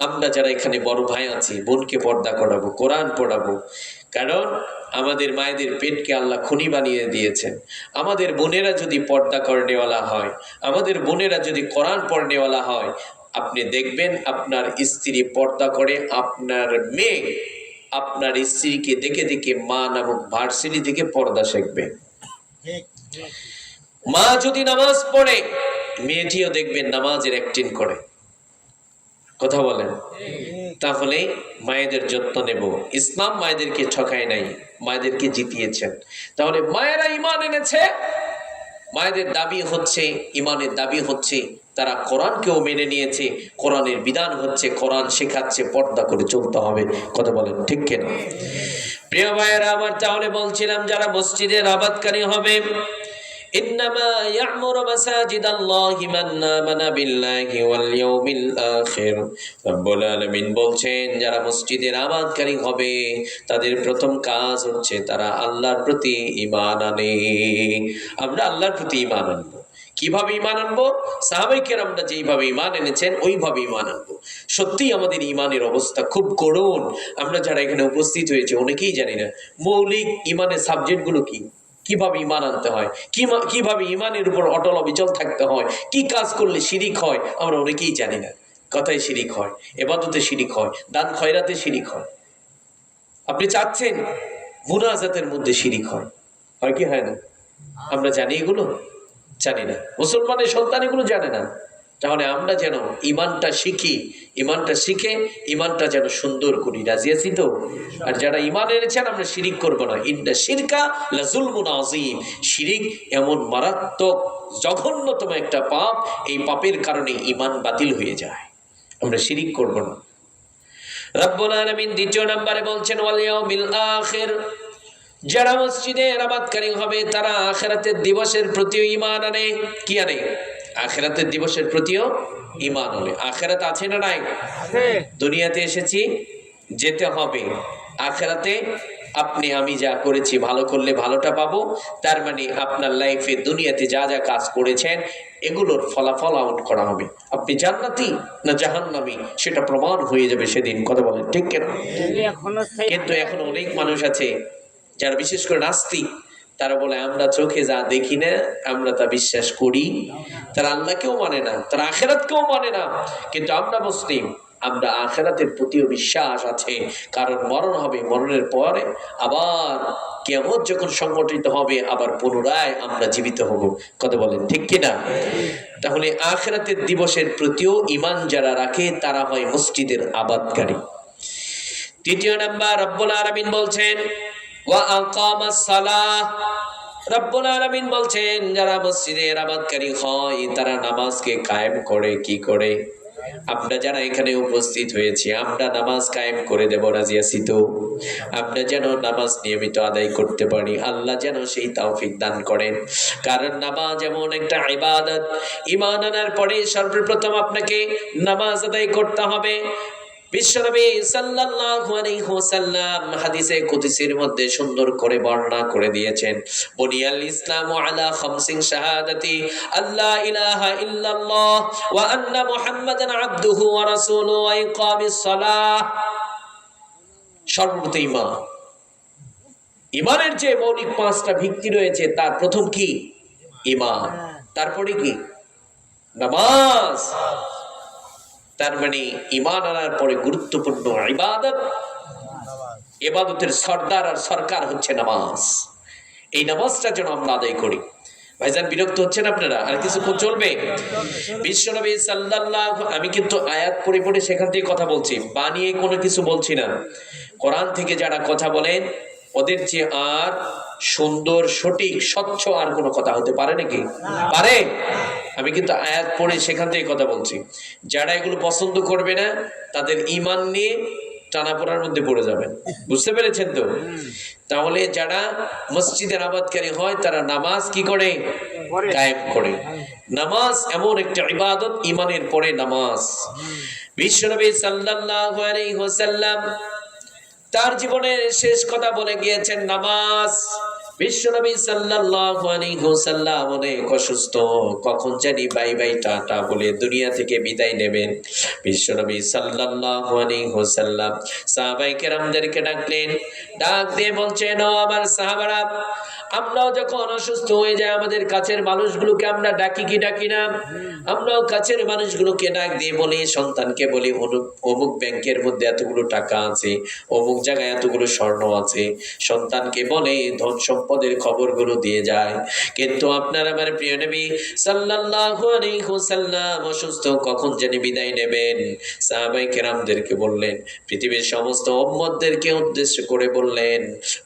আমরা যারা এখানে বড় ভাই আছি, বোনকে পর্দা করাবো, কোরআন পড়াবো, কারণ আমাদের মায়েদের পেটকে আল্লাহ খনি বানিয়ে দিয়েছেন। আমাদের বোনেরা যদি পর্দা করনেওয়ালা হয়, আমাদের বোনেরা যদি কোরআন পড়নেওয়ালা হয়, আপনি দেখবেন আপনার স্ত্রী পর্দা করে, আপনার মেয়ে আপনার স্ত্রীকে দেখে দেখে মা নামক ভার্সিটি থেকে পর্দা শিখবে। মা যদি নামাজ পড়ে, মেয়েটিও দেখবেন নামাজের অ্যাক্টিং করে। কথা বলেন। তাহলে মায়েদের যত্ন নেব। ইসলাম মায়েদেরকে ঠকায় নাই, মায়েদেরকে জিতিয়েছেন। তাহলে মায়েরা ঈমান এনেছে, মায়েদের দাবি হচ্ছে, ঈমানের দাবি হচ্ছে তারা কোরআনকেও মেনে নিয়েছে। কোরআনের বিধান হচ্ছে কোরআন শেখাচ্ছে, পর্দা করে চলতে হবে। কথা বলেন ঠিক কিনা? প্রিয় ভাইয়েরা আমার, তাহলে বলছিলাম যারা মসজিদের আবাদকারী হবে, ইন্নামা ইয়া'মুরু মাসাজিদাল্লাহি মান আমানা বিল্লাহি ওয়াল ইয়াউমিল আখির। রব্বুল আলামিন বলছেন যারা মসজিদের আবাদকারী হবে, তাদের প্রথম কাজ হচ্ছে তারা আল্লাহর প্রতি ঈমান আনে। আমরা আল্লাহর প্রতি ঈমান আনবো। কিভাবে ঈমান আনবো? সাহাবায়ে কেরামরা যেইভাবে ঈমান এনেছেন ওইভাবে ঈমান আনবো। সত্যি আমাদের ঈমানের অবস্থা খুব করুণ। আমরা যারা এখানে উপস্থিত হয়েছে অনেকেই জানি না মৌলিক ঈমানের সাবজেক্টগুলো কি, কিভাবে ঈমান আনতে হয়, কিভাবে ঈমানের উপর অটল অবিচল থাকতে হয়, কি কাজ করলে শিরিক হয়, আমরা অনেকেই জানি না। কথায় শিরিক হয়, ইবাদতে শিরিক হয়, দান খয়রাতে শিরিক হয়। আপনি চাচ্ছেন মুনাজাতের মধ্যে শিরিক হয়, হয় কি হয় না? আমরা জানি এগুলো? জানি না। মুসলমানের সন্তান এগুলো জানে না। তাহলে আমরা যেন ঈমানটা শিখি, ঈমানটা শিখে ঈমানটা যেন সুন্দর করি। রাজি আছি তো? আর যারা ঈমান এনেছেন আমরা শিরিক করব না। ইন্না শিরকা লাযুলমুন আযীম। শিরিক এমন মারাত্মক জঘন্যতম একটা পাপ, এই পাপের কারণে ঈমান বাতিল হয়ে যায়। আমরা শিরিক করব না। রব্বুল আলামিন দ্বিতীয় নম্বরে বলছেন ওয়াল ইয়াউমিল আখির। যারা মসজিদের আবাদকারী হবে তারা আখিরাতের দিবসের প্রতিও ঈমান আনে। কি আনে? আখিরাতের দিবসের প্রতিও ঈমান আনে। আখিরাত আছে না নাই? দুনিয়াতে এসেছি, যেতে হবে। আখিরাতে আপনি আমি যা করেছি, ভালো করলে ভালোটা পাবো। তার মানে আপনার লাইফে দুনিয়াতে যা যা কাজ করেছেন এগুলোর ফলাফল আউট করা হবে। আপনি জান্নাতি না জাহান্নামী সেটা প্রমাণ হয়ে যাবে সেদিন। কথা বলেন ঠিক কেন? কিন্তু এখন অনেক মানুষ আছে যারা বিশেষ করে নাস্তিক, তারা বলে আমরা চোখে যা দেখি না আমরা তা বিশ্বাস করি। তারা আল্লাহকেও মানে না, তারা আখিরাতকেও মানে না। কিন্তু আমরা মুসলিম, আমরা আখিরাতের প্রতিও বিশ্বাস আছে। কারণ মরণ হবে, মরণের পরে আবার কিয়ামত যখন সংগঠিত হবে আবার পুনরায় আমরা জীবিত হব। কথা বলেন ঠিক কিনা? তাহলে আখিরাতের দিবসের প্রতিও ঈমান যারা রাখে তারা হয় মসজিদের আবাদকারী। তৃতীয় নাম্বার, রব্বুল আলামিন বলছেন ওয়া আকামাস সালাহ। রব্বুল আলামিন বলছেন যারা মসজিদের আবাদকারী হয় তারা নামাজকে কায়েম করে। কি করে? আমরা যারা এখানে উপস্থিত হয়েছি আমরা নামাজ কায়েম করে দেব। রাজি আছি তো? আমরা যেন নামাজ নিয়মিত আদায় করতে পারি, আল্লাহ যেন সেই তৌফিক দান করেন। কারণ নামাজ এমন একটা ইবাদত, ঈমান আনার পরে সর্বপ্রথম আপনাকে নামাজ আদায় করতে হবে। বিশ্বনবী সাল্লাল্লাহু আলাইহি ওয়াসাল্লাম হাদিসে কুদসির মধ্যে সুন্দর করে বর্ণনা করে দিয়েছেন, বুনিয়াল ইসলামু আলা খামসিন শাহাদাতি আল্লা ইলাহা ইল্লাল্লাহ ওয়া আন্না মুহাম্মাদান আবদুহু ওয়া রাসূলুহু ওয়া ইকামিস সালাহ। সর্বপ্রথম ঈমান, ঈমানের যে মৌলিক পাঁচটা ভিত্তি রয়েছে তার প্রথম কি? ঈমান। তারপরে কি? নামাজ। তার মানে ঈমান আনার পরে গুরুত্বপূর্ণ ইবাদত, ইবাদতের সর্দার আর সরকার হচ্ছে নামাজ। এই নামাজটা যেন আমরা আদায় করি। ভাইজান বিরক্ত হচ্ছেন আপনারা? আর কিছুক্ষণ চলবে? বিশ্বনবী সাল্লাল্লাহু, আমি কিন্তু আয়াত পড়ে পড়ে সেখান থেকে কথা বলছি, বানিয়ে কোনো কিছু বলছি না। কোরআন থেকে যারা কথা বলেন ওদের যে আর সুন্দর সঠিক স্বচ্ছ আর কোনো কথা হতে পারে নাকি? পারে? আমি কিন্তু আয়াত পড়ে সেখান থেকে কথা বলছি। যারা এগুলো পছন্দ করবে না তাদের ঈমান নিয়ে টানাপোড়ার মধ্যে পড়ে যাবেন। বুঝতে পেরেছেন তো? তাহলে যারা মসজিদের আবাদকারী হয় তারা নামাজ কি করে? কায়েম করে। নামাজ এমন একটা ইবাদত, ঈমানের পরে নামাজ। বিশ্বনবী সাল্লাল্লাহু আলাইহি ওয়াসাল্লাম তার জীবনের শেষ কথা বলে গিয়েছেন নামাজ। বিশ্বনবী সাল্লাল্লাহু আলাইহি ওয়াসাল্লাম অনেক অসুস্থ, কখন জানি বাই বাই টাটা বলে দুনিয়া থেকে বিদায় নেবেন। বিশ্বনবী সাল্লাল্লাহু আলাইহি ওয়াসাল্লাম সাহাবায়ে কেরামদেরকে ডাকলেন, ডাক দিয়ে বলছেন, ও আমার সাহাবারা, আমরাও যখন অসুস্থ হয়ে যায় আমাদের কাছের মানুষগুলোকে আমরা ডাকি কি ডাকি না? আমরাও কাছের মানুষগুলোকে ডাক দিয়ে বলি, সন্তানকে বলি অমুক ব্যাংকের মধ্যে এতগুলো টাকা আছে, অমুক জায়গায় এতগুলো স্বর্ণ আছে, সন্তানকে বলে ধন সম্পদের খবরগুলো দিয়ে যায়। কিন্তু আপনার আমার প্রিয় নবী সাল্লাল্লাহু আলাইহি ওয়াসাল্লাম অসুস্থ, কখন জানি বিদায় নেবেন। সাহাবায়ে কেরামদেরকে বললেন, পৃথিবীর সমস্ত উম্মতদেরকে উদ্দেশ্য করে বললেন,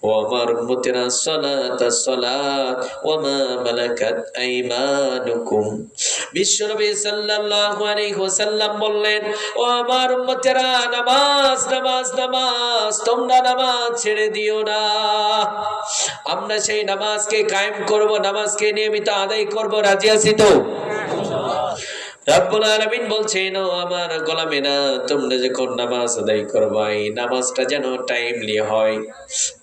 ও আমার উম্মতেরা, সালাত সালাত ওয়া মা মালাকাত আইমানুকুম। বিশ্বনবী সাল্লাল্লাহু আলাইহি ওয়াসাল্লাম বললেন, ও আমার উম্মতেরা, নামাজ নামাজ নামাজ, তোমরা নামাজ ছেড়ে দিও না। আমরা সেই নামাজকে কায়েম করব, নামাজকে নিয়মিত আদায় করব। রাজি আছি তো? রব্বুল আলামিন বলছেন, ও আমার গোলামেরা, তোমরা যখন নামাজ আদায় করবে এই নামাজটা যেন টাইমলি হয়।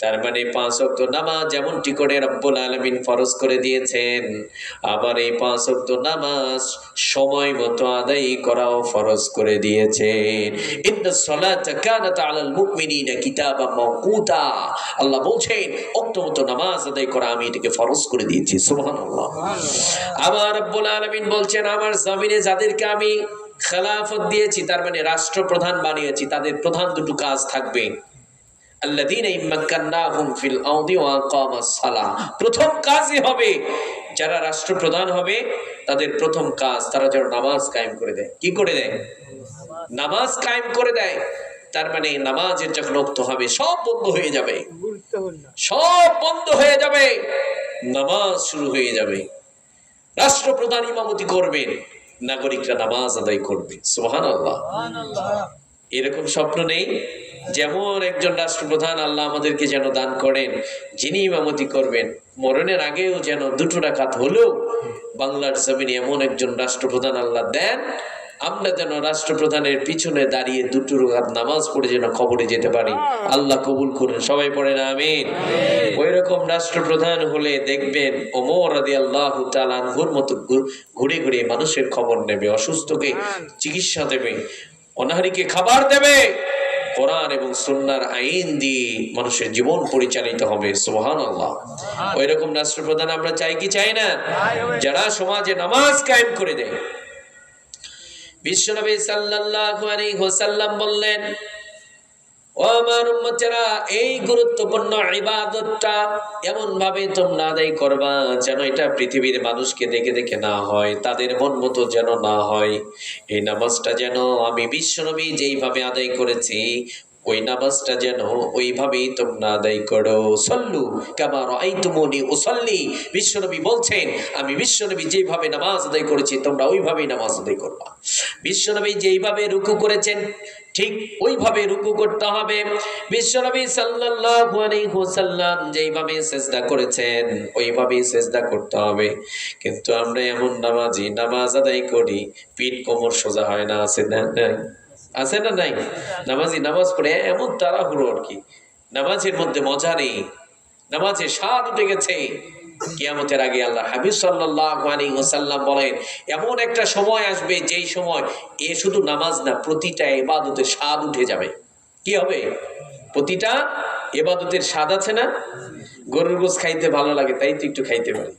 তার মানে 5 ওয়াক্ত নামাজ যেমনটি করে রব্বুল আলামিন ফরজ করে দিয়েছেন, আবার এই 5 ওয়াক্ত নামাজ সময় মতো আদায় করাও ফরজ করে দিয়েছেন। ইন্নাস সালাতা কানাত আলাল মুমিনিনা কিতাবাম মাওকুতা। আল্লাহ বলছেন, ওয়াক্ত মতো নামাজ আদায় করা আমি এটাকে ফরজ করে দিয়েছি। সুবহানাল্লাহ। আবার রব্বুল আলামিন বলছেন, আমার জমিনে যাদেরকে আমি খেলাফত দিয়েছি, তার মানে রাষ্ট্রপ্রধান বানিয়েছি, তাদের প্রধান দুটো কাজ থাকবে। আল্লাযীনা ইম্মাক্কান্নাহুম ফিল আরদি ওয়া আকামাস সালাহ। প্রথম কাজই হবে, যারা রাষ্ট্রপ্রধান হবে তাদের প্রথম কাজ তারা যেন নামাজ কায়েম করে দেয়। কি করে দেয়? নামাজ কায়েম করে দেয়। তার মানে নামাজের যখন ওয়াক্ত হবে সব বন্ধ হয়ে যাবে, সব বন্ধ হয়ে যাবে, নামাজ শুরু হয়ে যাবে। রাষ্ট্রপ্রধান ইমামতি করবেন, নাগরিকরা নামাজ আদায় করবে। সুবহানাল্লাহ। এরকম স্বপ্ন নেই? যেমন একজন রাষ্ট্রপ্রধান আল্লাহ আমাদেরকে যেন দান করেন, যিনি ইমামতি করবেন মরণের আগেও যেন 2 রাকাত হলেও বাংলার জমিনে এমন একজন রাষ্ট্রপ্রধান আল্লাহ দেন, আমরা যেন রাষ্ট্রপ্রধানের পিছনে দাঁড়িয়ে 2 রাকাত নামাজ পড়ে যেন কবরে যেতে পারি। আল্লাহ কবুল করুন। সবাই পড়েন আমিন। ওই রকম রাষ্ট্রপ্রধান হলে দেখবেন ওমর রাদিয়াল্লাহু তাআলা আনহুর মতো ঘুরে ঘুরে মানুষের খবর নেবে, অসুস্থকে চিকিৎসা দেবে, অনাহারীকে খাবার দেবে। কোরআন এবং সুন্নাহর আইন দিয়ে মানুষের জীবন পরিচালিত হবে। সুবহানাল্লাহ। ওই রকম রাষ্ট্রপ্রধান আমরা চাই কি চাই না? যারা সমাজে নামাজ কায়েম করে দেয়। বিশ্বনবী সাল্লাল্লাহু আলাইহি ওয়াসাল্লাম বললেন, ও আমার উম্মতেরা, এই গুরুত্বপূর্ণ ইবাদতটা এমন ভাবে তোমরা আদায় করবা যেন এটা পৃথিবীর মানুষকে দেখে দেখে না হয়, তাদের মন মতো যেন না হয়। এই নামাজটা যেন আমি বিশ্বনবী যেইভাবে আদায় করেছি ওই নামাজটা যেন ওইভাবেই তোমরা আদায় করো। সল্লু কামা রাআইতুমুনি উসাল্লি। বিশ্বনবী বলছেন, আমি বিশ্বনবী যেইভাবে নামাজ আদায় করেছি তোমরা ওইভাবেই নামাজ আদায় করবা। বিশ্বনবী যেইভাবে রুকু করেছেন ঠিক ওইভাবে রুকু করতে হবে। বিশ্বনবী সাল্লাল্লাহু আলাইহি ওয়াসাল্লাম যেইভাবে সিজদা করেছেন ওইভাবেই সিজদা করতে হবে। কিন্তু আমরা এমন নামাজি নামাজ আদায় করি পিঠ কোমর সোজা হয় না, আছে না? আছে না নাই? নামাজি নামাজ পড়ে এমন তাড়াহুড়ো আর কি, নামাজের মধ্যে মজা নেই, নামাজে স্বাদ উঠে গেছে। কিয়ামতের আগে আল্লাহ হাবিব সাল্লাল্লাহু আলাইহি ওয়াসাল্লাম বলেন, এমন একটা সময় আসবে যেই সময় এ শুধু নামাজ না, প্রতিটা ইবাদতের স্বাদ উঠে যাবে। কি হবে? প্রতিটা ইবাদতের স্বাদ আছে না? গরুর গোশত খাইতে ভালো লাগে, তাই তো একটু খাইতে পারি,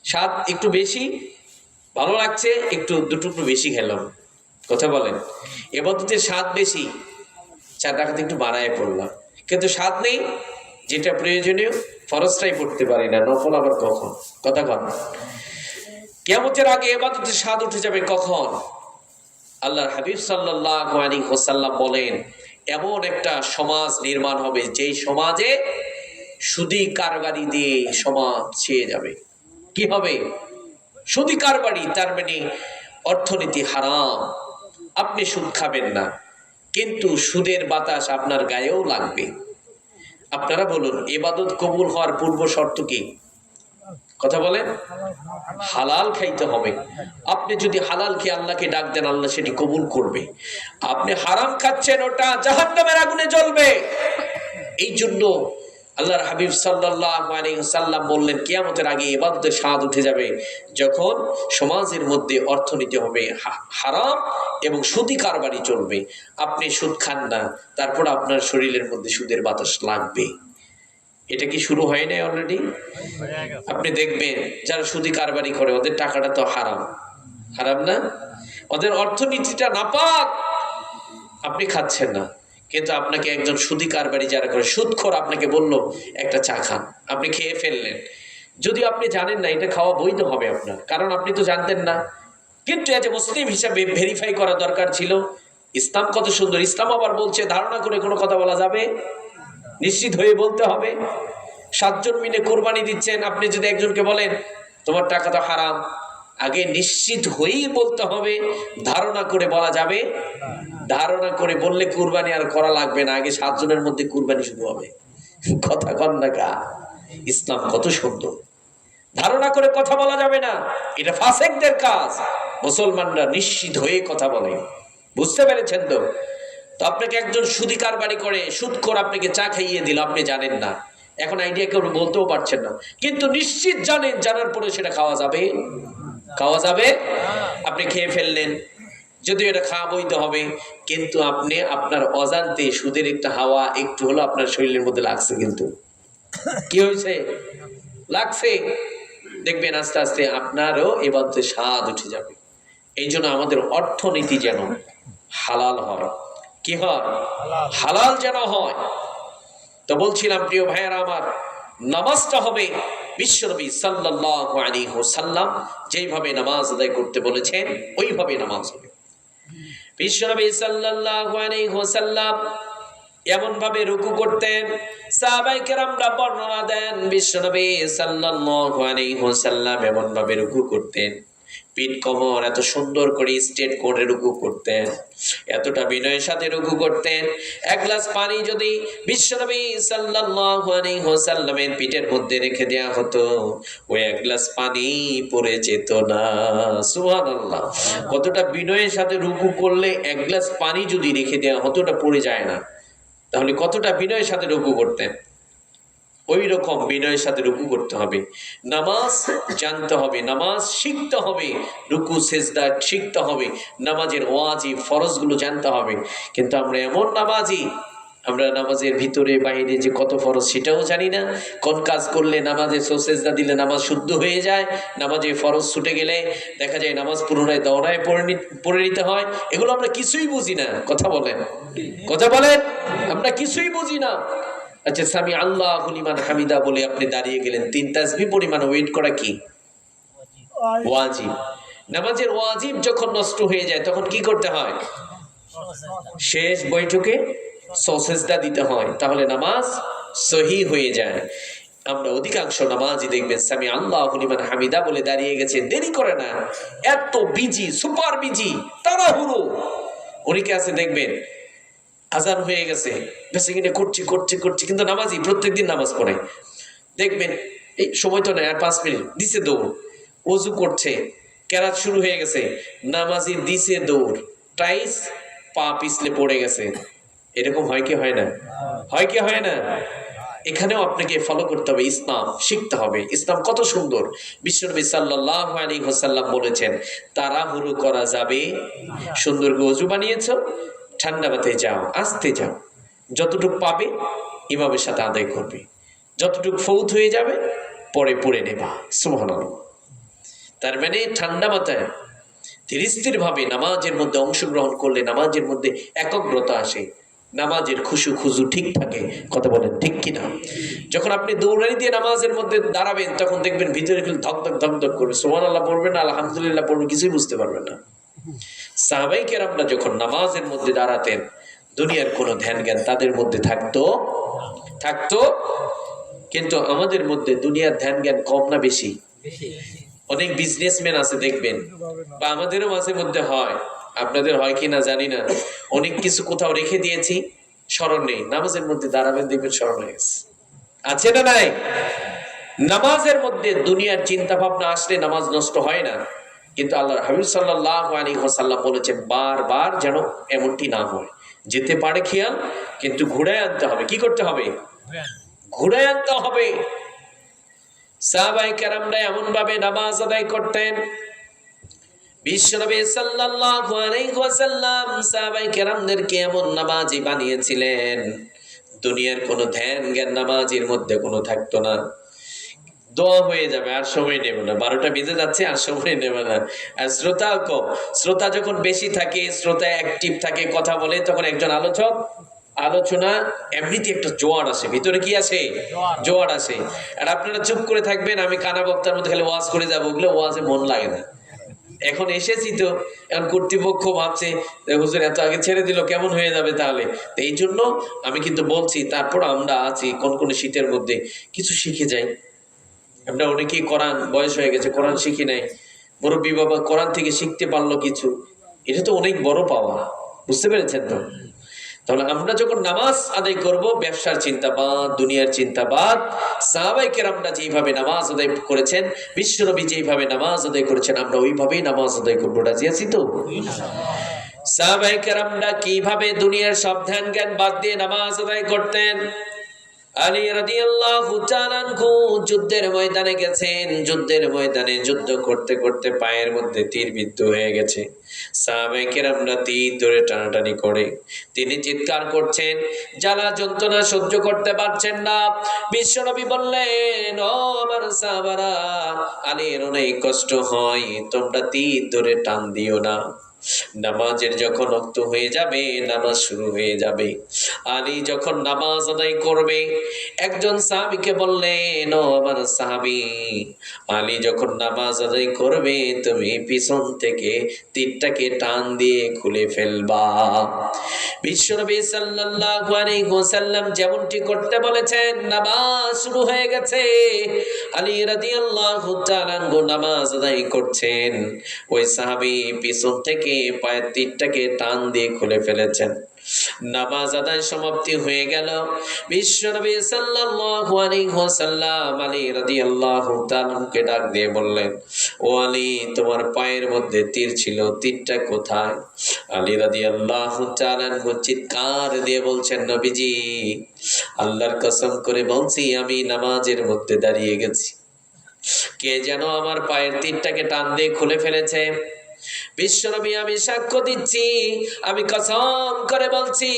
স্বাদ একটু বেশি, ভালো লাগছে, একটু দুটুকরো বেশি খেলাম। কথা বলেন, ইবাদতের স্বাদ বেশি, 4 রাকাত একটু বাড়ায় পড়লাম, কিন্তু স্বাদ নেই। যেটা প্রয়োজনীয় ফরজটাই পড়তে পারি না, নফল আবার কখন? কথা কন। কিয়ামতের আগে ইবাদতের স্বাদ উঠে যাবে কখন? আল্লাহর হাবিব সাল্লাল্লাহু আলাইহি ওয়াসাল্লাম বলেন, এমন একটা সমাজ নির্মাণ হবে যেই সমাজে সুদী কারবারি দিয়ে সমাজ ছেয়ে যাবে। কি হবে? সুদী কারবারি, তার মানে অর্থনীতি হারাম। আপনি সুদ খাবেন না, কিন্তু সুদের বাতাস আপনার গায়েও লাগবে। আপনারা বলুন, ইবাদত কবুল হওয়ার পূর্ব শর্ত কি? কথা বলেন। হালাল খাইতে হবে। আপনি যদি হালাল খেয়ে আল্লাহকে ডাক দেন, আল্লাহ সেটি কবুল করবে। আপনি হারাম খাচ্ছেন, ওটা জাহান্নামের আগুনে জ্বলবে। এই জন্য আল্লাহর হাবিব সাল্লাল্লাহু আলাইহি ওয়াসাল্লাম বললেন, কিয়ামতের আগে ইবাদতের স্বাদ উঠে যাবে যখন সমাজের মধ্যে অর্থনীতি হবে হারাম এবং সুদী কারবারি চলবে। আপনি সুদ খান না, তারপর আপনার শরীরের মধ্যে সুদের বাতাস লাগবে। এটা কি শুরু হয় নাই অলরেডি? আপনি দেখবেন যারা সুদী কারবারি করে ওদের টাকাটা তো হারাম, হারাম না? ওদের অর্থনীতিটা নাপাক। আপনি খাচ্ছেন না, কিন্তু আপনাকে একজন সুদী কারবারি যারা করে, সুদখোর, আপনাকে বললো একটা চা খান, আপনি খেয়ে ফেললেন। যদি আপনি জানেন না এটা খাওয়া বৈধ হবে আপনার, কারণ আপনি তো জানতেন না, কিন্তু এজ এ মুসলিম হিসাবে ভেরিফাই করা দরকার ছিল। ইসলাম কত সুন্দর! ইসলাম আবার বলছে ধারণা করে কোনো কথা বলা যাবে, নিশ্চিত হয়ে বলতে হবে। 7 জন মিলে কোরবানি দিচ্ছেন, আপনি যদি একজনকে বলেন তোমার টাকা তো হারাম, আগে নিশ্চিত হয়েই বলতে হবে, ধারণা করে বলা যাবে? ধারণা করে বললে কুরবানি আর করা লাগবে না, আগে 7 জনের মধ্যে কুরবানি শুরু হবে। কথা কন না কা? ইসলাম কত সুন্দর! ধারণা করে কথা বলা যাবে না, এটা ফাসেকদের কাজ। মুসলমানরা নিশ্চিত হয়ে কথা বলে। বুঝতে পেরেছেন তো? তো আপনাকে একজন সুদী কারবারি করে, সুদখোর আপনাকে চা খাইয়ে দিল, আপনি জানেন না, এখন আইডিয়া কেউ বলতেও পারছেন না, কিন্তু নিশ্চিত জানেন, জানার পরে সেটা খাওয়া যাবে? খাওয়া যাবে? আপনি খেয়ে ফেললেন, যদিও এটা খাওয়া বৈধ হবে, কিন্তু আপনি আপনার অজান্তে সুদের একটা হাওয়া একটু হলো আপনার শরীরের মধ্যে লাগছে। কিন্তু কি হয়েছে? লাগছে। দেখবেন আস্তে আস্তে আপনারও ইবাদতে স্বাদ উঠে যাবে। এই জন্য আমাদের অর্থনীতি যেন হালাল হয়। কি হয়? হালাল যেন হয়। তো বলছিলাম প্রিয় ভাইয়েরা আমার, নামাজটা হবে বিশ্বনবী সাল্লাল্লাহু আলাইহি ওয়াসাল্লাম যেইভাবে নামাজ আদায় করতে বলেছেন ওইভাবে নামাজ হবে। বিশ্বনবী সাল্লাল্লাহু আলাইহি ওয়াসাল্লাম এমন ভাবে রুকু করতেন, সাহাবায়ে কেরামরা বর্ণনা দেন বিশ্বনবী সাল্লাল্লাহু আলাইহি ওয়াসাল্লাম এমন ভাবে রুকু করতেন, পিঠ কোমর এত সুন্দর করে স্ট্রেট করে রুকু করতেন, এতটা বিনয়ের সাথে রুকু করতেন। 1 গ্লাস পানি যদি বিশ্বনবী সাল্লাল্লাহু আলাইহি ওয়াসাল্লামের পিঠের মধ্যে রেখে দেয়া হতো, ওই 1 গ্লাস পানি পড়ে যেত না। সুবহানাল্লাহ! কতটা বিনয়ের সাথে রুকু করলে 1 গ্লাস পানি যদি রেখে দেয়া হতো ওটা পড়ে যায় না, তাহলে কতটা বিনয়ের সাথে রুকু করতেন। ওই রকম বিনয়ের সাথে রুকু করতে হবে। নামাজ জানতে হবে, নামাজ শিখতে হবে, রুকু সেজদা শিখতে হবে, নামাজের ওয়াজিব ফরজগুলো জানতে হবে। কিন্তু আমরা এমন নামাজি, আমরা নামাজের ভিতরে বাইরে যে কত ফরজ সেটাও জানি না। কোন কাজ করলে নামাজে সেজদা দিলে নামাজ শুদ্ধ হয়ে যায়, নামাজে ফরজ ছুটে গেলে দেখা যায় নামাজ পুনরায় দওরায় পড়ে নিতে হয়, এগুলো আমরা কিছুই বুঝি না। কথা বলেন, কথা বলেন, আমরা কিছুই বুঝি না। আচ্ছা, সামি আল্লাহু লিমান হামিদা বলে আপনি দাঁড়িয়ে গেলেন, 3 তাসবিহ পরিমাণ ওয়েট করা কি ওয়াজিব। নামাজের ওয়াজিব যখন নষ্ট হয়ে যায় তখন কি করতে হয়? শেষ বৈঠকে সেজদা দিতে হয়, তাহলে নামাজ সহি হয়ে যায়। আমরা অধিকাংশ নামাজি দেখবেন সামি আল্লাহু লিমান হামিদা বলে দাঁড়িয়ে গেছে, দেরি করে না, এত বিজি, সুপার বিজি, তাড়াহুড়ো। অনেকে আছে দেখবেন আজান হয়ে গেছে, বেশি কিনে করছি করছি করছি, কিন্তু নামাজি প্রত্যেকদিন নামাজ পড়ে। দেখবেন এই সময় তো নেই, আর 5 মিনিট দিছে দৌড়, অজু করছে, কেরাত শুরু হয়ে গেছে, নামাজি দিছে দৌড়, টাইস পা পিছলে পড়ে গেছে, এরকম হয় কি হয় না? হয় কি হয় না? এখানেও আপনাকে ফলো করতে হবে, ইসলাম শিখতে হবে। ইসলাম কত সুন্দর। বিশ্বনবী সাল্লাল্লাহু আলাইহি ওয়াসাল্লাম বলেছেন, তাড়াহুড়ো করা যাবে। সুন্দর করে ওযু বানিয়েছো, ঠান্ডা মাথায় যাও, আস্তে যাও, যতটুকু পাবে ইমামের সাথে আদায় করবে, যতটুকু ফৌত হয়ে যাবে পরে পড়ে নেবা। সুবহানাল্লাহ। তার মানে ঠান্ডা মাথায় ধীর স্থির ভাবে নামাজের মধ্যে অংশগ্রহণ করলে নামাজের মধ্যে একাগ্রতা আসে, নামাজের খুশু খুজু ঠিক থাকে। কথা বলেন ঠিক কিনা? যখন আপনি দৌড়ানি দিয়ে নামাজের মধ্যে দাঁড়াবেন তখন দেখবেন ভিতরে ধক ধক ধক ধক করবে, সুবহানাল্লাহ পড়বেন না, আলহামদুলিল্লাহ পড়বেন, কিছুই বুঝতে পারবেন না। সাহাবায়ে কেরামরা যখন নামাজের মধ্যে দাঁড়াতেন দুনিয়ার কোনো ধ্যান জ্ঞান তাদের মধ্যে থাকতো। কিন্তু আমাদের মধ্যে দুনিয়ার ধ্যান জ্ঞান কম না বেশি? অনেক বিজনেসম্যান আছে দেখবেন, বা আমাদেরও মাঝে মধ্যে হয়, আপনাদের হয় কি না জানি না, অনেক কিছু কোথাও রেখে দিয়েছি, স্মরণ নেই, নামাজের মধ্যে দাঁড়াবেন দেখবেন স্মরণ হয়ে গেছে। আছে না নাই? নামাজের মধ্যে দুনিয়ার চিন্তা ভাবনা আসলে নামাজ নষ্ট হয় না, কিন্তু আল্লাহর হাবিব সাল্লাল্লাহু আলাইহি ওয়াসাল্লাম বলেছেন বারবার যেন এমনটি না হয়। যেতে পারে খেয়াল, কিন্তু ঘুরায় আনতে হবে। কি করতে হবে? ঘুরায় আনতে হবে। সাহাবায়ে কেরামরা এমন ভাবে নামাজ আদায় করতেন, বিশ্বনবী সাল্লাল্লাহু আলাইহি ওয়াসাল্লাম সাহাবায়ে কেরামদেরকে এমন নামাজি বানিয়েছিলেন, দুনিয়ার কোনো ধ্যান জ্ঞান নামাজের মধ্যে কোনো থাকতো না। দোয়া হয়ে যাবে, আর সময় নেব না, 12টা বেজে যাচ্ছে, আর সময় নেব না। আর শ্রোতাও কম, শ্রোতা যখন বেশি থাকে, শ্রোতা অ্যাক্টিভ থাকে, কথা বলে, তখন একজন আলোচক আলোচনা এমনিতে একটা জোয়ার আসে, ভিতরে কি আসে? জোয়ার আসে। আর আপনারা চুপ করে থাকবেন, আমি কানা বক্তার মধ্যে খালি ওয়াজ করে যাবো, ওগুলো ওয়াজে মন লাগে না। এখন এসেছি তো, এখন কর্তৃপক্ষ ভাবছে হুজুর এত আগে ছেড়ে দিল, কেমন হয়ে যাবে তাহলে। তো এই জন্য আমি কিন্তু বলছি, তারপর আমরা আছি কোন কোন শীতের মধ্যে কিছু শিখে যাই। আমরা অনেকেই কোরআন, বয়স হয়ে গেছে, কোরআন শিখি নাই, মুরব্বী বাবা কোরআন থেকে শিখতে পারলো কিছু, এটা তো অনেক বড় পাওয়া। বুঝতে পেরেছেন তো? তাহলে আমরা যখন নামাজ আদায় করব, ব্যবসার চিন্তা বাদ, দুনিয়ার চিন্তা বাদ। সাহাবায়ে কেরামরা যেইভাবে নামাজ আদায় করেছেন, বিশ্বনবী যেইভাবে নামাজ আদায় করেছেন, আমরা ওইভাবেই নামাজ আদায় করবো। রাজি আছি তো? সাহাবায়ে কেরামরা কিভাবে দুনিয়ার সব ধ্যান জ্ঞান বাদ দিয়ে নামাজ আদায় করতেন? আলী রাদিয়াল্লাহু তাআলা আনহু যুদ্ধের ময়দানে গেছেন, যুদ্ধের ময়দানে যুদ্ধ করতে করতে পায়ের মধ্যে তীর বিদ্ধ হয়ে গেছে। সাহাবায়ে কেরামরা তীর ধরে টানাটানি করে, তিনি চিৎকার করছেন, জ্বালা যন্ত্রণা সহ্য করতে পারছেন না। বিশ্বনবী বললেন, ও আমার সাহাবারা, আলীর অনেক কষ্ট হয়, তোমরা তীর ধরে টান দিও না। নামাজের যখন ওয়াক্ত হয়ে যাবে, নামাজ শুরু হয়ে যাবে, আলী যখন নামাজ আদায় করবে, একজন সাহাবীকে বললেন, ও আমার সাহাবী, আলী যখন নামাজ আদায় করবে তুমি পিছন থেকে তীরটাকে টান দিয়ে খুলে ফেলবা। বিশ্বনবী সাল্লাল্লাহু আলাইহি ওয়াসাল্লাম যেমনটি করতে বলেছেন, নামাজ শুরু হয়ে গেছে, আলী রাদিয়াল্লাহু তাআলা আনহু নামাজ আদায় করছেন, ওই সাহাবী পিছন থেকে পায়ের তীরটাকে টান দিয়ে খুলে ফেলেছেন। নামাজ আদায় সমাপ্তি হয়ে গেল। বিশ্বনবী সাল্লাল্লাহু আলাইহি ওয়াসাল্লাম আলী রাদিয়াল্লাহু তাআলাকে ডাক দিয়ে বললেন, ও আলী, তোমার পায়ের মধ্যে তীর ছিল, তীরটা কোথায়? আলী রাদিয়াল্লাহু তাআলা চিৎকার দিয়ে বলছেন, নবীজি, আল্লাহর কসম করে বলছি, আমি নামাজের মধ্যে দাঁড়িয়ে গেছি, কে যেন আমার পায়ের তীরটাকে টান দিয়ে খুলে ফেলেছে। বিশ্বনবী, আমি সাক্ষ্য দিচ্ছি, আমি কসম করে বলছি,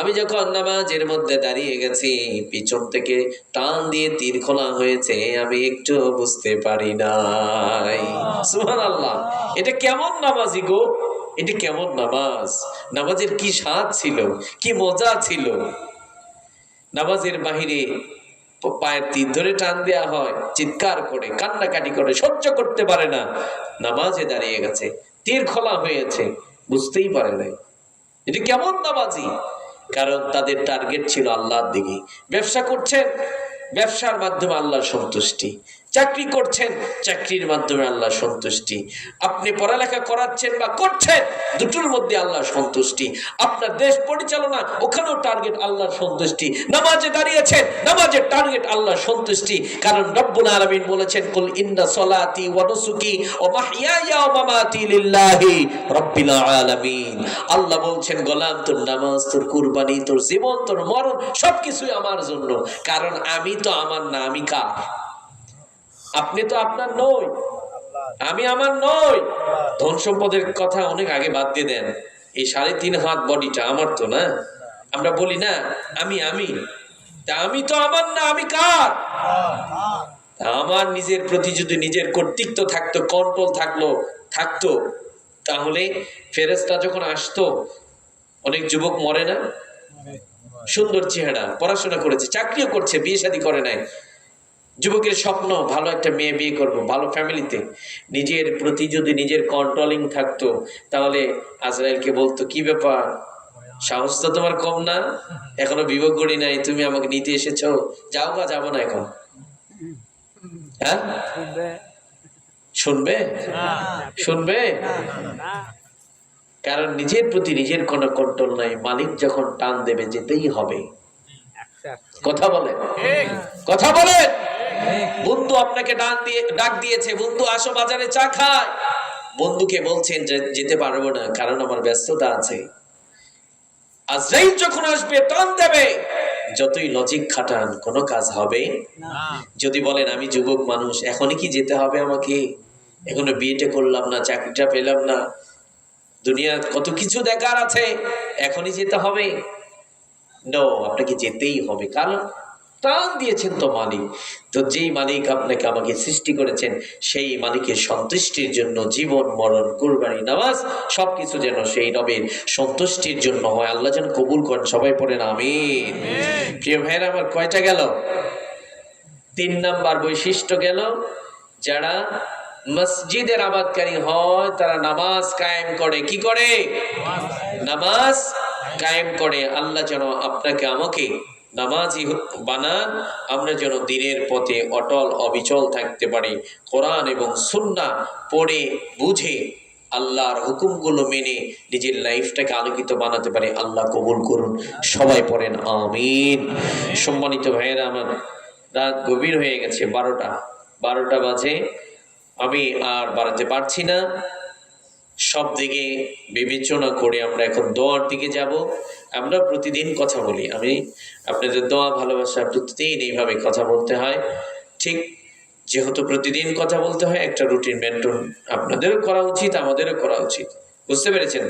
আমি যখন নামাজের মধ্যে দাঁড়িয়ে গেছি, পিছন থেকে টান দিয়ে তীর খোলা হয়েছে, আমি একটু বুঝতে পারি নাই। সুবহানাল্লাহ। এটা কেমন নামাজি গো? এটা কেমন নামাজ? নামাজের কি স্বাদ ছিল, কি মজা ছিল। নামাজের বাহিরে পায়ের তীর ধরে টান দেয়া হয়, চিৎকার করে কান্নাকাটি করে, সহ্য করতে পারে না, নামাজে দাঁড়িয়ে গেছে, তীর খোলা হয়েছে, বুঝতেই পারে নাই। এটা কেমন নামাজি? কারণ তাদের টার্গেট ছিল আল্লাহর দিকে। ব্যবসা করছেন, ব্যবসার মাধ্যমে আল্লাহর সন্তুষ্টি, চাকরি করছেন, চাকরির মাধ্যমে আল্লাহ সন্তুষ্টি। আপনি পড়ালেখা করাচ্ছেন বা করছেন, দুটোর মধ্যে আল্লাহ সন্তুষ্টি। আপনার দেশ পরিচালনা, ওখানেও টার্গেট আল্লাহর সন্তুষ্টি। নামাজে দাঁড়িয়েছেন, নামাজের টার্গেট আল্লাহর সন্তুষ্টি। কারণ রব্বুল আলামিন বলেছেন, কুল ইন্না সলাতি ওয়া নুসুকি ওয়া মাহইয়ায়া ওয়া মামাতি লিল্লাহি রাব্বিল আলামিন। আল্লাহ বলছেন, গোলাম তোর নামাজ, তোর কুরবানি, তোর জীবন, তোর মরণ সবকিছুই আমার জন্য। কারণ আমি তো আমার না, আমি কার? আপনি তো আপনার নই, আমি আমার নই। ধন সম্পদের কথা অনেক আগে বাদ দিয়ে দেন, এই 3.5 হাত বডিটা আমার তো না। আমরা বলি না আমি আমি, তা আমি তো আমার না, আমি কার? আমার নিজের প্রতি যদি নিজের কর্তৃত্ব থাকতো, কন্ট্রোল থাকতো, তাহলে ফেরেশতা যখন আসতো, অনেক যুবক মরে না, সুন্দর চেহারা, পড়াশোনা করেছে, চাকরিও করছে, বিয়ে শাদী করে নাই, যুবকের স্বপ্ন ভালো একটা মেয়ে বিয়ে করব, ভালো ফ্যামিলিতে। নিজের প্রতি যদি নিজের কন্ট্রোলিং থাকতো, তাহলে আজরাইলকে বলতো, কি ব্যাপার, সাহস তো তোমার কম না, এখনো বিবাহ করি নাই, তুমি আমাকে নিতে এসেছো, যাও গা, যাবো না এখন। হ্যাঁ, শুনবে? শুনবে? কারণ নিজের প্রতি নিজের কোনো কন্ট্রোল নাই। মালিক যখন টান দেবে, যেতেই হবে। কথা বলেন, কথা বলেন। বন্ধু আপনাকে ডাক দিয়েছে, বন্ধু আসো বাজারে চা খায়, বন্ধুকে বলছেন যে যেতে পারবো না, কারণ আমার ব্যস্ততা আছে। আজরাইল যখন আসবে, টান দেবে, যতই লজিক খাটান কোনো কাজ হবে না। যদি বলেন আমি যুবক মানুষ, এখনই কি যেতে হবে আমাকে, এখনো বিয়েটা করলাম না, চাকরিটা পেলাম না, দুনিয়ার কত কিছু দেখার আছে, এখনই যেতে হবে? নো, আপনাকে যেতেই হবে। কারণ প্রাণ দিয়েছেন তো মালিক। তো যেই মালিক আপনাকে আমাকে সৃষ্টি করেছেন, সেই মালিকের সন্তুষ্টির জন্য জীবন, মরণ, কুরবানি, নামাজ সবকিছু যেন সেই রবের সন্তুষ্টির জন্য হয়। আল্লাহ যেন কবুল করেন। সবাই পড়েন আমিন। প্রিয় ভাইয়েরা আমার, কয়টা গেল? 3 নাম্বার বৈশিষ্ট্য গেল। যারা মসজিদের আবাদকারী হয়, তারা নামাজ কায়েম করে। কি করে? নামাজ কায়েম করে। আল্লাহ যেন আপনাকে আমাকে নামাজি বানান, আমরা যেন দ্বীনের পথে অটল অবিচল থাকতে পারি, কোরআন এবং সুন্নাহ পড়ে বুঝে আল্লাহর হুকুমগুলো মেনে নিজের লাইফটাকে আলোকিত বানাতে পারি। আল্লাহ কবুল করুন। সবাই পড়েন আমিন। সম্মানিত ভাইয়েরা আমার, রাত গভীর হয়ে গেছে, 12টা বাজে। আমি আর বাড়াতে পারছি না। সব দিকে বিবেচনা করে আমরা এখন দোয়ার দিকে যাব। আমরা প্রতিদিন কথা বলি, আমি আপনাদের দোয়া ভালোবাসা প্রতিদিন এইভাবে কথা বলতে হয়। ঠিক যেহেতু প্রতিদিন কথা বলতে হয়, একটা রুটিন মেনটেন আপনাদেরও করা উচিত, আমাদেরও করা উচিত। বুঝতে পেরেছেন?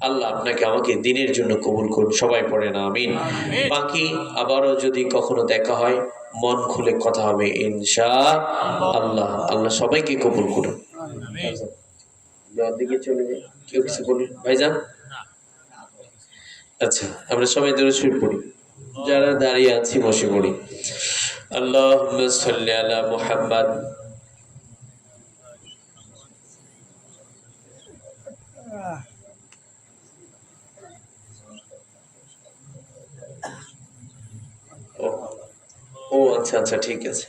আল্লাহ আপনাকে আমাকে দিনের জন্য কবুল করুন। সবাই পড়েন আমিন। বাকি আবারও যদি কখনো দেখা হয়, মন খুলে কথা হবে ইনশাআল্লাহ। আল্লাহ সবাইকে কবুল করুন। দিকে চলে যাই, কেউ কিছু বলুন ভাইজান? আচ্ছা, আমরা সবাই দরুদ শরীফ পড়ি, যারা দাঁড়িয়ে আছি বসে পড়ি। আল্লাহুম্মা সাল্লি আলা মুহাম্মাদ। ও আচ্ছা আচ্ছা, ঠিক আছে।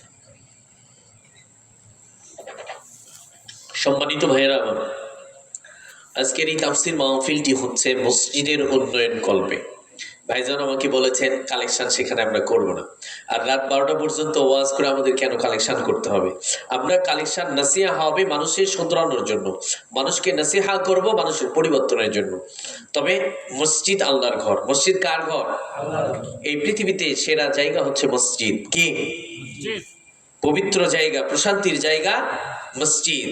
সম্মানিত ভাইয়েরা আমার, আজকের এই তাফসীর মাহফিলটি হচ্ছে মসজিদের উন্নয়ন কল্পে। ভাইজান আমাকে বলেছেন কালেকশন সেখানে আমরা করব না, আর রাত 12টা পর্যন্ত ওয়াজ করে আমাদের কেন কালেকশন করতে হবে? আমরা কালেকশন নসিহা হবে মানুষের শুধরানোর জন্য, মানুষকে নসিহা করব মানুষের পরিবর্তনের জন্য। তবে মসজিদ আল্লাহর ঘর। মসজিদ কার ঘর? এই পৃথিবীতে সেরা জায়গা হচ্ছে মসজিদ। কি? পবিত্র জায়গা, প্রশান্তির জায়গা মসজিদ।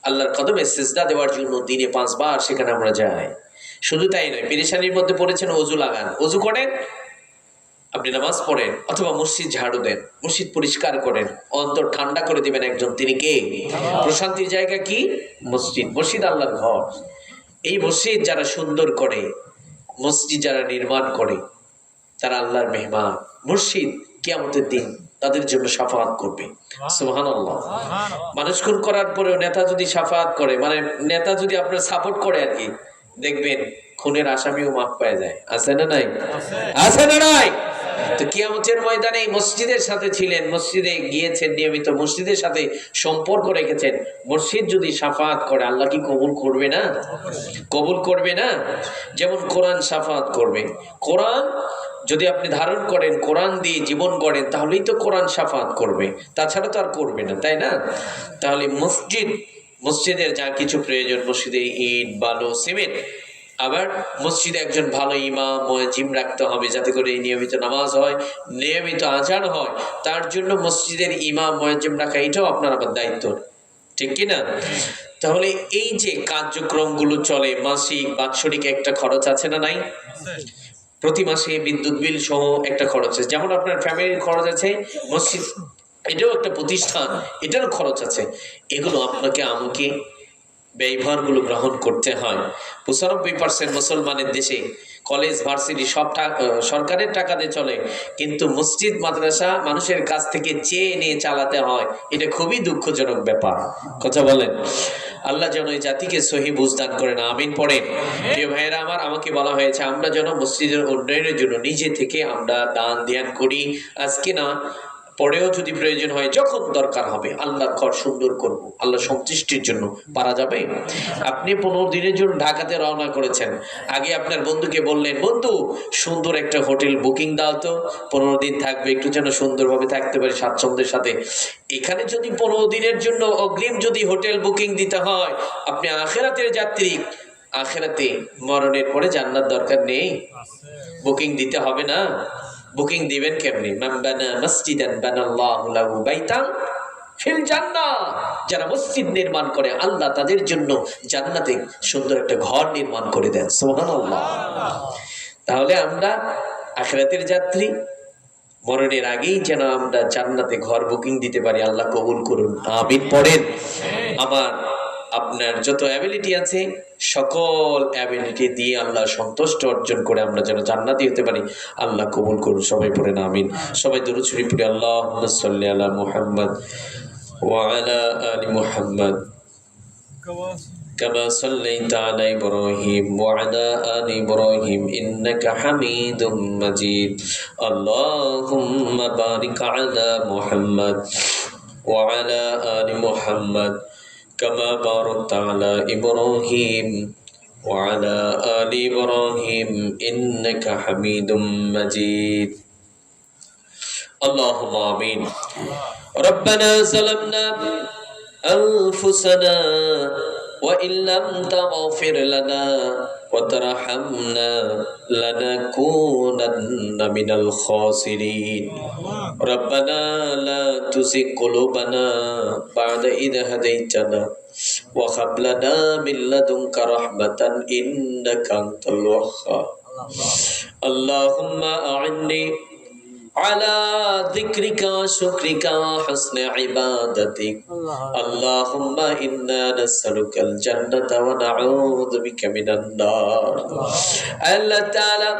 আল্লাহর কদমে সিজদা দেওয়ার জন্য দিনে 5 বার সেখানে আমরা যাই। শুধু তাই নয়, পেরেশানির মধ্যে পড়েছেন, ওযু লাগান, ওযু করেন, আপনি নামাজ পড়েন, অথবা মসজিদ ঝাড়ু দেন, মসজিদ পরিষ্কার করেন, অন্তর ঠান্ডা করে দিবেন একজন, তিনি কে? প্রশান্তির জায়গা কি? মসজিদ। মসজিদ আল্লাহর ঘর। এই মসজিদ যারা সুন্দর করে, মসজিদ যারা নির্মাণ করে, তারা আল্লাহর মেহমান। মসজিদ কিয়ামতের দিন তাদের জন্য শাফাআত করবে। সুবহানাল্লাহ। মানুষ খুন করার পরেও নেতা যদি শাফাআত করে, মানে নেতা যদি আপনার সাপোর্ট করে আর কি, দেখবেন খুনের আসামিও মাফ পেয়ে যায়। আছে না নাই? আছে না নাই? তো কিয়ামতের ময়দানে মসজিদের সাথে ছিলেন, মসজিদে গিয়েছেন নিয়মিত, মসজিদের সাথে সম্পর্ক রেখেছেন, মসজিদ যদি শাফাআত করে আল্লাহ কি কবুল করবে না? কবুল করবে না? যেমন কোরআন শাফাআত করবে। কোরআন যদি আপনি ধারণ করেন, কোরআন দিয়ে জীবন গড়েন, তাহলেই তো কোরআন শাফাআত করবে, তাছাড়া তো আর করবে না, তাই না? তাহলে মসজিদের যা কিছু প্রয়োজন, মসজিদে ইট, বালু, সিমেন্ট, আবার মসজিদে একজন ভালো ইমাম মুয়াজ্জিম রাখতে হবে যাতে করে নিয়মিত নামাজ হয়, নিয়মিত আজান হয়। তার জন্য মসজিদের ইমাম মুয়াজ্জিম রাখা এটাও আপনার আবার দায়িত্ব, ঠিক কিনা? তাহলে এই যে কার্যক্রমগুলো চলে, মাসিক বাৎসরিক একটা খরচ আছে না নাই? প্রতি মাসে বিদ্যুৎ বিল সহ একটা খরচ আছে, যেমন আপনার ফ্যামিলির খরচ আছে, মসজিদ এটাও একটা প্রতিষ্ঠান, এটারও খরচ আছে। এগুলো আপনাকে আমাকে ব্যয়ভারগুলো গ্রহণ করতে হয়। 95% মুসলমানের দেশে কলেজ ভার্সিটি সব সরকারের টাকা দিয়ে চলে, কিন্তু মসজিদ মাদ্রাসা মানুষের কাছ থেকে চেয়ে নিয়ে চালাতে হয়। এটা খুবই দুঃখজনক ব্যাপার, কথা বলেন। আল্লাহ যেন এই জাতিকে সহি বুঝ দান করেন, আমিন পড়েন। প্রিয় ভাইয়েরা আমার, আমাকে বলা হয়েছে আমরা যেন মসজিদের উন্নয়নের জন্য নিজে থেকে আমরা দান ধ্যান করি, আজকে না পরেও যদি প্রয়োজন হয়, যখন দরকার হবে আল্লাহর ঘর সুন্দর করব, আল্লাহ সন্তুষ্টির জন্য। পারা যাবে? আপনি 15 দিনের জন্য ঢাকাতে রওনা করেছেন, আগে আপনার বন্ধুকে বললেন, বন্ধু সুন্দর একটা হোটেল বুকিং দাও তো, 15 দিন থাকবে, একটু যেন সুন্দরভাবে থাকতে পারি স্বাচ্ছন্দ্যের সাথে। এখানে যদি 15 দিনের জন্য অগ্রিম যদি হোটেল বুকিং দিতে হয়, আপনি আখিরাতের যাত্রী, আখিরাতে মরণের পরে জান্নাত দরকার নেই? বুকিং দিতে হবে না? বুকিং দিবেন কেমনি? মান বানা মসজিদান বানাল্লাহু লাহু বাইতান ফিল জান্নাহ, যারা মসজিদ নির্মাণ করে আল্লাহ তাদের জন্য জান্নাতে সুন্দর একটা ঘর নির্মাণ করে দেন। সুবহানাল্লাহ। তাহলে আমরা আখিরাতের যাত্রী, মরণের আগেই যেন আমরা জান্নাতে ঘর বুকিং দিতে পারি। আল্লাহ কবুল করুন, আমিন পড়েন। আমার আপনার যত অ্যাবিলিটি আছে সকল অ্যাবিলিটি দিয়ে আল্লাহ সন্তুষ্ট অর্জন করে আমরা যেন জান্নাতি হতে পারি। আল্লাহ কবুল করুন, সবাই পড়েন আমিন। সবাই দরুদ শরীফ পড়ি, আল্লাহুম্মা সাল্লি আলা মুহাম্মদ ওয়া আলা আলি মুহাম্মদ কামা সাল্লাইতা আলা ইব্রাহিম ওয়া আলা আলি ইব্রাহিম ইন্নাকা হামিদুম মাজিদ। আল্লাহুম্মা বারিক আলা মুহাম্মদ ওয়া আলা আলি মুহাম্মদ كما باركت على إبراهيم وعلى آل إبراهيم إنك حميد مجيد. اللهم آمين. ربنا ظلمنا أنفسنا وإن لم تغفر لنا وترحمنا لنكونن من الخاسرين. ربنا لا تزغ قلوبنا بعد إذ هديتنا وهب لنا من لدنك رحمة إنك أنت الوهاب. اللهم أعني على ذكرك وشكرك وحسن عبادتك. اللهم إنا نسألك الجنة ونعوذ بك من النار. الله تعالى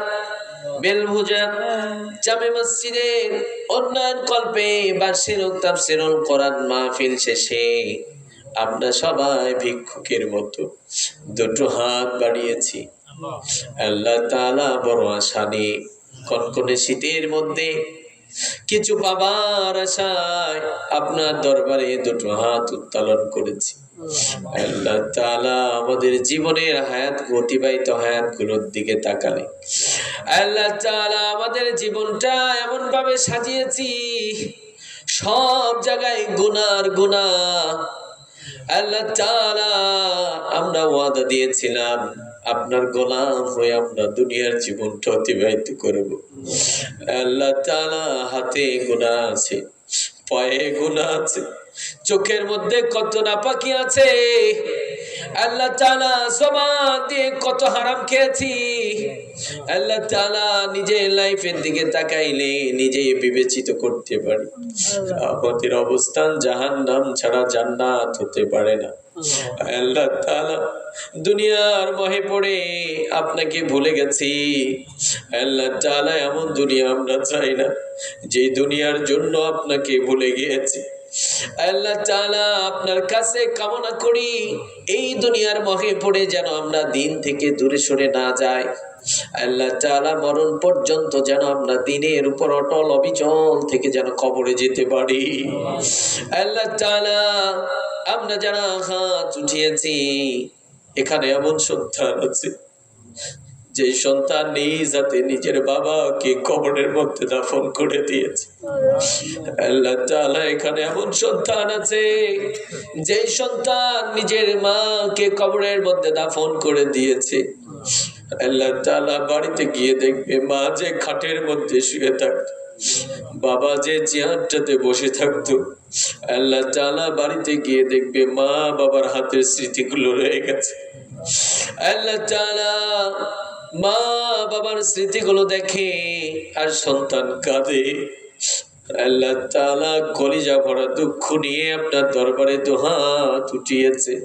বেলভুজা জামে মসজিদের উন্নয়ন কল্পে বার্ষিক তাফসীরুল কোরআন মাহফিল শেষে আমরা সবাই ভিক্ষুকের মতো দুটো হাত বাড়িয়েছি। আল্লাহ তাআলা বড় আশা নিয়ে কনকনে শীতের মধ্যে কিছু পাবার আশায় আপনার দরবারে দুটো হাত উত্তোলন করেছি। আল্লাহ তাআলা আমাদের জীবনের অতিবাহিত হায়াতগুলোর দিকে তাকালে আল্লাহ তাআলা আমাদের জীবনটা এমন ভাবে সাজিয়েছি, সব জায়গায় গুনার গুনাহ। আল্লাহ তাআলা আমরা ওয়াদা দিয়েছিলাম আপনার গোলাম হয়ে আমরা দুনিয়ার জীবনটা অতিবাহিত করব। আল্লাহ তাআলা হাতে গুনাহ আছে, পায়ে গুনাহ আছে, চোখের মধ্যে কত নাপাকি আছে। আল্লাহ তাআলা জবান দিয়ে কত হারাম খেয়েছি। আল্লাহ তাআলা নিজের লাইফের দিকে তাকাইলে নিজেই বিবেচিত করতে পারি আমাদের অবস্থান জাহান্নাম ছাড়া জান্নাত হতে পারে না। আল্লাহ তাআলা দুনিয়ার মোহে পড়ে আপনাকে ভুলে গেছি। আল্লাহ তাআলা এমন দুনিয়া আমরা চাই না যে দুনিয়ার জন্য আপনাকে ভুলে গিয়েছি। আল্লাহ তাআলা আপনার কাছে কামনা করি এই দুনিয়ার মোহে পড়ে যেন আমরা দিন থেকে দূরে সরে না যাই। আল্লাহ তাআলা মরণ পর্যন্ত যেন আমরা দিনের উপর অটল অবিচল থেকে যেন কবরে যেতে পারি। আল্লাহ তাআলা আমরা যারা হাত উঠিয়েছি এখানে এমন সন্তান আছে যে সন্তান নিজ হাতে নিজের বাবাকে কবরের মধ্যে দাফন করে দিয়েছে। আল্লাহ তাআলা এখানে এমন সন্তান আছে যে সন্তান নিজের মাকে কবরের মধ্যে দাফন করে দিয়েছে। আল্লাহ তাআলা বাড়িতে গিয়ে দেখবে মা যে খাটের মধ্যে শুয়ে থাকতো, বাবা যে চেয়ারটাতে বসে থাকতো, আল্লাহ তাআলা বাড়িতে গিয়ে দেখবে মা বাবার হাতের স্মৃতিগুলো রয়ে গেছে। আল্লাহ তাআলা মা বাবার স্মৃতিগুলো দেখে আর সন্তান কাঁদে। আল্লাহ তাআলা কলিজা ভরা দুঃখ নিয়ে আপনার দরবারে দুহাত উঠিয়েছে।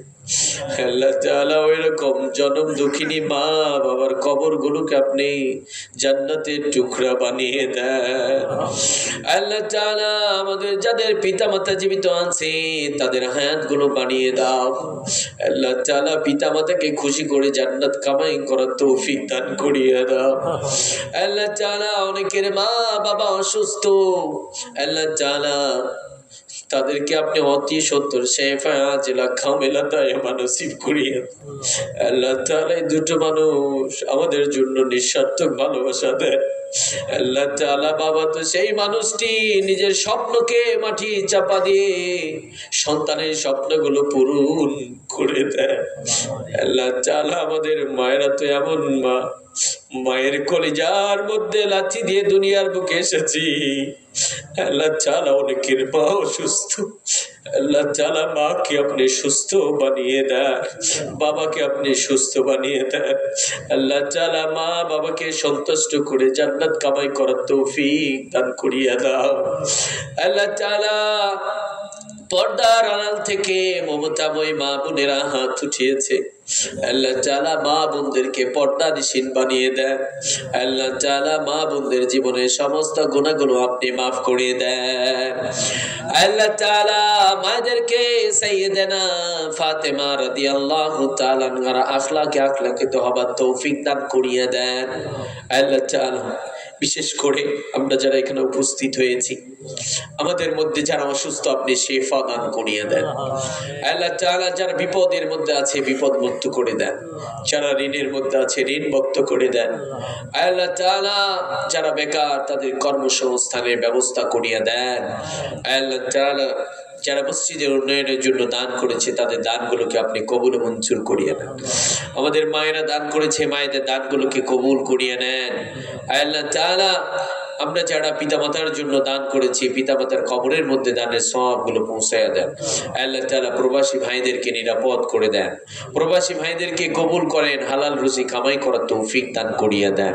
আল্লাহ তাআলা ওইরকম জনম দুঃখিনী মা বাবার কবরগুলোকে আপনি জান্নাতের টুকরা বানিয়ে দেন। আল্লাহ তাআলা আমাদের যাদের পিতা মাতা জীবিত আছে তাদের হায়াতগুলো বানিয়ে দাও। আল্লাহ তাআলা পিতা মাতাকে খুশি করে জান্নাত কামাই করার তৌফিক দান করিয়ে দাও। আল্লাহ তাআলা অনেকের মা বাবা অসুস্থ, আল্লাহ তাআলা তাদেরকে আপনি অতি সত্তর শেফা জেলা খামেলাতায় মানসিব করিয়ে। আল্লাহ তাআলা এই দুটো মানুষ আমাদের জন্য নিঃস্বার্থক ভালোবাসা দেয়। আল্লাহ তাআলা বাবা তো সেই মানুষটি নিজের স্বপ্নকে মাটি চাপা দিয়ে সন্তানের স্বপ্নগুলো পূরণ করে দেয়। আল্লাহ তাআলা আমাদের মায়েরা তো এমন মা, মায়ের কলিজার মধ্যে লাথি দিয়ে দুনিয়ার বুকে এসেছি। আল্লাহ তাআলা অনেকের মা অসুস্থ, আল্লাহ তাআলা মাকে আপনি সুস্থ বানিয়ে দেন, বাবাকে আপনি সুস্থ বানিয়ে দেন। আল্লাহ তাআলা মা বাবাকে সন্তুষ্ট করে জান্নাত কামাই করার তৌফিক দান করিয়ে দাও। আল্লাহ তাআলা পর্দার আড়াল থেকে মমতাময় মা বোনেরা হাত উঠিয়েছে। আল্লাহ তাআলা মা বোনদেরকে পর্দানিশীন বানিয়ে দেন। আল্লাহ তাআলা মা বোনদের জীবনের সমস্ত গুনাহগুলো আপনি মাফ করে দেন। আল্লাহ তাআলা মাদেরকে সাইয়্যিদানা ফাতেমা রাদিয়াল্লাহু তাআলা আনহার আখলাকে তো হবার তৌফিক দান করিয়ে দেন। আল্লাহ তাআলা বিশেষ করে আমরা যারা এখানে উপস্থিত হয়েছি আমাদের মধ্যে যারা অসুস্থ আপনি শিফা দান করিয়ে দেন। আল্লাহ তাআলা যারা বিপদের মধ্যে আছে বিপদ মুক্ত করে দেন, যারা ঋণের মধ্যে আছে ঋণ মুক্ত করে দেন। আল্লাহ তাআলা যারা বেকার তাদের কর্মসংস্থানের ব্যবস্থা করিয়ে দেন। আল্লাহ তাআলা যারা মসজিদের উন্নয়নের জন্য দান করেছে তাদের দানগুলোকে আপনি কবুল মঞ্জুর করিয়ে নেন। আমাদের মায়েরা দান করেছে, মায়েদের দানগুলোকে কবুল করিয়ে নেন। আল্লাহ তাআলা আমরা যারা পিতামাতার জন্য দান করেছি পিতামাতার কবরের মধ্যে দানের সওয়াবগুলো পৌঁছায়া দেন। আল্লাহ তাআলা প্রবাসী ভাইদেরকে নিরাপদ করে দেন, প্রবাসী ভাইদেরকে কবুল করেন, হালাল রুজি কামাই করার তৌফিক দান করিয়ে দেন।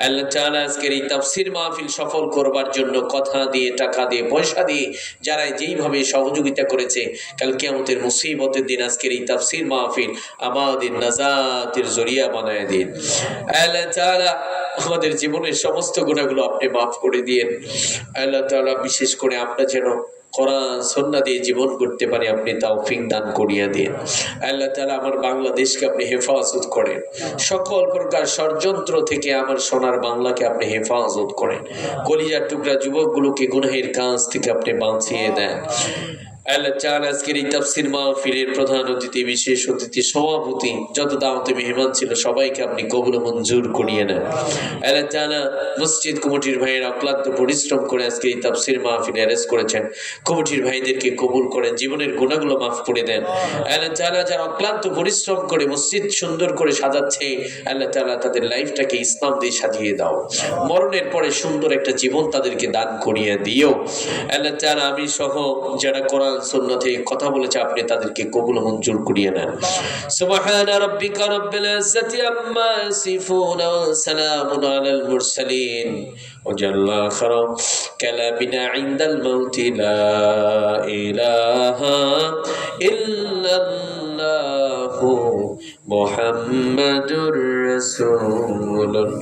আল্লাহ তাআলা আজকের এই তাফসীর মাহফিল সফল করবার জন্য কথা দিয়ে টাকা দিয়ে পয়সা দিয়ে যারা যেইভাবে সহযোগিতা করেছে কাল কিয়ামতের মুসিবতের দিন আজকের এই তাফসীর মাহফিল আমাদের নাজাতের জরিয়া বানায় দিন। আল্লাহ তাআলা আমাদের জীবনের সমস্ত গুনাহগুলো আপনি মাফ করে দিয়েন। আল্লাহ তাআলা বিশেষ করে আমরা যেন কোরআন সুন্নাহ দিয়ে জীবন করতে পারি আপনি তৌফিক দান করিয়ে দিন। আল্লাহ তাআলা আমার বাংলাদেশকে আপনি হেফাজত করেন, সকল প্রকার ষড়যন্ত্র থেকে আমার সোনার বাংলাকে আপনি হেফাজত করেন। কলিজার টুকরা যুবকগুলোকে গুনাহের কাজ থেকে আপনি বাঁচিয়ে দেন। আল্লাহ তাআলা আজকের এই তাফসীর মাহফিলের প্রধান অতিথি, বিশেষ অতিথি, সভাপতি, যত দাওয়াতে মেহমান ছিল সবাইকে আপনি কবুল মঞ্জুর করিয়ে নেন। আল্লাহ তাআলা মসজিদ কমিটির ভাইয়েরা অক্লান্ত পরিশ্রম করে আজকে এই তাফসীর মাহফিল অ্যারেঞ্জ করেছেন, কমিটির ভাইদেরকে কবুল করেন, জীবনের গুনাহগুলো মাফ করে দেন। আল্লাহ তাআলা যারা অক্লান্ত পরিশ্রম করে মসজিদ সুন্দর করে সাজাচ্ছে আল্লাহ তাআলা তাদের লাইফটাকে ইসলাম দিয়ে সাজিয়ে দাও, মরণের পরে সুন্দর একটা জীবন তাদেরকে দান করিয়ে দিও। আল্লাহ তাআলা আমি সহ যারা কোরআন সুন্নাতে কথা বলেছে আপনি তাদেরকে কবুল মঞ্জুর করিয়ে নেন। সুবহানা রাব্বিকা রাব্বিল ইজ্জাতি আম্মা ইয়াসিফুন ওয়া সালামুন আলাল মুরসালিন ওয়া জাল্লা খারা কালামিনা ইনদাল মাউতি লা ইলাহা ইল্লাল্লাহু মুহাম্মাদুর রাসূলুল্লাহ।